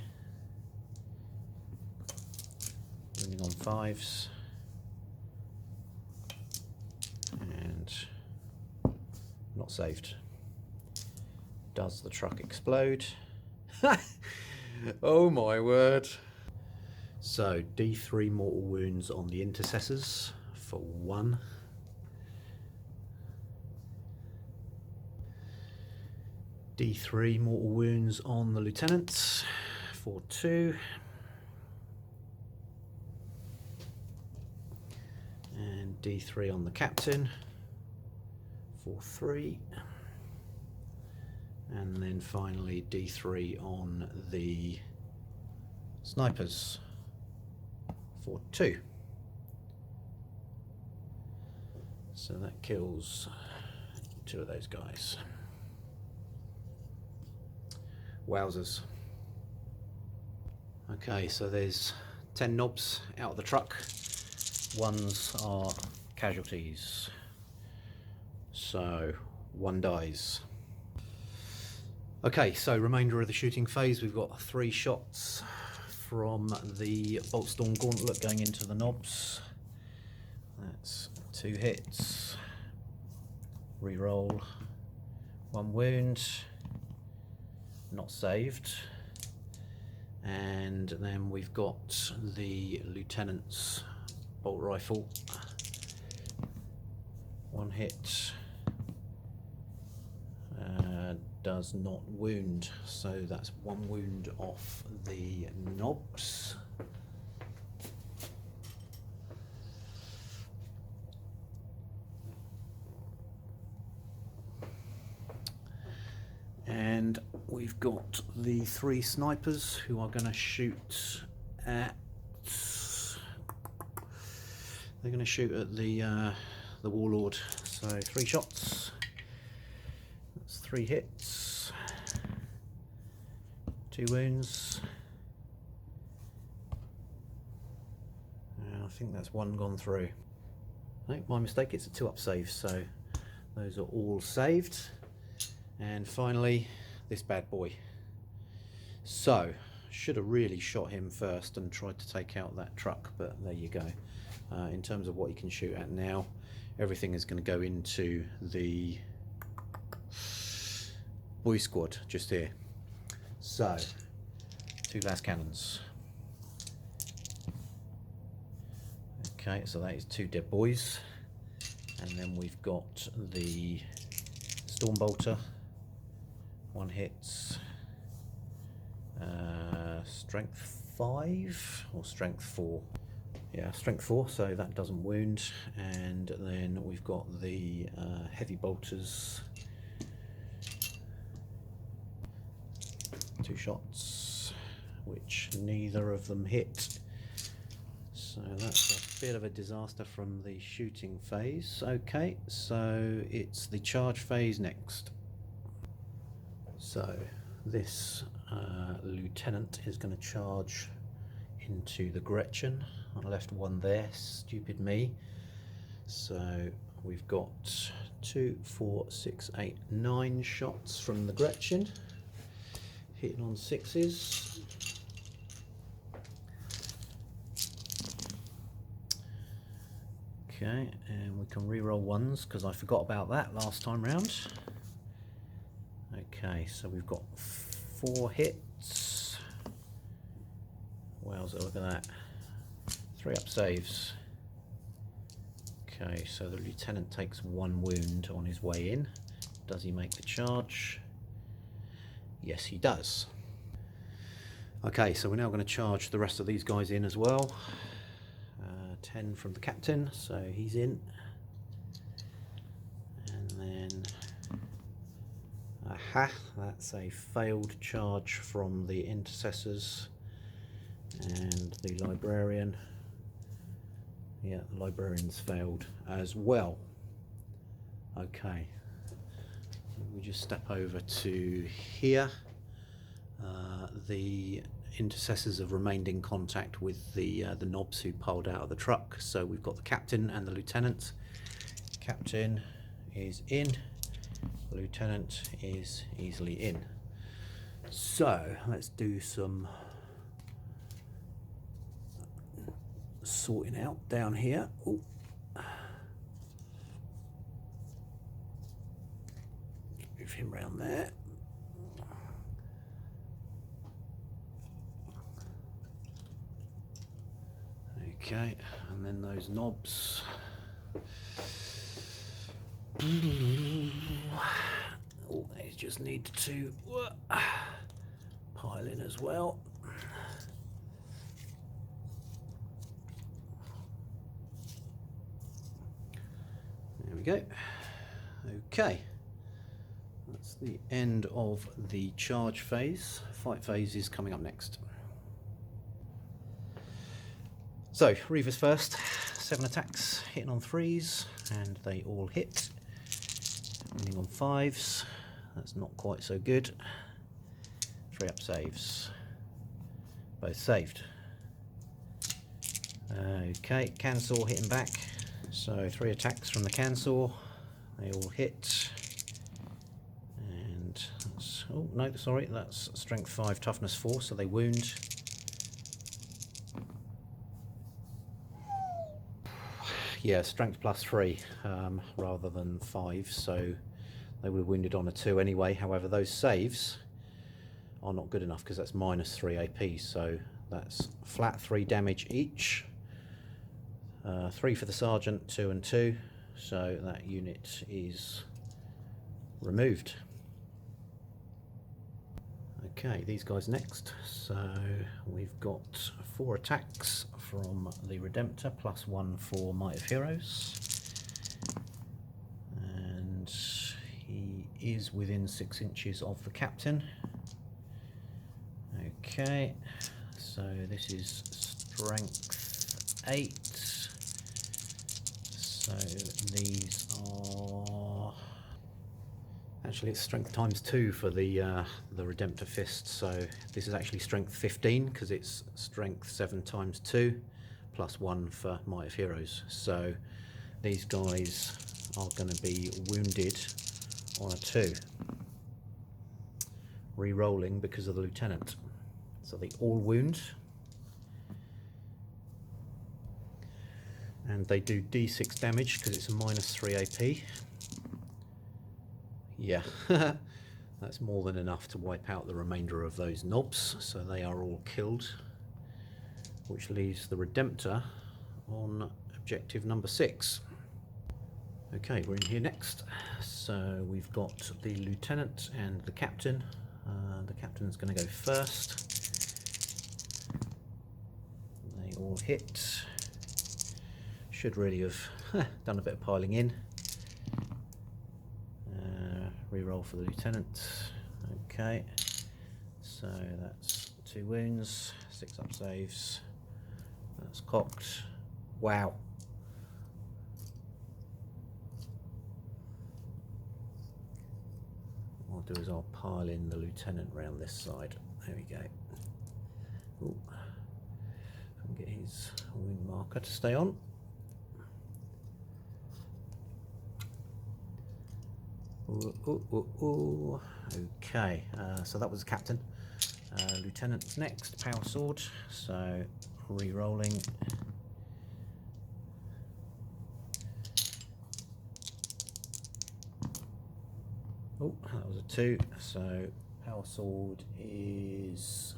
Running on 5s. And not saved. Does the truck explode? Oh my word. So D3 mortal wounds on the intercessors for 1. D3 mortal wounds on the lieutenants for 2. And D3 on the captain for 3. And then finally D3 on the snipers for 2. So that kills 2 of those guys. Wowzers. Okay, so there's 10 knobs out of the truck. 1s are casualties. So 1 dies. Okay, so remainder of the shooting phase, we've got 3 shots from the Boltstorm Gauntlet going into the knobs. That's 2 hits. Reroll. 1 wound. Not saved. And then we've got the Lieutenant's bolt rifle. 1 hit. Does not wound, so that's 1 wound off the knobs. And we've got the 3 snipers who are going to shoot at. They're going to shoot at the warlord. So 3 shots. That's 3 hits. 2 wounds. And I think that's 1 gone through. No, my mistake. It's a 2 up save. So those are all saved. And finally, this bad boy. So, should have really shot him first and tried to take out that truck, but there you go. In terms of what you can shoot at now, everything is going to go into the boy squad just here. So, 2 las cannons. Okay, so that is 2 dead boys. And then we've got the Stormbolter. 1 hits. Strength 5 or strength 4? Yeah, strength 4, so that doesn't wound. And then we've got the heavy bolters. 2 shots, which neither of them hit. So that's a bit of a disaster from the shooting phase. Okay, so it's the charge phase next. So this lieutenant is going to charge into the Gretchen. I left 1 there, stupid me. So we've got 2, 4, 6, 8, 9 shots from the Gretchen, hitting on 6s. Okay, and we can re-roll 1s because I forgot about that last time round. Okay, so we've got 4 hits. Wowza, look at that. 3 up saves. Okay, so the lieutenant takes 1 wound on his way in. Does he make the charge? Yes, he does. Okay, so we're now going to charge the rest of these guys in as well. 10 from the captain, so he's in. And then, aha, that's a failed charge from the intercessors and the librarian. Yeah, the librarian's failed as well. Okay, we just step over to here. The intercessors have remained in contact with the knobs who piled out of the truck. So we've got the captain and the lieutenant. Captain is in, lieutenant is easily in. So let's do some sorting out down here. Ooh. Move him round there. Okay, and then those knobs. Oh, they just need to pile in as well. There we go. Okay, that's the end of the charge phase. Fight phase is coming up next. So, Reavers first, 7 attacks, hitting on 3s, and they all hit. Hitting on 5s, that's not quite so good. 3 up saves, both saved. Okay, Cansaw hitting back, so 3 attacks from the Cansaw, they all hit. And, that's, oh no, sorry, that's strength 5, toughness 4, so they wound. Yeah, strength plus 3 rather than 5, so they were wounded on a 2 anyway. However, those saves are not good enough because that's minus 3 AP, so that's flat 3 damage each. 3 for the sergeant, 2 and 2, so that unit is removed. Okay, these guys next. So we've got 4 attacks from the Redemptor, plus 1 for Might of Heroes. And he is within 6 inches of the captain. Okay, so this is strength 8. So these are... Actually, it's strength times 2 for the Redemptor Fist, so this is actually strength 15 because it's strength 7 times 2 plus 1 for Might of Heroes. So these guys are going to be wounded on a 2, re-rolling because of the lieutenant. So they all wound, and they do D6 damage because it's a minus 3 AP. Yeah, that's more than enough to wipe out the remainder of those knobs, so they are all killed, which leaves the Redemptor on objective number 6. Okay, we're in here next. So we've got the lieutenant and the captain. The captain's going to go first. They all hit. Should really have done a bit of piling in. Reroll for the lieutenant. Okay, so that's 2 wounds, 6 up saves. That's cocked. Wow. What I'll do is I'll pile in the lieutenant round this side. There we go. Ooh. I can get his wound marker to stay on. Ooh. Okay, so that was the captain. Lieutenant's next, power sword. So re-rolling. Oh, that was a 2. So power sword is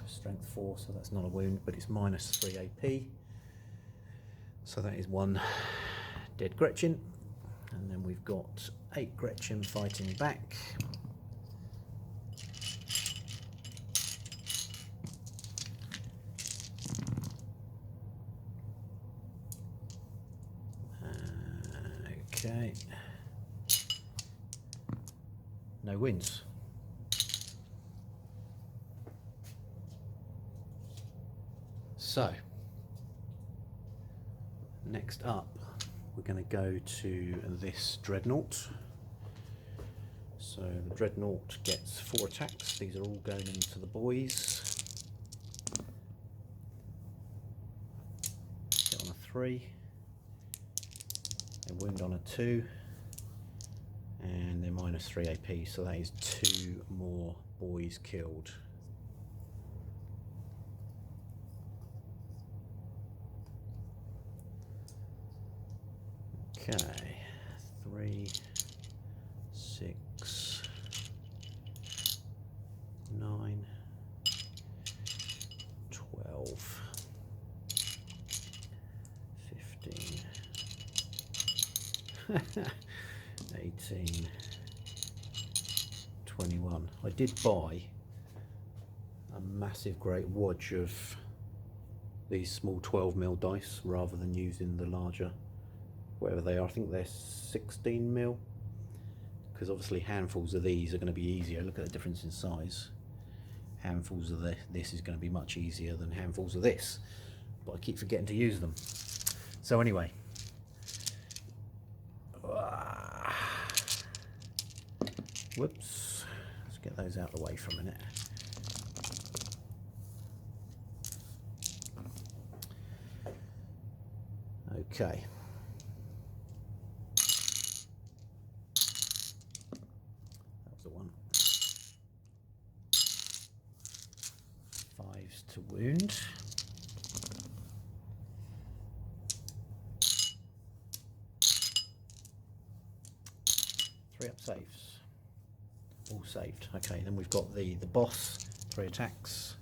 strength 4, so that's not a wound, but it's minus 3 AP. So that is 1 dead Gretchen. And then we've got 8 Gretchen fighting back. Okay. No wins. So, next up, we're going to go to this dreadnought. So the dreadnought gets 4 attacks. These are all going into the boys. Hit on a 3. A wound on a 2. And they're minus 3 AP, so that is 2 more boys killed. Okay, 3, 6, 9, 12, 15, 18, 21. I did buy a massive great wodge of these small 12mm dice rather than using the larger, whatever they are. I think they're 16mm, because obviously handfuls of these are going to be easier. Look at the difference in size. Handfuls of this is going to be much easier than handfuls of this, but I keep forgetting to use them. So anyway, whoops, let's get those out of the way for a minute. Okay. That was the one. 5s to wound. Three up saves. All saved. Okay, then we've got the boss, 3 attacks.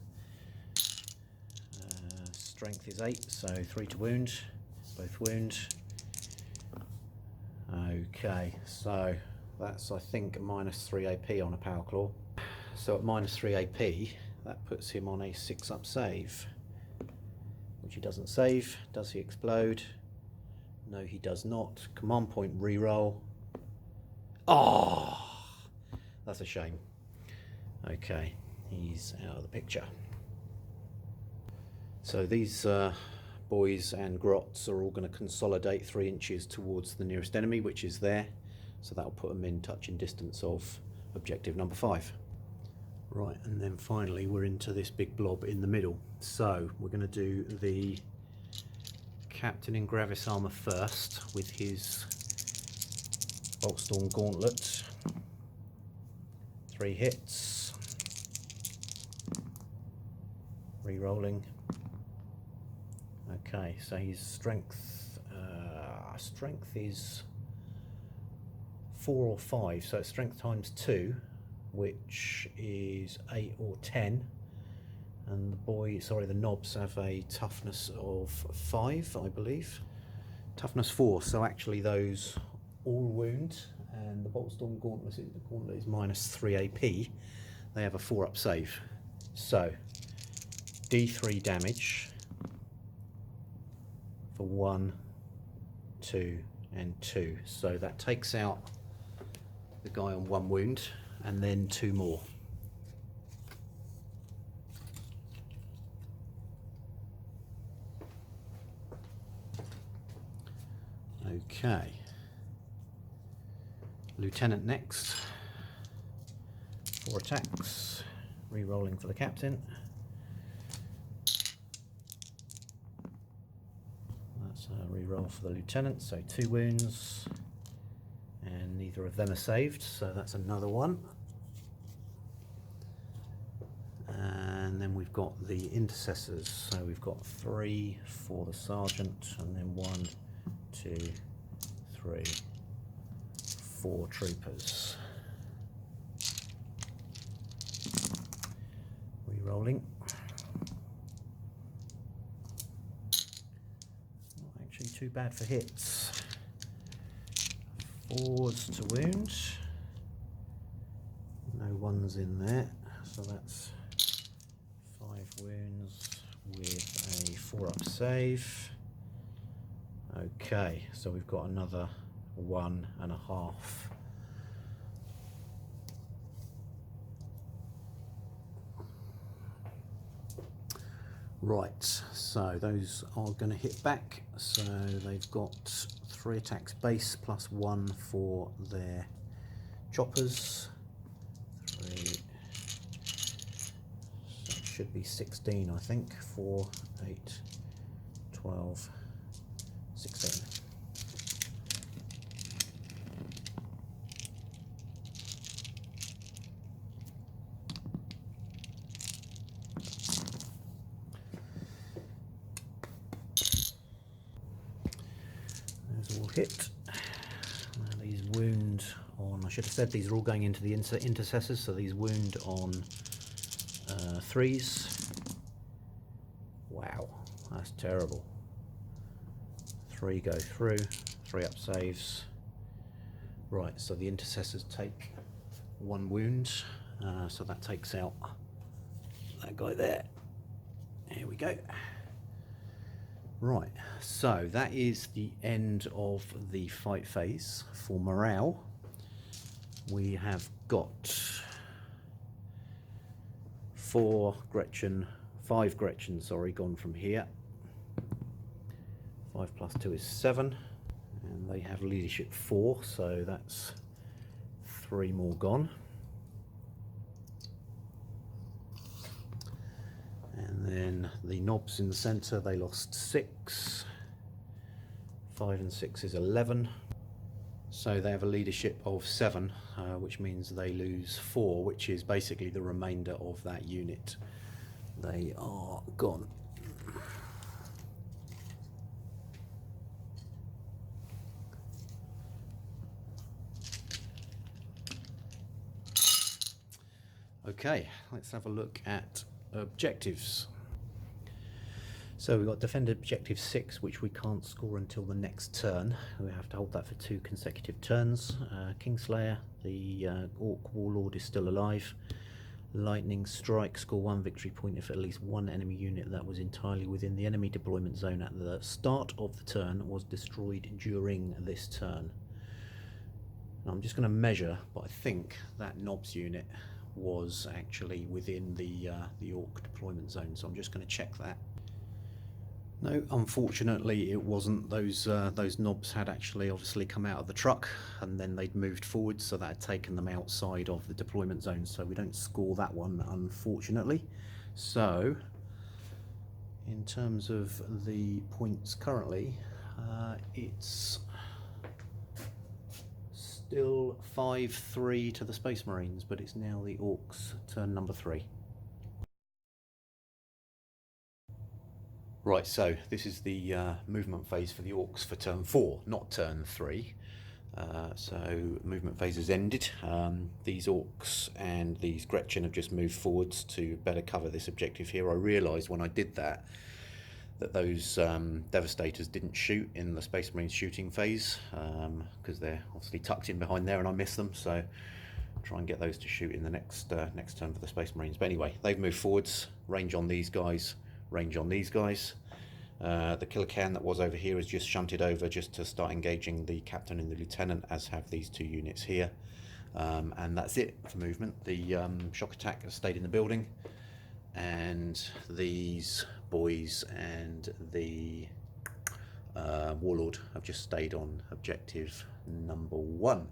Strength is 8, so 3 to wound. Both wound. Okay, so that's, I think, minus 3 AP on a power claw. So at minus 3 AP, that puts him on a 6 up save, which he doesn't save. Does he explode? No, he does not. Command point reroll. Oh, that's a shame. Okay, he's out of the picture. So these boys and grots are all going to consolidate 3 inches towards the nearest enemy, which is there. So that'll put them in touching distance of objective number 5. Right, and then finally we're into this big blob in the middle. So we're going to do the Captain in Gravis armour first with his Boltstorm Gauntlet. 3 hits. Re-rolling. Okay, so his strength is 4 or 5, so it's strength times 2, which is 8 or 10. and the knobs have a toughness of 5, I believe. Toughness 4, so actually those all wound, and the Boltstorm Gauntlet is minus 3 AP. They have a 4-up save. So D3 damage for 1, 2 and 2. So that takes out the guy on 1 wound and then 2 more. Okay. Lieutenant next. 4 attacks. Re-rolling for the captain. That's a re-roll for the lieutenant, so 2 wounds. And neither of them are saved, so that's another one. And then we've got the intercessors, so we've got 3 for the sergeant, and then 1, 2, 3, 4 troopers. Re-rolling. Not actually too bad for hits. 4s to wound. No 1s in there, so that's 5 wounds with a 4-up save. Okay, so we've got another 1.5. Right, so those are going to hit back. So they've got 3 attacks base plus 1 for their choppers. 3. So it should be 16, I think. 4, 8, 12, 16. Those all hit. These wound on, I should have said these are all going into the intercessors, so these wound on 3s. Wow, that's terrible. 3 go through, 3-up saves. Right, so the intercessors take 1 wound, so that takes out that guy there. Here we go. Right, so that is the end of the fight phase. For morale, we have got 5 Gretchen, sorry, gone from here. 5 plus 2 is 7, and they have leadership 4, so that's 3 more gone. And then the knobs in the centre, they lost 6. 5 and 6 is 11. So they have a leadership of 7, which means they lose 4, which is basically the remainder of that unit. They are gone. Okay, let's have a look at objectives. So we've got defender objective 6, which we can't score until the next turn. We have to hold that for 2 consecutive turns. Kingslayer, the Orc Warlord, is still alive. Lightning Strike, score 1 victory point if at least 1 enemy unit that was entirely within the enemy deployment zone at the start of the turn was destroyed during this turn. Now I'm just going to measure, but I think that Knobs unit was actually within the Orc deployment zone, so I'm just going to check that. No, unfortunately it wasn't. Those knobs had actually obviously come out of the truck and then they'd moved forward, so that had taken them outside of the deployment zone, so we don't score that one, unfortunately. So in terms of the points currently, it's still 5-3 to the Space Marines, but it's now the Orcs' turn number 3. Right, so this is the movement phase for the Orcs for turn 4, not turn 3. So movement phase has ended. These Orks and these Gretchen have just moved forwards to better cover this objective here. I realised when I did that those Devastators didn't shoot in the Space Marines shooting phase, because they're obviously tucked in behind there and I missed them, so I'll try and get those to shoot in the next turn for the Space Marines. But anyway, they've moved forwards, range on these guys, range on these guys. The killer can that was over here is just shunted over just to start engaging the captain and the lieutenant, as have these two units here. And that's it for movement. The shock attack has stayed in the building, and these boys and the warlord have just stayed on objective number 1.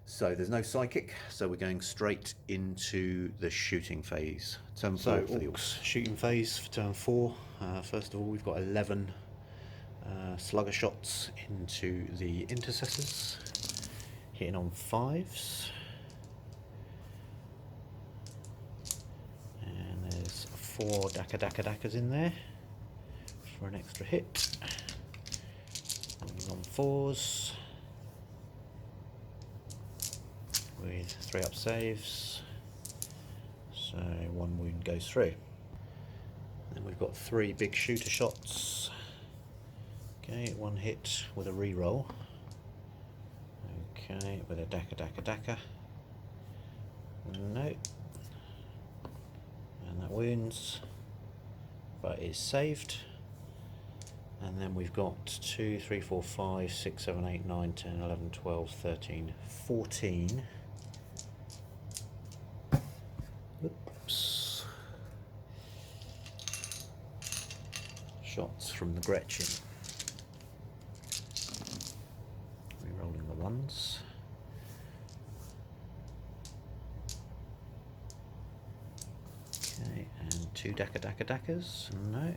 So there's no psychic, so we're going straight into the shooting phase. Turn 4 for the Orks. Shooting phase for turn 4. First of all, we've got 11 slugger shots into the intercessors, hitting on 5s. And there's 4 Dakas in there for an extra hit. On 4s. With 3 up saves, so 1 wound goes through. Then we've got 3 big shooter shots. Okay, 1 hit with a reroll. Okay, with a Daka. No. And that wounds, but is saved. And then we've got 2, 3, 4, 5, 6, 7, 8, 9, 10, 11, 12, 13, 14. Oops. Shots from the Gretchen. Rerolling the 1s. Okay, and 2 Dakas. No.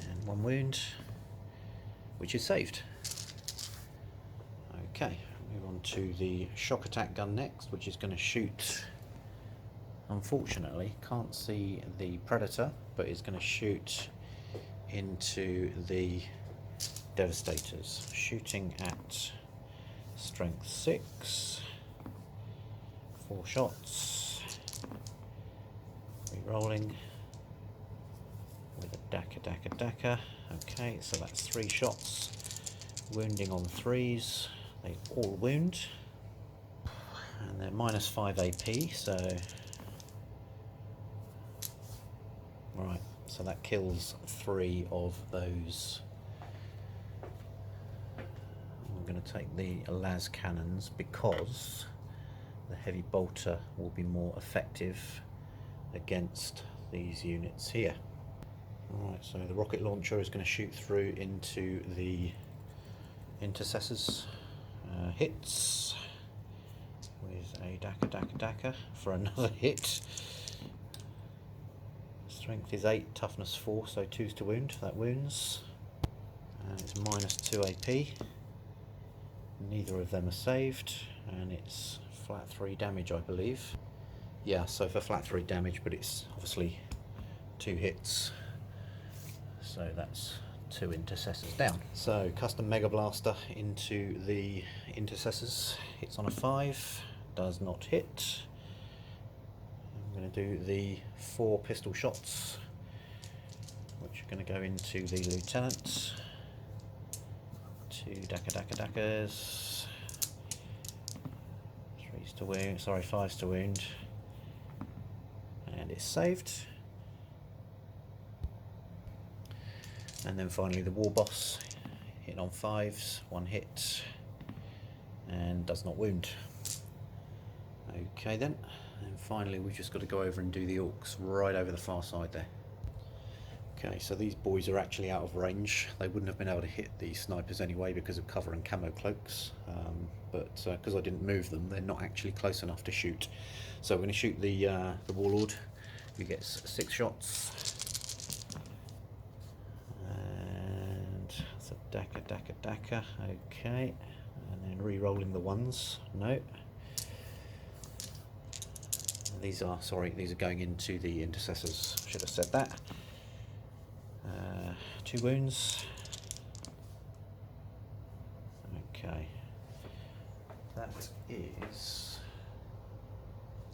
And 1 wound, which is saved. Okay. Move on to the shock attack gun next, which is going to shoot, unfortunately, can't see the Predator, but is going to shoot into the Devastators, shooting at strength 6, 4 shots, re-rolling with a Daka. Okay, so that's 3 shots, wounding on 3s. They all wound, and they're minus 5 AP, so right, so that kills 3 of those. I'm going to take the las cannons because the heavy bolter will be more effective against these units here. Alright, so the rocket launcher is going to shoot through into the intercessors. Hits with a Daka for another hit. Strength is 8, toughness 4, so 2s to wound. That wounds. And it's minus 2 AP. Neither of them are saved, and it's flat 3 damage, I believe. Yeah, so for flat 3 damage, but it's obviously 2 hits. So that's 2 intercessors down. So custom Mega Blaster into the intercessors, hits on a 5, does not hit. I'm going to do the 4 pistol shots, which are going to go into the lieutenant. 2 Dakas, 3s to wound, sorry, 5s to wound, and it's saved. And then finally the war boss, hit on 5s, 1 hit, and does not wound. Okay then, and finally we've just got to go over and do the Orks right over the far side there. Okay, so these boys are actually out of range. They wouldn't have been able to hit the snipers anyway because of cover and camo cloaks, but because I didn't move them, they're not actually close enough to shoot. So we're going to shoot the warlord, who gets 6 shots. So Daka, okay, and then re-rolling the 1s, no. These are going into the intercessors, should have said that. 2 wounds,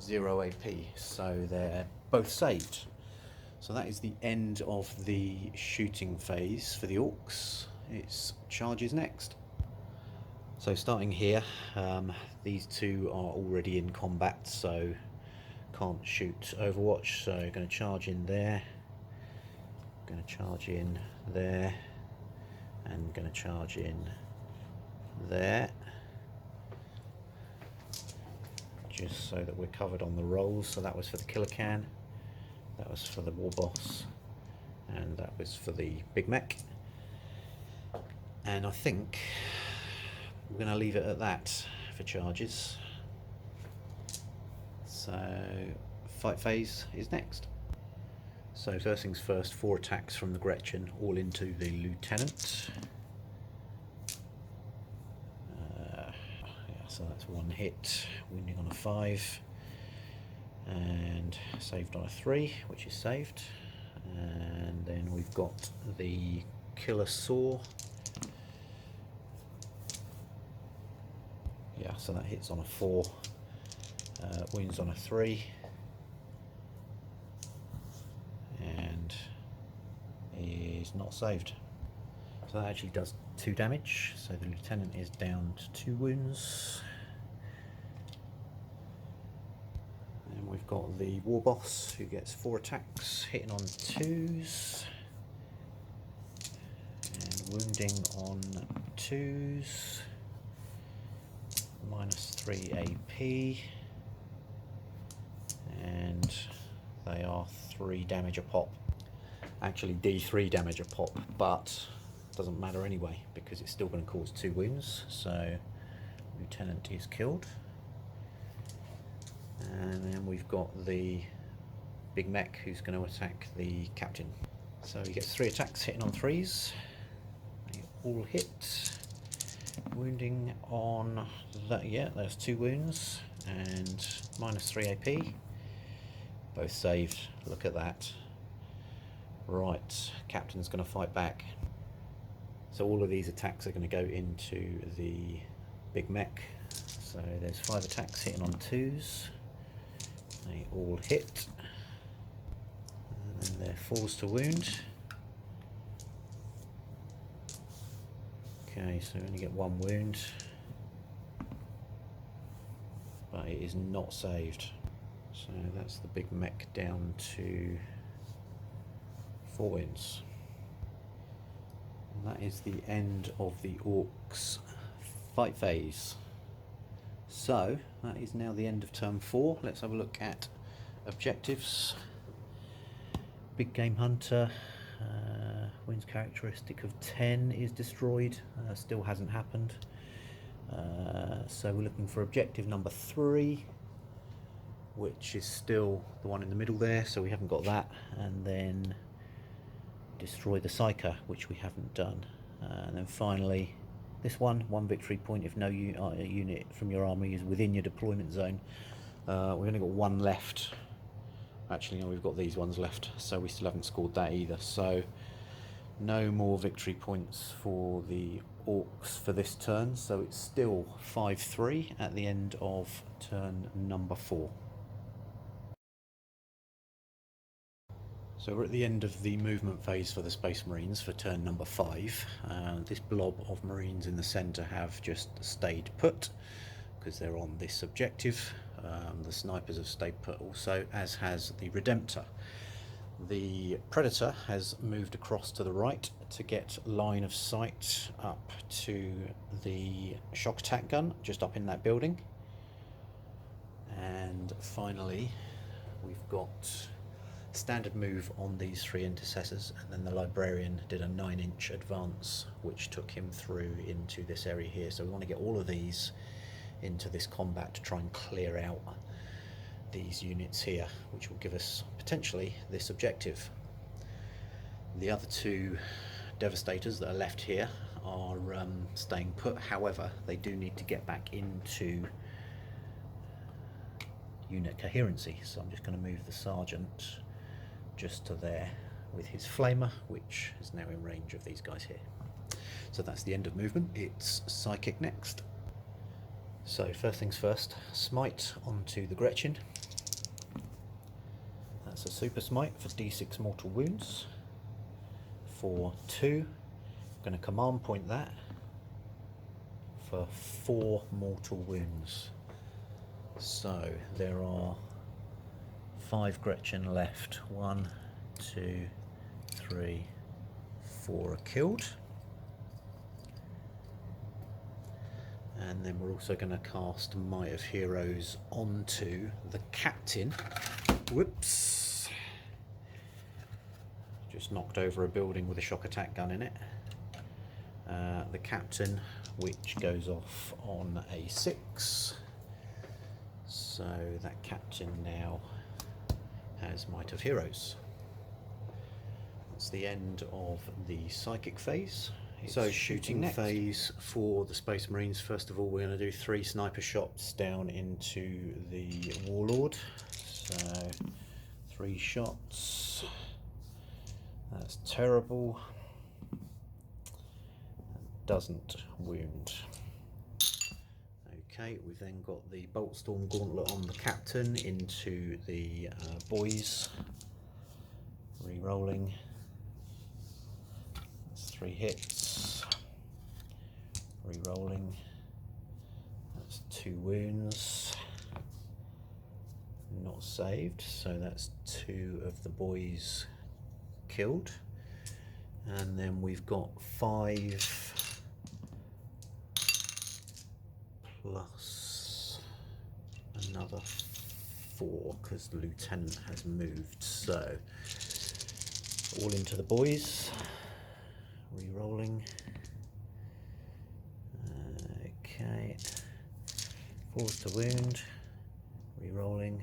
0 AP, so they're both saved. So that is the end of the shooting phase for the Orks. It's charges next. So starting here, these two are already in combat, so can't shoot Overwatch, so going to charge in there, going to charge in there, and going to charge in there, just so that we're covered on the rolls. So that was for the killer can, that was for the war boss, and that was for the big mech. And I think we're going to leave it at that for charges. So fight phase is next. So first things first, 4 attacks from the Gretchen, all into the lieutenant. Yeah, so that's 1 hit, wounding on a 5, and saved on a 3, which is saved. And then we've got the killer saw. Yeah, so that hits on a 4, wounds on a 3, and is not saved. So that actually does 2 damage, so the lieutenant is down to 2 wounds. And we've got the war boss, who gets 4 attacks, hitting on 2s, and wounding on 2s. -3 AP, and they are 3 damage a pop. Actually D3 damage a pop, but doesn't matter anyway because it's still going to cause 2 wounds. So lieutenant is killed, and then we've got the big mech who's going to attack the captain. So he gets 3 attacks, hitting on 3s. They all hit. Wounding on that, yeah, there's 2 wounds, and -3 AP. Both saved, look at that. Right, captain's going to fight back. So all of these attacks are going to go into the big mech. So there's 5 attacks hitting on 2s. They all hit. And then they're 4s to wound. Okay, so we only get 1 wound, but it is not saved. So that's the big mech down to 4 wounds. And that is the end of the Orks fight phase. So that is now the end of turn 4. Let's have a look at objectives. Big game hunter. Wins characteristic of 10 is destroyed, still hasn't happened. So we're looking for objective number 3, which is still the one in the middle there, so we haven't got that. And then destroy the Psyker, which we haven't done. And then finally this one, 1 victory point if no unit from your army is within your deployment zone. We've only got 1 left. Actually, no, we've got these ones left, so we still haven't scored that either. So no more victory points for the Orks for this turn, so it's still 5-3 at the end of turn number 4. So we're at the end of the movement phase for the Space Marines for turn number 5. This blob of Marines in the centre have just stayed put because they're on this objective. The snipers have stayed put also, as has the Redemptor. The Predator has moved across to the right to get line of sight up to the shock attack gun just up in that building. And finally we've got standard move on these 3 intercessors, and then the Librarian did a 9-inch advance which took him through into this area here. So we want to get all of these into this combat to try and clear out these units here, which will give us potentially this objective. The other 2 Devastators that are left here are staying put, however they do need to get back into unit coherency, so I'm just going to move the Sergeant just to there with his Flamer, which is now in range of these guys here. So that's the end of movement. It's Psychic next. So first things first, Smite onto the Gretchen. That's a super smite for D6 mortal wounds for 2. I'm going to command point that for 4 mortal wounds. So there are 5 Gretchen left. 1, 2, 3, 4 are killed. And then we're also going to cast Might of Heroes onto the captain. Whoops. Just knocked over a building with a shock attack gun in it. The captain, which goes off on a 6. So that captain now has Might of Heroes. That's the end of the psychic phase. So shooting phase for the Space Marines. First of all, we're going to do 3 sniper shots down into the Warlord. So 3 shots. That's terrible. Doesn't wound. Okay, we've then got the Boltstorm Gauntlet on the captain into the boys. Re-rolling. That's 3 hits. Re-rolling. That's 2 wounds. Not saved, so that's 2 of the boys killed. And then we've got 5 plus another 4 because the lieutenant has moved. So all into the boys. Re-rolling. Okay. 4s to wound. Re-rolling.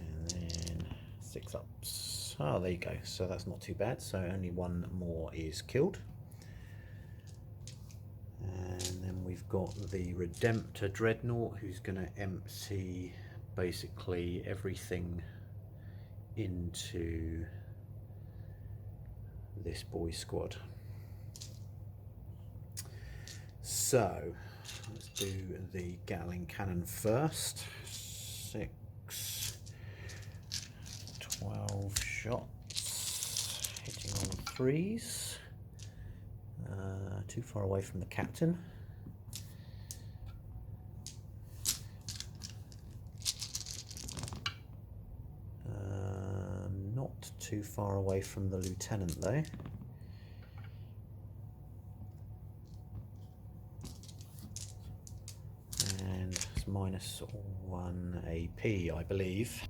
And then 6 ups. Oh, there you go. So that's not too bad. So only 1 more is killed. And then we've got the Redemptor Dreadnought, who's going to empty basically everything into this boy squad. So let's do the Gatling cannon first. 6, 12 shots, hitting on 3s. Too far away from the captain. Not too far away from the lieutenant though. And it's -1 AP, I believe.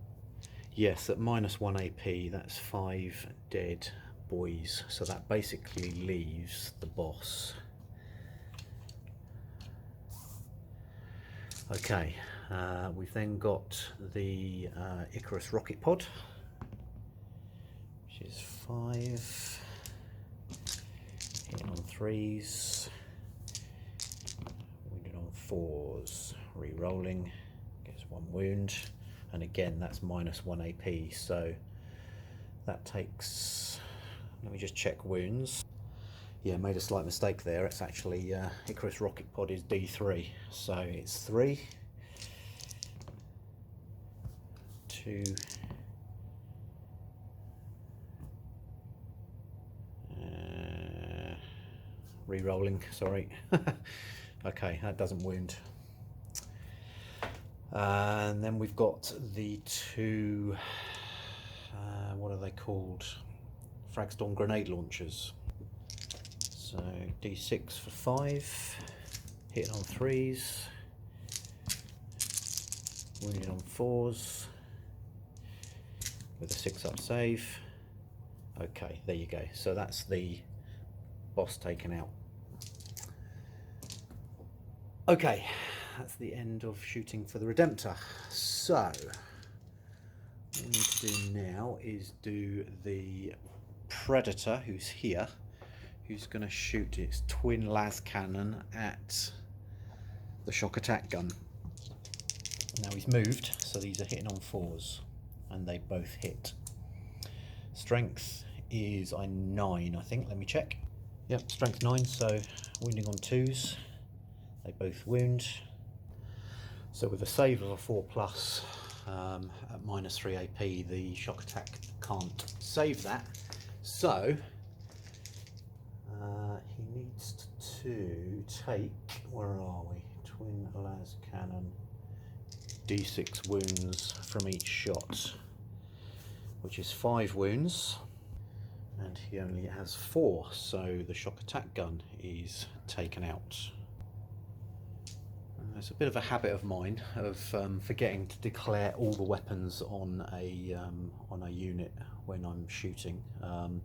Yes, at -1 AP, that's 5 dead boys, so that basically leaves the boss. Okay, we've then got the Icarus rocket pod, which is 5, hitting on 3s, wounded on 4s, re-rolling, gets 1 wound, and again that's -1 AP, so that takes, let me just check wounds. Yeah, made a slight mistake there. It's actually Icarus rocket pod is D3, so it's 3, 2, re-rolling, sorry. Okay, that doesn't wound. And then we've got the 2, what are they called? Fragstorm grenade launchers. So D6 for 5, hitting on 3s, wounded on 4s, with a 6-up save. Okay, there you go. So that's the boss taken out. Okay, that's the end of shooting for the Redemptor. So what we need to do now is do the Predator, who's here, who's going to shoot its twin las cannon at the shock attack gun. Now he's moved, so these are hitting on 4s, and they both hit. Strength is 9, I think. Let me check. Yep, strength 9, so wounding on 2s. They both wound. So with a save of a 4+, at -3 AP, the shock attack can't save that. So he needs to take, where are we? Twin las cannon, D6 wounds from each shot, which is 5 wounds, and he only has 4, so the shock attack gun is taken out. It's a bit of a habit of mine of forgetting to declare all the weapons on a unit when I'm shooting, and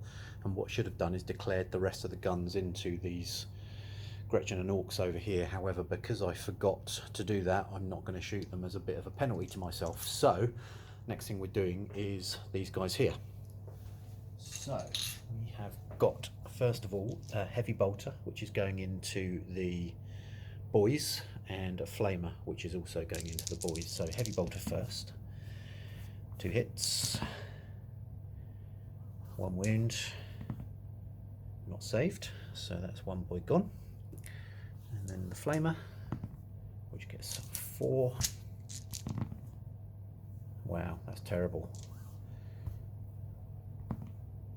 what I should have done is declared the rest of the guns into these Gretchen and Orks over here. However, because I forgot to do that, I'm not going to shoot them as a bit of a penalty to myself. So next thing we're doing is these guys here. So we have got, first of all, a heavy bolter, which is going into the boys, and a flamer, which is also going into the boys. So heavy bolter first. 2 hits, 1 wound, not saved, so that's 1 boy gone. And then the flamer, which gets 4. Wow, that's terrible.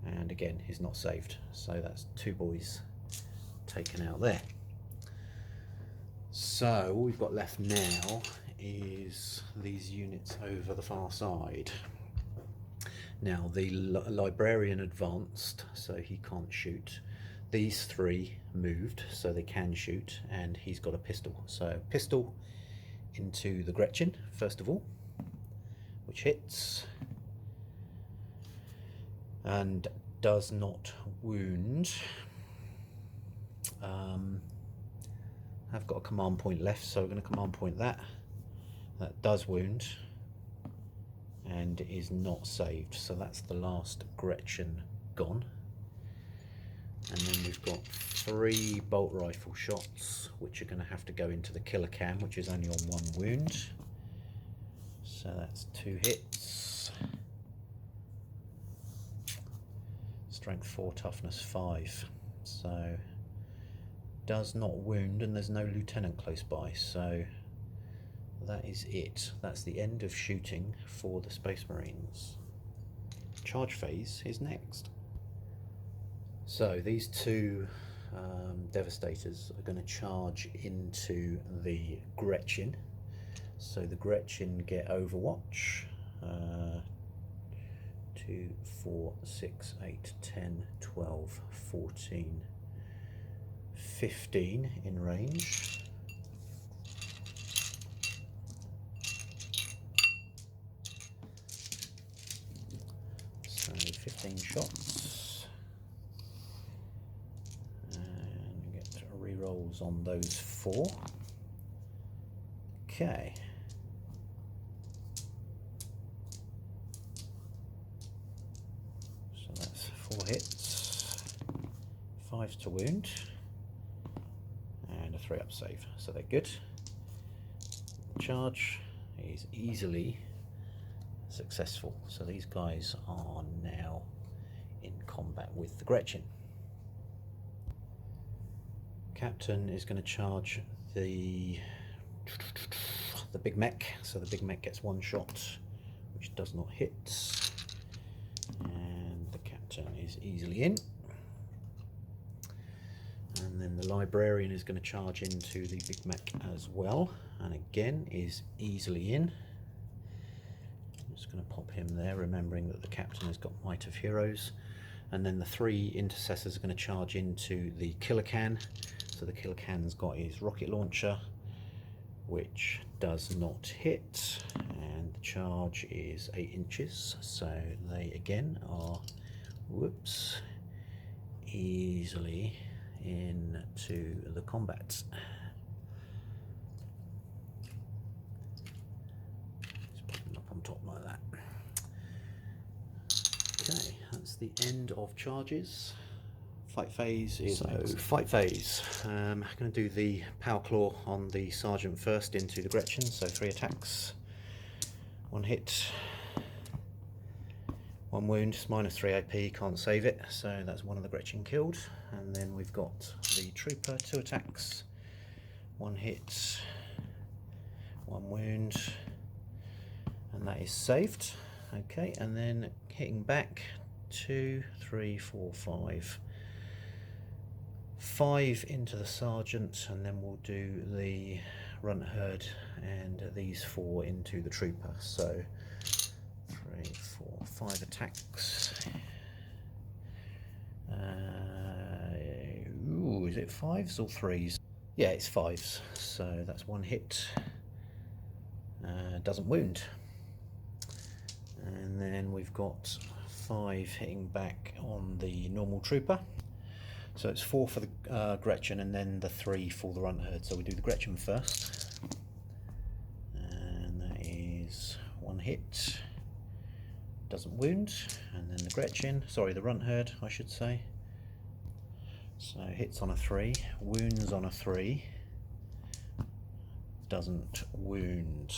And again, he's not saved, so that's 2 boys taken out there. So all we've got left now is these units over the far side. Now the librarian advanced, so he can't shoot. These 3 moved, so they can shoot, and he's got a pistol. So pistol into the Gretchen first of all, which hits and does not wound. I've got a command point left, so we're going to command point that. That does wound and is not saved, so that's the last Gretchen gone. And then we've got 3 bolt rifle shots, which are going to have to go into the killer can, which is only on 1 wound. So that's 2 hits. Strength 4, toughness 5. So does not wound, and there's no lieutenant close by, so that is it. That's the end of shooting for the Space Marines. Charge phase is next. So these 2 Devastators are going to charge into the Gretchen. So the Gretchen get Overwatch. 2, 4, 6, 8, 10, 12, 14, 15 in range. So 15 shots, and get re-rolls on those 4. Okay. So that's 4 hits, 5 to wound, and a 3 up save, so they're good. Charge is easily successful, so these guys are now in combat with the Gretchen. Captain is going to charge the big mech, so the big mech gets 1 shot, which does not hit, and the captain is easily in. And then the librarian is going to charge into the big mech as well, and again is easily in. I'm just going to pop him there, remembering that the captain has got Might of Heroes. And then the 3 intercessors are going to charge into the killer can. So the killer can's got his rocket launcher, which does not hit, and the charge is 8 inches, so they again are, whoops, easily into the combat. Just put them up on top like that. Okay, that's the end of charges. Fight phase is fight phase. I'm going to do the power claw on the sergeant first into the Gretchen. So 3 attacks, 1 hit, 1 wound. It's -3 AP, can't save it. So that's 1 of the Gretchen killed. And then we've got the trooper, 2 attacks, 1 hit, 1 wound, and that is saved. Okay, and then hitting back 2, 3, 4, 5. 5 into the sergeant, and then we'll do the runt herd and these 4 into the trooper. So 3, 4, 5 attacks. Ooh, is it 5s or 3s? Yeah, it's 5s. So that's 1 hit. Doesn't wound. And then we've got 5 hitting back on the normal trooper. So it's 4 for the Gretchen and then the 3 for the runt herd. So we do the Gretchen first. And that is 1 hit. Doesn't wound. And then the Gretchen, sorry, the runt herd, I should say. So hits on a 3, wounds on a 3. Doesn't wound.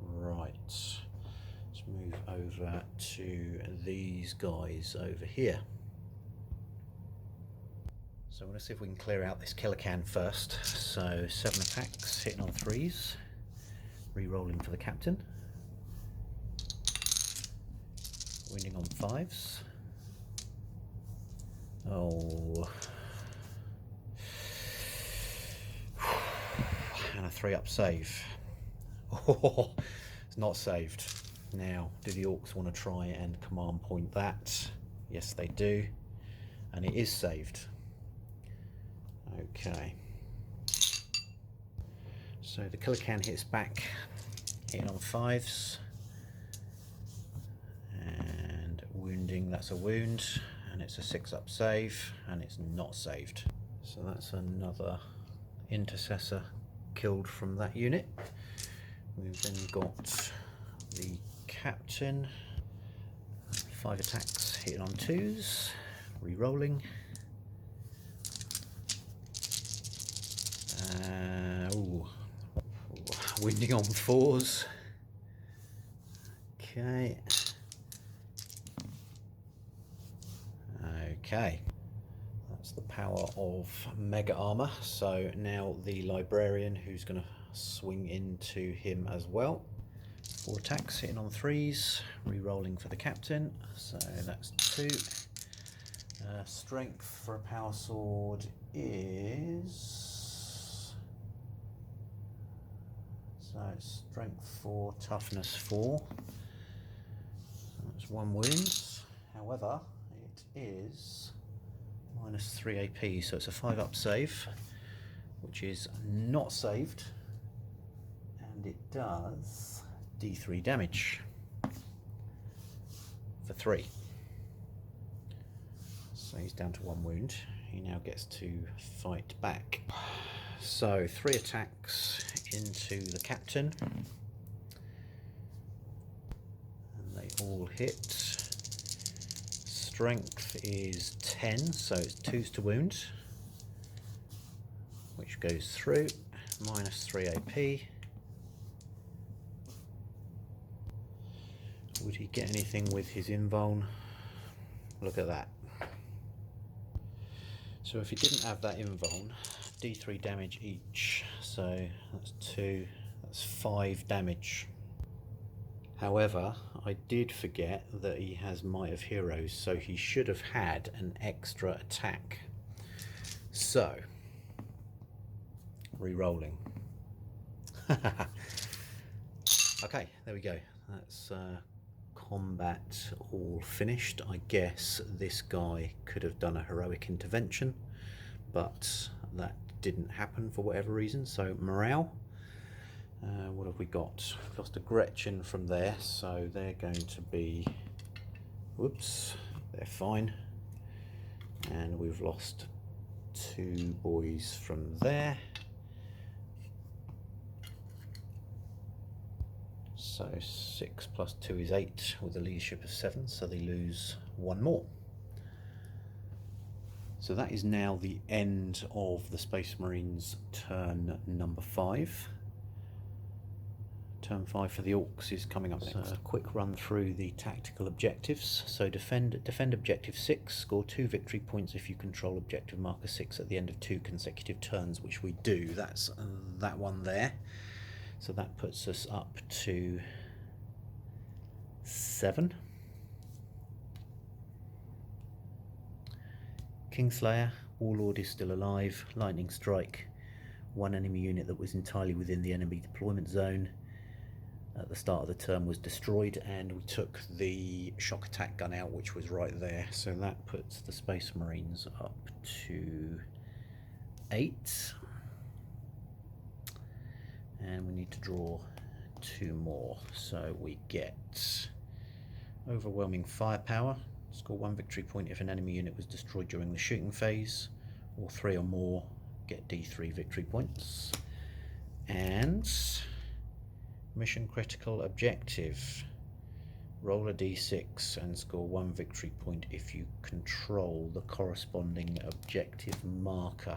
Right. Let's move over to these guys over here. So I'm going to see if we can clear out this killer can first. So 7 attacks, hitting on 3s, re-rolling for the captain, wounding on 5s. Oh, and a 3-up save. Oh, it's not saved. Now, do the Orks want to try and command point that? Yes, they do, and it is saved. Okay, so the killer can hits back, hitting on 5s, and wounding, that's a wound, and it's a 6-up save, and it's not saved. So that's another intercessor killed from that unit. We've then got the captain, 5 attacks, hitting on 2s, re-rolling. Wounding on 4s. Okay. Okay. That's the power of mega armor. So now the librarian, who's going to swing into him as well. 4 attacks, hitting on 3s, re-rolling for the captain. So that's 2. Strength for a power sword is... So it's strength 4, toughness 4. That's 1 wound. However, it is -3 AP, so it's a 5-up save, which is not saved, and it does D3 damage for 3. So he's down to 1 wound. He now gets to fight back. So 3 attacks into the captain, and they all hit. Strength is 10, so it's 2s to wound, which goes through, -3 AP. Would he get anything with his invuln? Look at that. So if he didn't have that invuln, D3 damage each, so that's 2, that's 5 damage. However, I did forget that he has Might of Heroes, so he should have had an extra attack. So, re-rolling. Okay, there we go. That's combat all finished. I guess this guy could have done a heroic intervention, but that didn't happen for whatever reason. So morale, what have we got? We've lost a Gretchen from there, so they're going to be, whoops, they're fine. And we've lost 2 boys from there. So 6 plus 2 is 8 with a leadership of 7, so they lose 1 more. So that is now the end of the Space Marines turn number 5. Turn 5 for the Orks is coming up next. So a quick run through the tactical objectives. So defend objective 6, score 2 victory points if you control objective marker 6 at the end of 2 consecutive turns, which we do. That's that one there. So that puts us up to 7. Kingslayer, Warlord is still alive. Lightning Strike, 1 enemy unit that was entirely within the enemy deployment zone at the start of the turn was destroyed, and we took the shock attack gun out, which was right there. So that puts the Space Marines up to 8. And we need to draw 2 more. So we get overwhelming firepower. Score 1 victory point if an enemy unit was destroyed during the shooting phase, or 3 or more get D3 victory points. And mission critical objective. Roll a D6 and score 1 victory point if you control the corresponding objective marker.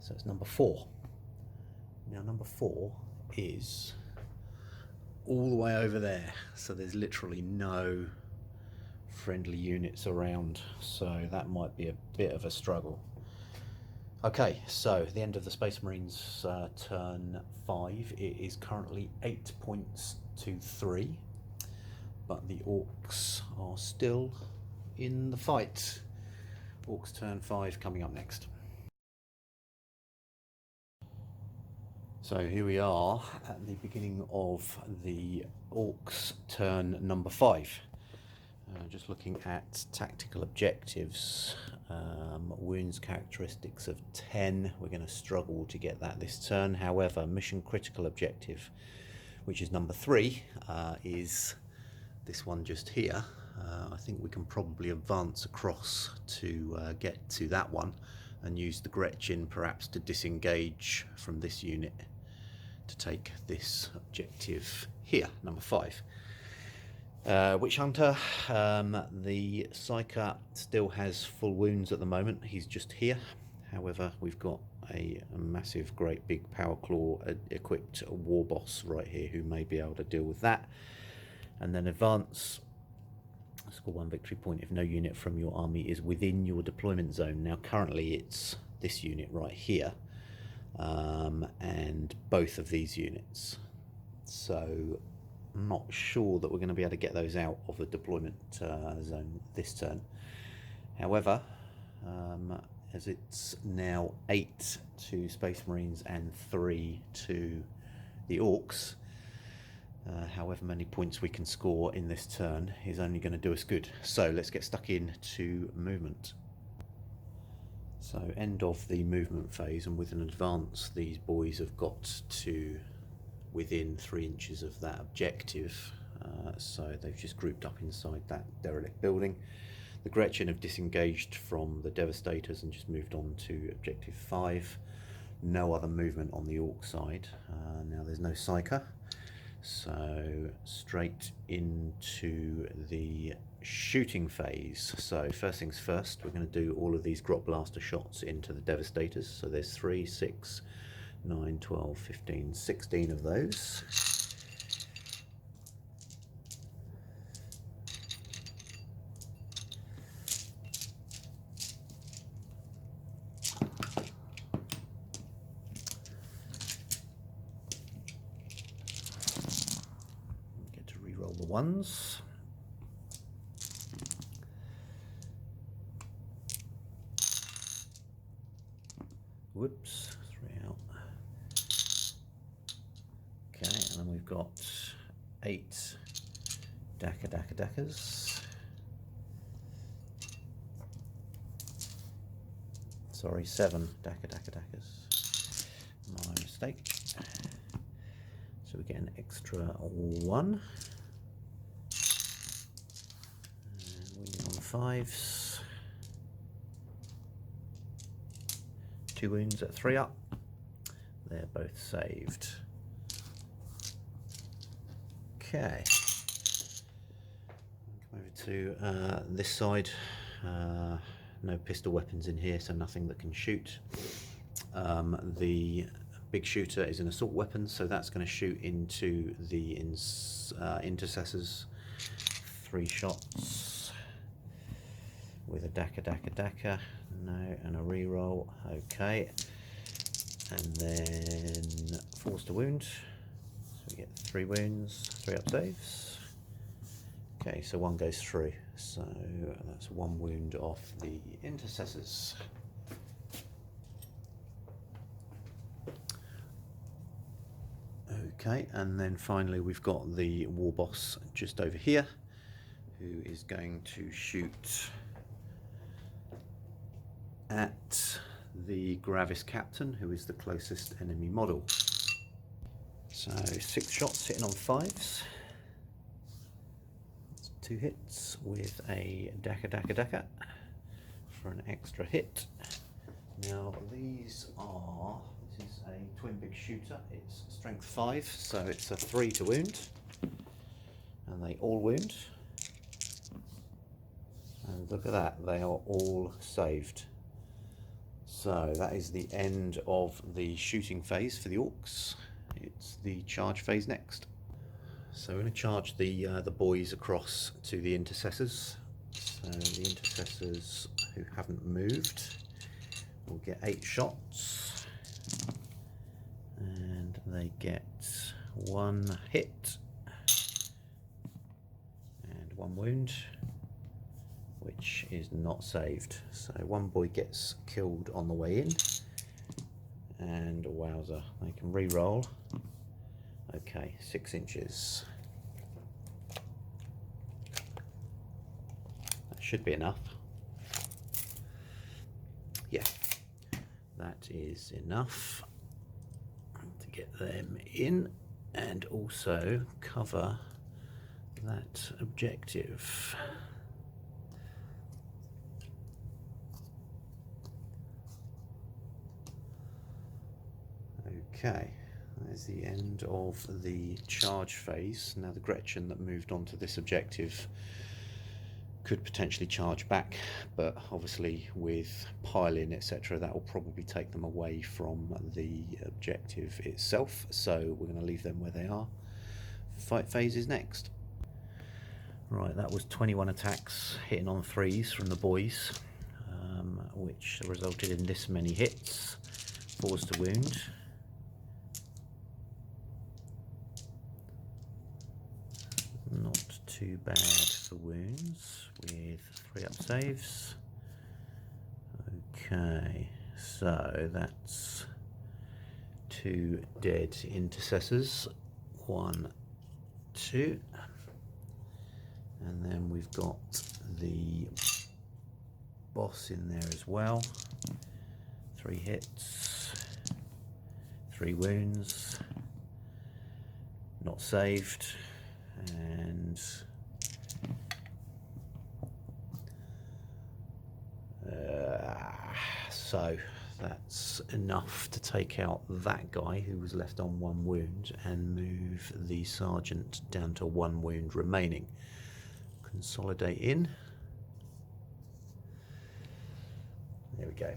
So it's number 4. Now number 4 is all the way over there, so there's literally no friendly units around, so that might be a bit of a struggle. Okay, so the end of the Space Marines turn 5. It is currently 8 points to 3, but the Orks are still in the fight. Orks turn 5 coming up next. So here we are at the beginning of the Orks turn number 5. Just looking at tactical objectives, wounds characteristics of 10. We're going to struggle to get that this turn. However, mission critical objective, which is number 3, is this one just here. I think we can probably advance across to get to that one and use the Gretchen perhaps to disengage from this unit to take this objective here, number 5. Witch Hunter, the Psyker still has full wounds at the moment. He's just here. However, we've got a massive, great big Power Claw equipped War Boss right here who may be able to deal with that. And then advance. Score 1 victory point if no unit from your army is within your deployment zone. Now currently it's this unit right here, and both of these units. So I'm not sure that we're going to be able to get those out of the deployment zone this turn. However, as it's now 8 to Space Marines and 3 to the Orks, however many points we can score in this turn is only going to do us good. So let's get stuck into movement. So end of the movement phase, and with an advance these boys have got to within 3 inches of that objective, so they've just grouped up inside that derelict building. The Gretchen have disengaged from the Devastators and just moved on to objective 5. No other movement on the Orc side. Now there's no Psyker, so straight into the shooting phase. So first things first, we're going to do all of these Grot Blaster shots into the Devastators. So there's 3, 6, 9, 12, 15, 16 of those. Get to re-roll the ones. Whoops, 3 out. Okay, and then we've got 8 Dackers. Sorry, 7 Dackers. My mistake. So we get an extra 1. And we on 5s. 2 wounds at 3 up. They're both saved. Okay. Come over to this side. No pistol weapons in here, so nothing that can shoot. The big shooter is an assault weapon, so that's going to shoot into the intercessors. 3 shots with a Dacker. No, and a reroll. Okay. And then force to wound. So get 3 wounds, 3 up saves. Okay, so 1 goes through, so that's 1 wound off the intercessors. Okay, and then finally we've got the war boss just over here, who is going to shoot at the Gravis captain, who is the closest enemy model. So 6 shots hitting on 5s. That's 2 hits with a Daka for an extra hit. Now this is a twin big shooter. It's strength 5, so it's a 3 to wound, and they all wound. And look at that, they are all saved. So that is the end of the shooting phase for the Orks. It's the charge phase next. So we're going to charge the boys across to the intercessors. So the intercessors who haven't moved will get 8 shots, and they get 1 hit and 1 wound, which is not saved. So 1 boy gets killed on the way in, and wowzer, they can re-roll. Okay, 6 inches. That should be enough. Yeah, that is enough to get them in and also cover that objective. Okay, there's the end of the charge phase. Now the Gretchen that moved on to this objective could potentially charge back, but obviously with piling, etc., that will probably take them away from the objective itself, so we're going to leave them where they are. Fight phase is next. Right, that was 21 attacks hitting on 3s from the boys, which resulted in this many hits, 4s to wound. Not too bad for wounds, with 3 up saves. Okay, so that's 2 dead intercessors, 1, 2, and then we've got the boss in there as well. 3 hits, 3 wounds, not saved. And so that's enough to take out that guy who was left on 1 wound and move the sergeant down to 1 wound remaining. Consolidate in. There we go.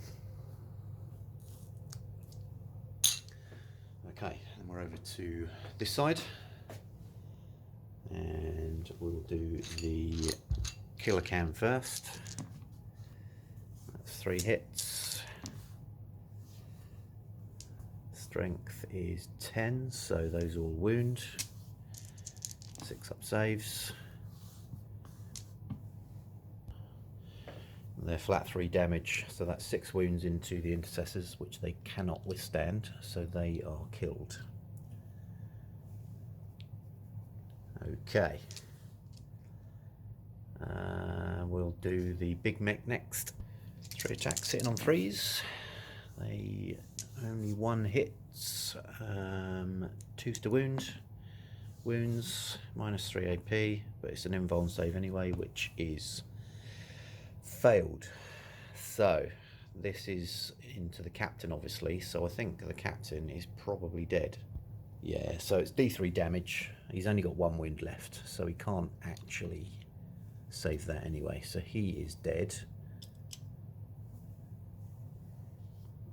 Okay, and we're over to this side. And we'll do the killer cam first. That's 3 hits. Strength is 10, so those all wound. 6 up saves. They're flat 3 damage, so that's 6 wounds into the intercessors, which they cannot withstand, so they are killed. Okay, we'll do the big mech next. 3 attacks sitting on 3s. They only 1 hits, 2s to wound. Wounds -3 AP, but it's an invuln save anyway, which is failed. So this is into the captain, obviously, so I think the captain is probably dead. Yeah, so it's D3 damage. He's only got 1 wound left, so he can't actually save that anyway. So he is dead.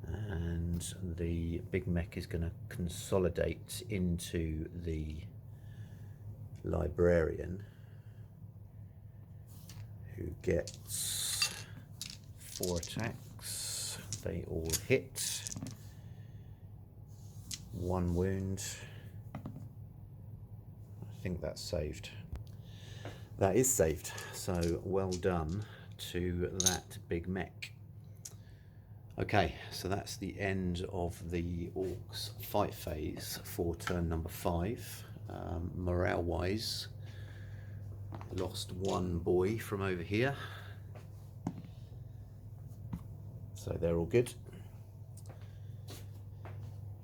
And the big mech is going to consolidate into the librarian, who gets 4 attacks. They all hit. 1 wound think that's saved. That is saved, so well done to that big mech. Okay, so that's the end of the Orks fight phase for turn number 5. Morale wise, lost one boy from over here, so they're all good.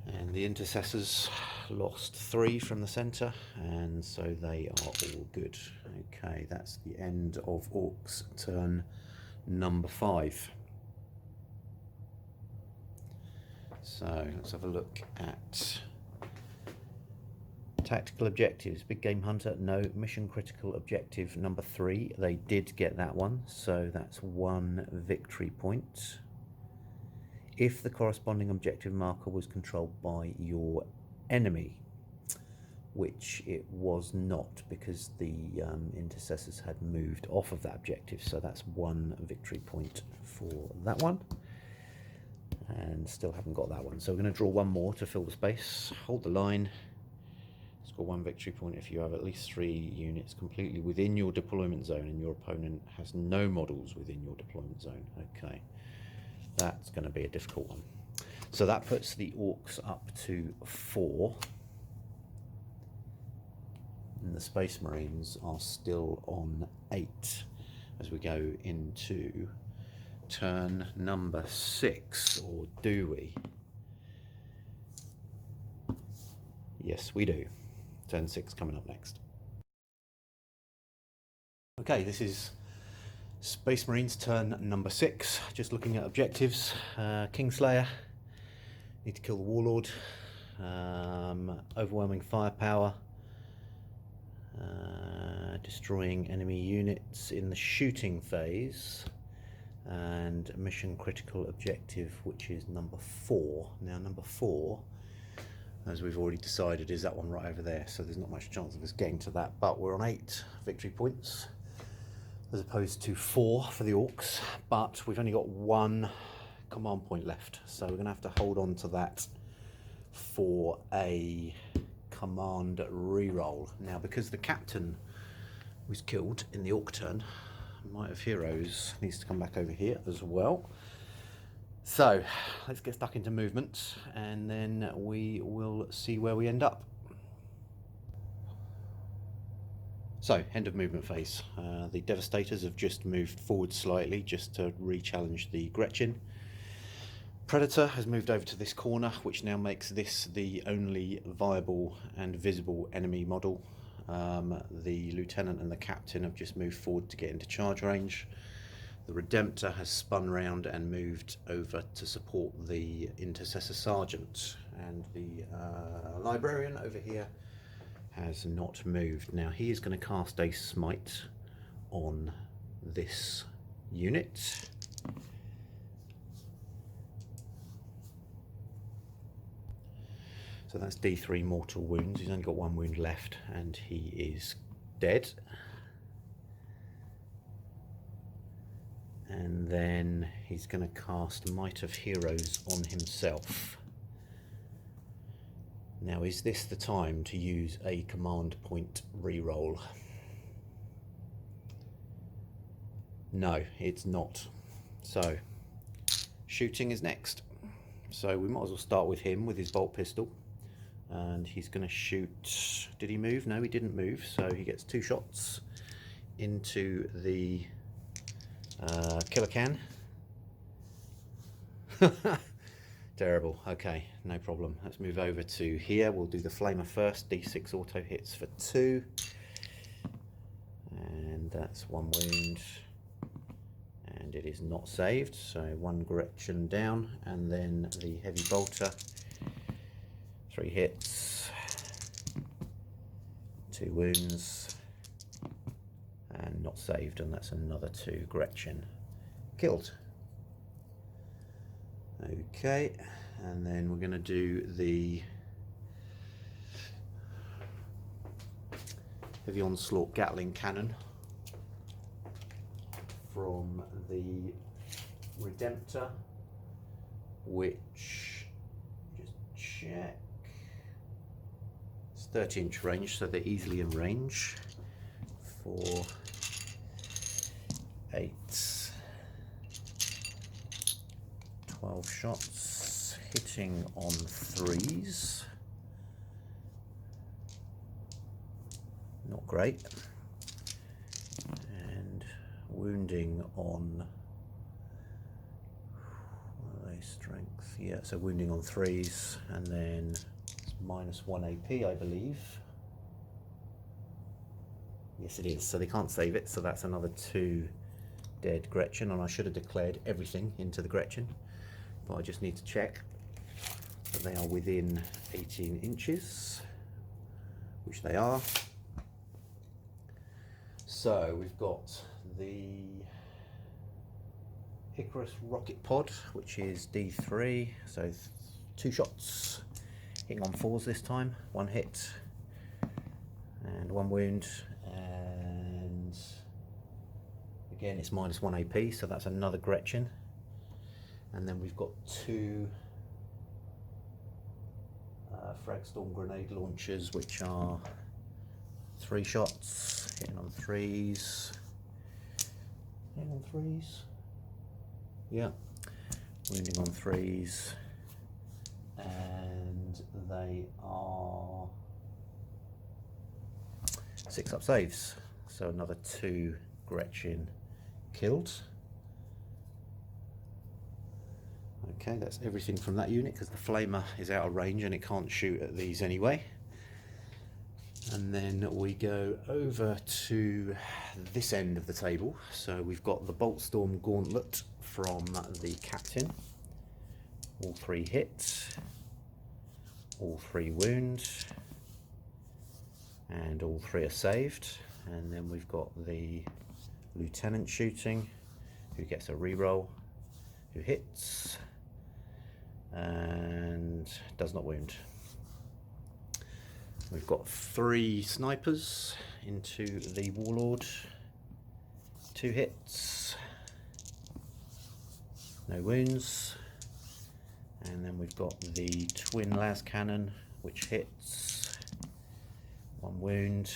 And the intercessors lost 3 from the centre, and so they are all good. Okay, that's the end of Orks turn number 5. So let's have a look at tactical objectives. Big Game Hunter, no. Mission critical objective number 3, they did get that one, so that's 1 victory point. If the corresponding objective marker was controlled by your enemy, which it was not, because the intercessors had moved off of that objective, so that's 1 victory point for that one. And still haven't got that one, so we're going to draw one more to fill the space. Hold the line. Score 1 victory point if you have at least 3 units completely within your deployment zone and your opponent has no models within your deployment zone. Okay, that's going to be a difficult one. So that puts the Orks up to 4. And the Space Marines are still on 8 as we go into turn number 6, or do we? Yes, we do. Turn 6 coming up next. Okay, this is Space Marines turn number 6. Just looking at objectives. Kingslayer, need to kill the Warlord. Overwhelming firepower. Destroying enemy units in the shooting phase. And mission critical objective, which is number 4. Now number 4, as we've already decided, is that one right over there, so there's not much chance of us getting to that, but we're on 8 victory points as opposed to 4 for the Orks, but we've only got 1 command point left, so we're going to have to hold on to that for a command reroll. Now, because the captain was killed in the Ork turn, Might of Heroes needs to come back over here as well. So let's get stuck into movement and then we will see where we end up. So, end of movement phase. The Devastators have just moved forward slightly just to re-challenge the Gretchen. Predator has moved over to this corner, which now makes this the only viable and visible enemy model. The Lieutenant and the Captain have just moved forward to get into charge range. The Redemptor has spun round and moved over to support the Intercessor Sergeant. And the Librarian over here has not moved. Now he is going to cast a smite on this unit. So that's D3 mortal wounds. He's only got 1 wound left and he is dead. And then he's going to cast Might of Heroes on himself. Now, is this the time to use a command point reroll? No, it's not. So, shooting is next. So we might as well start with him with his bolt pistol. And he's going to shoot... Did he move? No, he didn't move. So he gets 2 shots into the killer can. Terrible. Okay, no problem. Let's move over to here. We'll do the flamer first. D6 auto hits for 2. And that's 1 wound. And it is not saved. So 1 Gretchen down. And then the heavy bolter. 3 hits. 2 wounds. And not saved. And that's another 2 Gretchen. Killed. Okay, and then we're going to do the heavy onslaught Gatling cannon from the Redemptor, which, just check, it's 30-inch range, so they're easily in range for 8, 12 shots, hitting on 3s. Not great. And wounding on, what are they, strength? Yeah, so wounding on 3s, and then it's -1 AP, I believe. Yes, it is. So they can't save it, so that's another 2 dead Gretchen, and I should have declared everything into the Gretchen, but I just need to check that they are within 18 inches, which they are. So we've got the Icarus rocket pod, which is D3, so 2 shots, hitting on 4s this time, 1 hit and 1 wound, and again it's -1 AP, so that's another Gretchen. And then we've got 2 Fragstorm grenade launchers, which are 3 shots, hitting on 3s. Hitting on 3s? Yeah. Wounding on 3s. And they are 6 up saves. So another 2 Gretchen killed. Okay, that's everything from that unit, because the flamer is out of range and it can't shoot at these anyway. And then we go over to this end of the table. So we've got the Boltstorm Gauntlet from the Captain. All 3 hit, all 3 wound, and all 3 are saved. And then we've got the Lieutenant shooting, who gets a reroll, who hits and does not wound. We've got 3 snipers into the Warlord, 2 hits, no wounds. And then we've got the twin las cannon, which hits, 1 wound.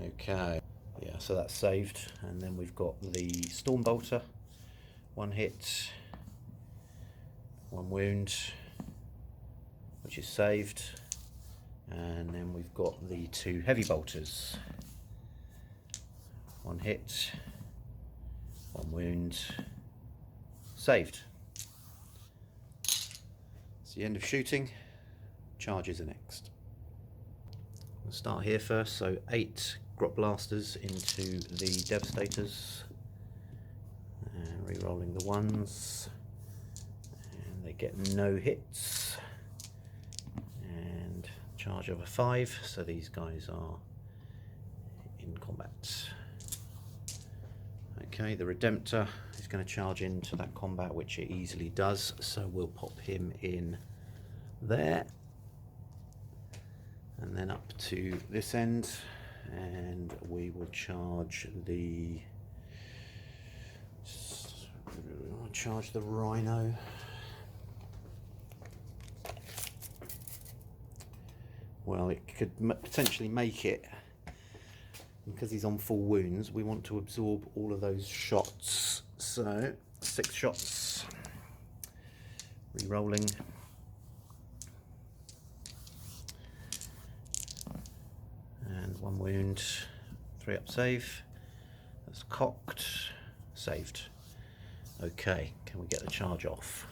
Okay, yeah, so that's saved. And then we've got the Stormbolter, 1 hit, 1 wound, which is saved. And then we've got the 2 heavy bolters, 1 hit, 1 wound, saved. It's the end of shooting. Charges are next. We'll start here first. So 8 Grot Blasters into the Devastators, and re-rolling the 1s, and they get no hits, and charge of a 5, so these guys are in combat. Okay, the Redemptor is going to charge into that combat, which it easily does, so we'll pop him in there, and then up to this end, and we will charge the Rhino. Well, it could potentially make it, because he's on full wounds. We want to absorb all of those shots, so 6 shots, re-rolling, and 1 wound, 3 up save. That's cocked, saved. Okay, can we get the charge off?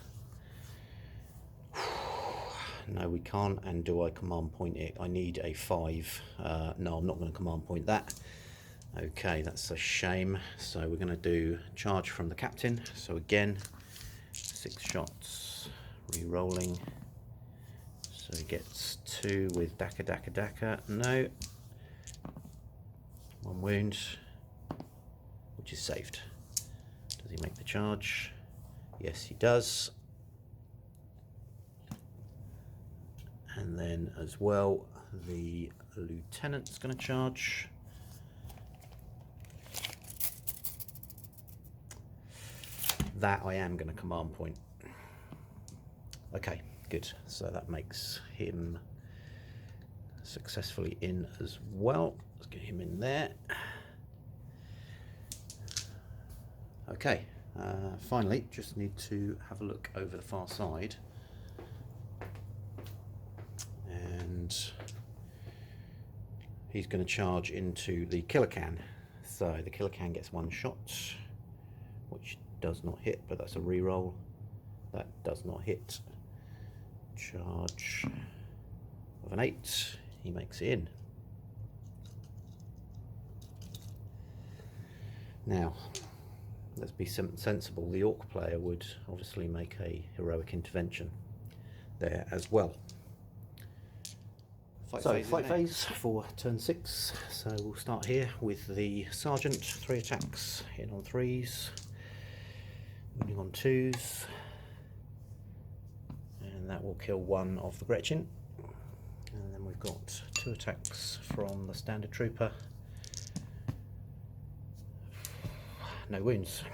No, we can't. And do I command point it? I need a 5. No, I'm not going to command point that. Okay, that's a shame. So we're going to do charge from the Captain. So again, 6 shots, re-rolling. So he gets 2 with Daka Daka Daka. No. 1 wound, which is saved. Does he make the charge? Yes, he does. And then as well, the Lieutenant's going to charge. That I am going to command point. Okay, good. So that makes him successfully in as well. Let's get him in there. Okay, finally, just need to have a look over the far side. And he's going to charge into the killer can. So the killer can gets one shot, which does not hit, but that's a reroll. That does not hit. Charge of an 8, he makes it in. Now, let's be sensible. The Orc player would obviously make a heroic intervention there as well. Fight phase for turn 6. So we'll start here with the Sergeant. 3 attacks, hitting on 3s, wounding on 2s, and that will kill 1 of the Gretchen. And then we've got 2 attacks from the Standard Trooper. No wounds.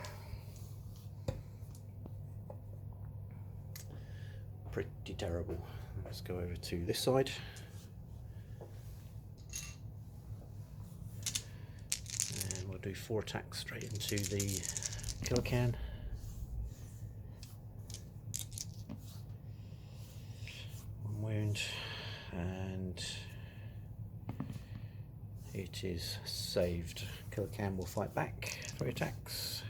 Pretty terrible. Let's go over to this side. And we'll do 4 attacks straight into the killer can. One wound, and it is saved. Killer can will fight back. 3 attacks.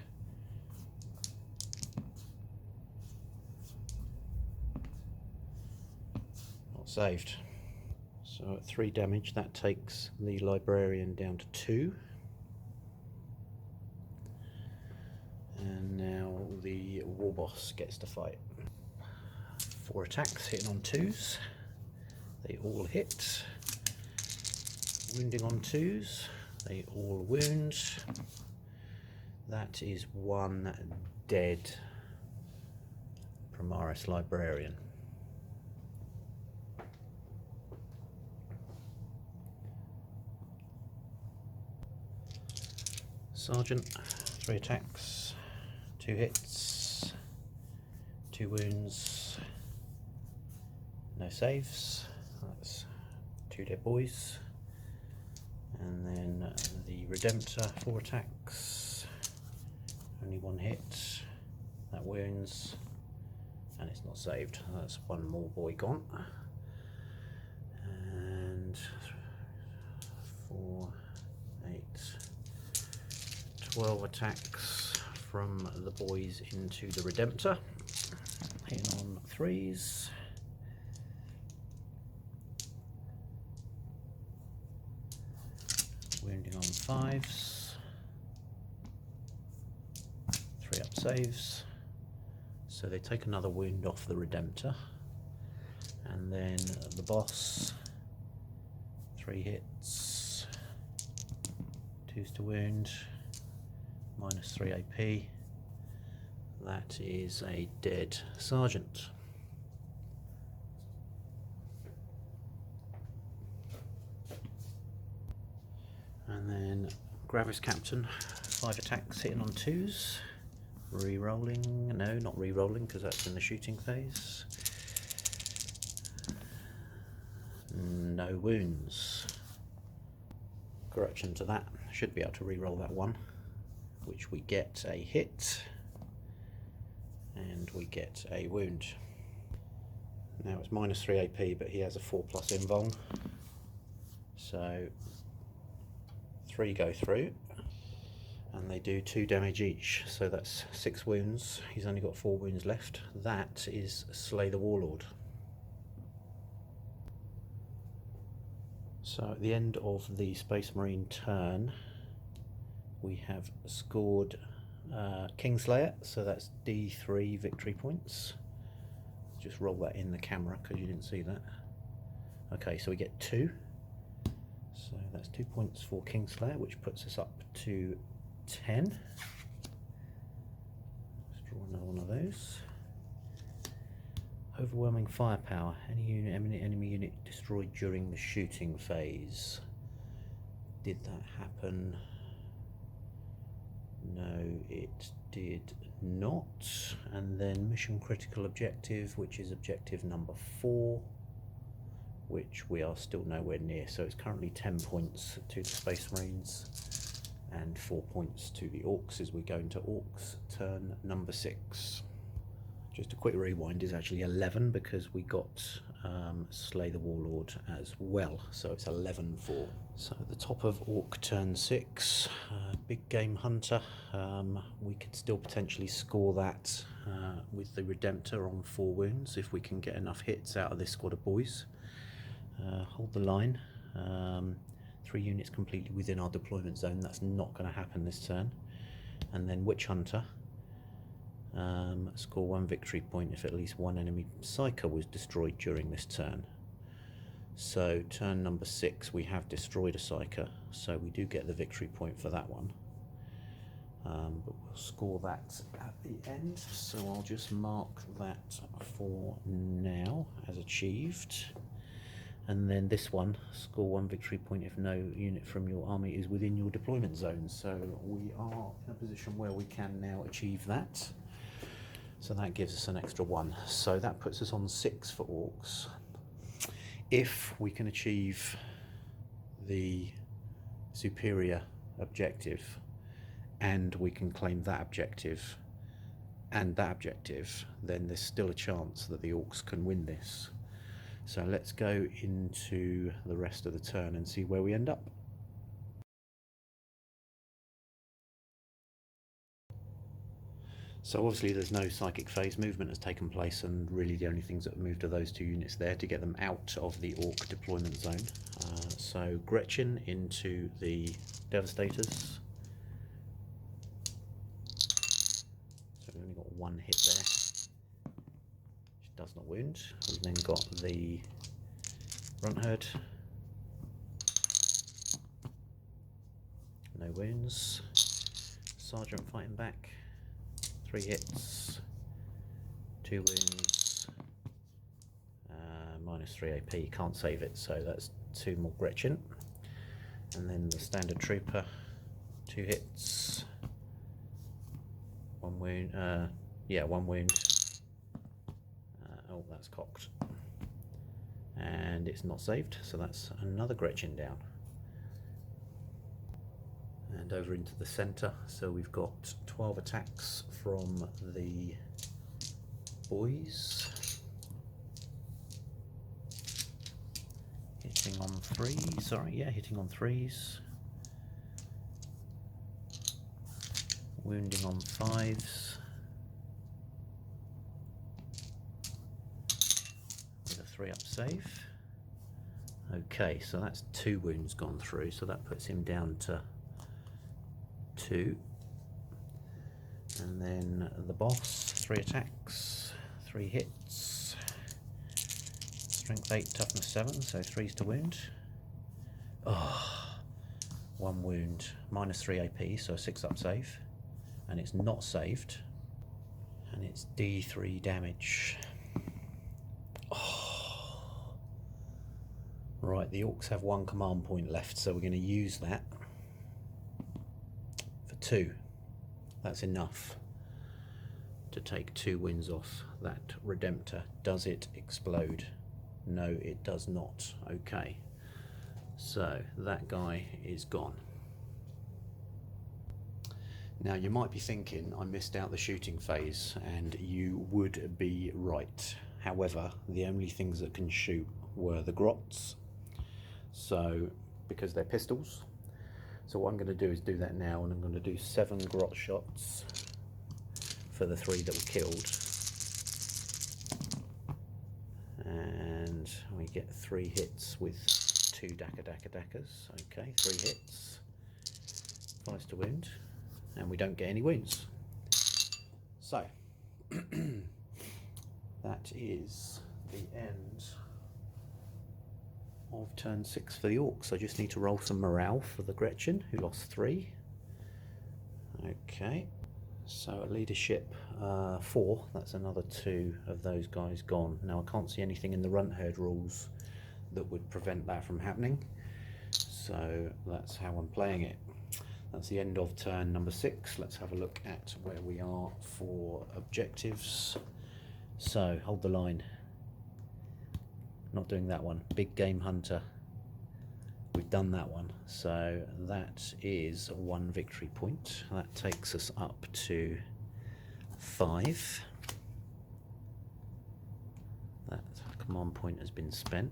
Not saved. So at 3 damage, that takes the librarian down to 2. And now the war boss gets to fight. 4 attacks, hitting on 2s. They all hit. Wounding on 2s. They all wound. That is 1 dead Primaris librarian. Sergeant, 3 attacks, 2 hits, 2 wounds, no saves. That's 2 dead boys. And then the Redemptor, 4 attacks, only 1 hit, that wounds, and it's not saved. That's 1 more boy gone. And 4, 8, 12 attacks from the boys into the Redemptor, hitting on 3s. Wounding on 5s, 3 up saves, so they take another wound off the Redemptor. And then the boss, 3 hits, 2s to wound, minus 3 AP. That is a dead Sergeant. And then Gravis Captain, 5 attacks, hitting on 2s. Re-rolling, no, not re-rolling because that's in the shooting phase. No wounds. Correction to that, should be able to re-roll that one, which we get a hit and we get a wound. Now it's minus 3 AP, but he has a 4+ invuln, so 3 go through, and they do 2 damage each, so that's 6 wounds. He's only got 4 wounds left. That is Slay the Warlord. So at the end of the Space Marine turn, we have scored Kingslayer, so that's D3 victory points. Just roll that in the camera because you didn't see that. Okay, so we get 2. So that's 2 points for Kingslayer, which puts us up to 10. Let's draw another one of those. Overwhelming firepower. Any enemy unit destroyed during the shooting phase. Did that happen? No, it did not. And then mission critical objective, which is objective number 4, which we are still nowhere near. So it's currently 10 points to the Space Marines and 4 points to the Orks as we go into Orks turn number 6. Just a quick rewind, is actually 11 because we got Slay the Warlord as well, so it's 11-4. So at the top of Ork turn 6, Big Game Hunter, we could still potentially score that with the Redemptor on 4 wounds if we can get enough hits out of this squad of boys. Hold the line. 3 units completely within our deployment zone, that's not going to happen this turn. And then Witch Hunter, score 1 victory point if at least 1 enemy Psyker was destroyed during this turn. So turn number 6 we have destroyed a Psyker, so we do get the victory point for that one. But we'll score that at the end, so I'll just mark that for now as achieved. And then this one, score 1 victory point if no unit from your army is within your deployment zone. So we are in a position where we can now achieve that. So that gives us an extra 1. So that puts us on 6 for Orks. If we can achieve the superior objective, and we can claim that objective and that objective, then there's still a chance that the Orks can win this. So let's go into the rest of the turn and see where we end up. So obviously there's no psychic phase, movement has taken place, and really the only things that have moved are those 2 units there to get them out of the Ork deployment zone. So Gretchen into the Devastators. So we've only got 1 hit there, which does not wound. We've then got the Runt Herd, no wounds. Sergeant fighting back, 3 hits, 2 wounds, minus 3 AP, can't save it, so that's 2 more Gretchen. And then the standard trooper, 2 hits, 1 wound, 1 wound. Oh, that's cocked. And it's not saved, so that's another Gretchen down. And over into the centre, so we've got 12 attacks from the boys. Hitting on 3s, hitting on 3s. Wounding on 5s. With a 3-up save. Okay, so that's 2 wounds gone through, so that puts him down to 2. And then the boss, 3 attacks, 3 hits, strength 8, toughness 7, so 3s to wound. Oh, 1 wound, minus 3 AP, so a 6-up save, and it's not saved, and it's D3 damage. Oh. Right, the Orks have 1 command point left, so we're going to use that. 2. That's enough to take 2 wins off that Redemptor. Does it explode? No, it does not. Okay, so that guy is gone. Now you might be thinking I missed out the shooting phase, and you would be right. However, the only things that can shoot were the grots, so because they're pistols. So what I'm going to do is do that now, and I'm going to do 7 grot shots for the 3 that were killed. And we get 3 hits with 2 dackers. Okay, 3 hits. 5 to wound. And we don't get any wounds. So, that is the end of turn 6 for the Orks. I just need to roll some morale for the Gretchen, who lost 3. Okay, so at leadership 4, that's another 2 of those guys gone. Now I can't see anything in the Runt Herd rules that would prevent that from happening, so that's how I'm playing it. That's the end of turn number 6. Let's have a look at where we are for objectives. So, hold the line. Not doing that one. Big game hunter. We've done that one. So that is 1 victory point. That takes us up to 5. That command point has been spent.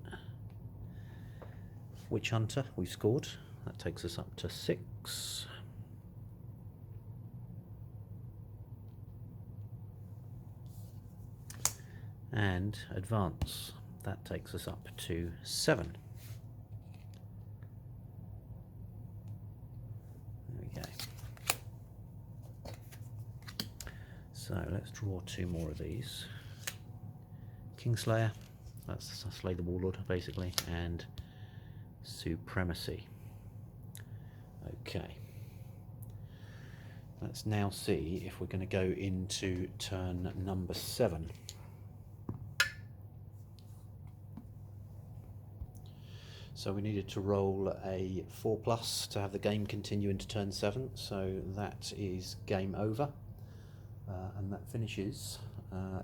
Witch hunter, we've scored. That takes us up to 6. And advance, that takes us up to 7. There we go. So let's draw 2 more of these. Kingslayer, that's slay the warlord basically, and supremacy. Okay. Let's now see if we're going to go into turn number 7. So we needed to roll a 4+ to have the game continue into turn 7, so that is game over, and that finishes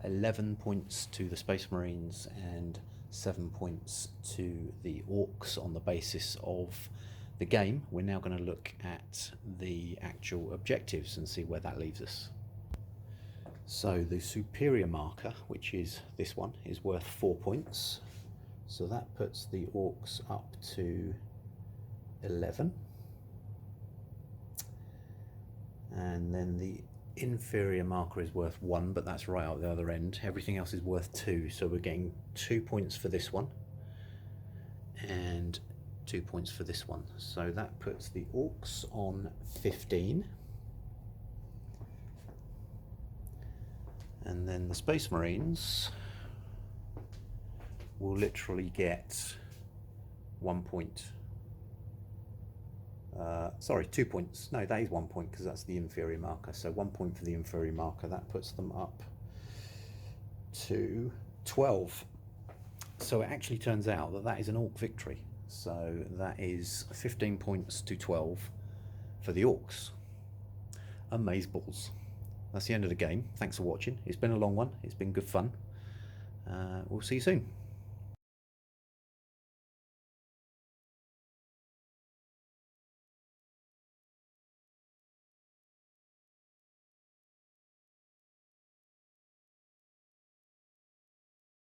11 points to the Space Marines and 7 points to the Orks on the basis of the game. We're now going to look at the actual objectives and see where that leaves us. So the superior marker, which is this one, is worth 4 points. So that puts the Orks up to 11. And then the inferior marker is worth 1, but that's right out the other end. Everything else is worth 2, so we're getting 2 points for this one and 2 points for this one. So that puts the Orks on 15. And then the Space Marines will literally get 1 point. Sorry, 2 points. No, that is 1 point because that's the inferior marker. So 1 point for the inferior marker. That puts them up to 12. So it actually turns out that that is an Ork victory. So that is 15 points to 12 for the Orks. Amazeballs. That's the end of the game. Thanks for watching. It's been a long one. It's been good fun. We'll see you soon.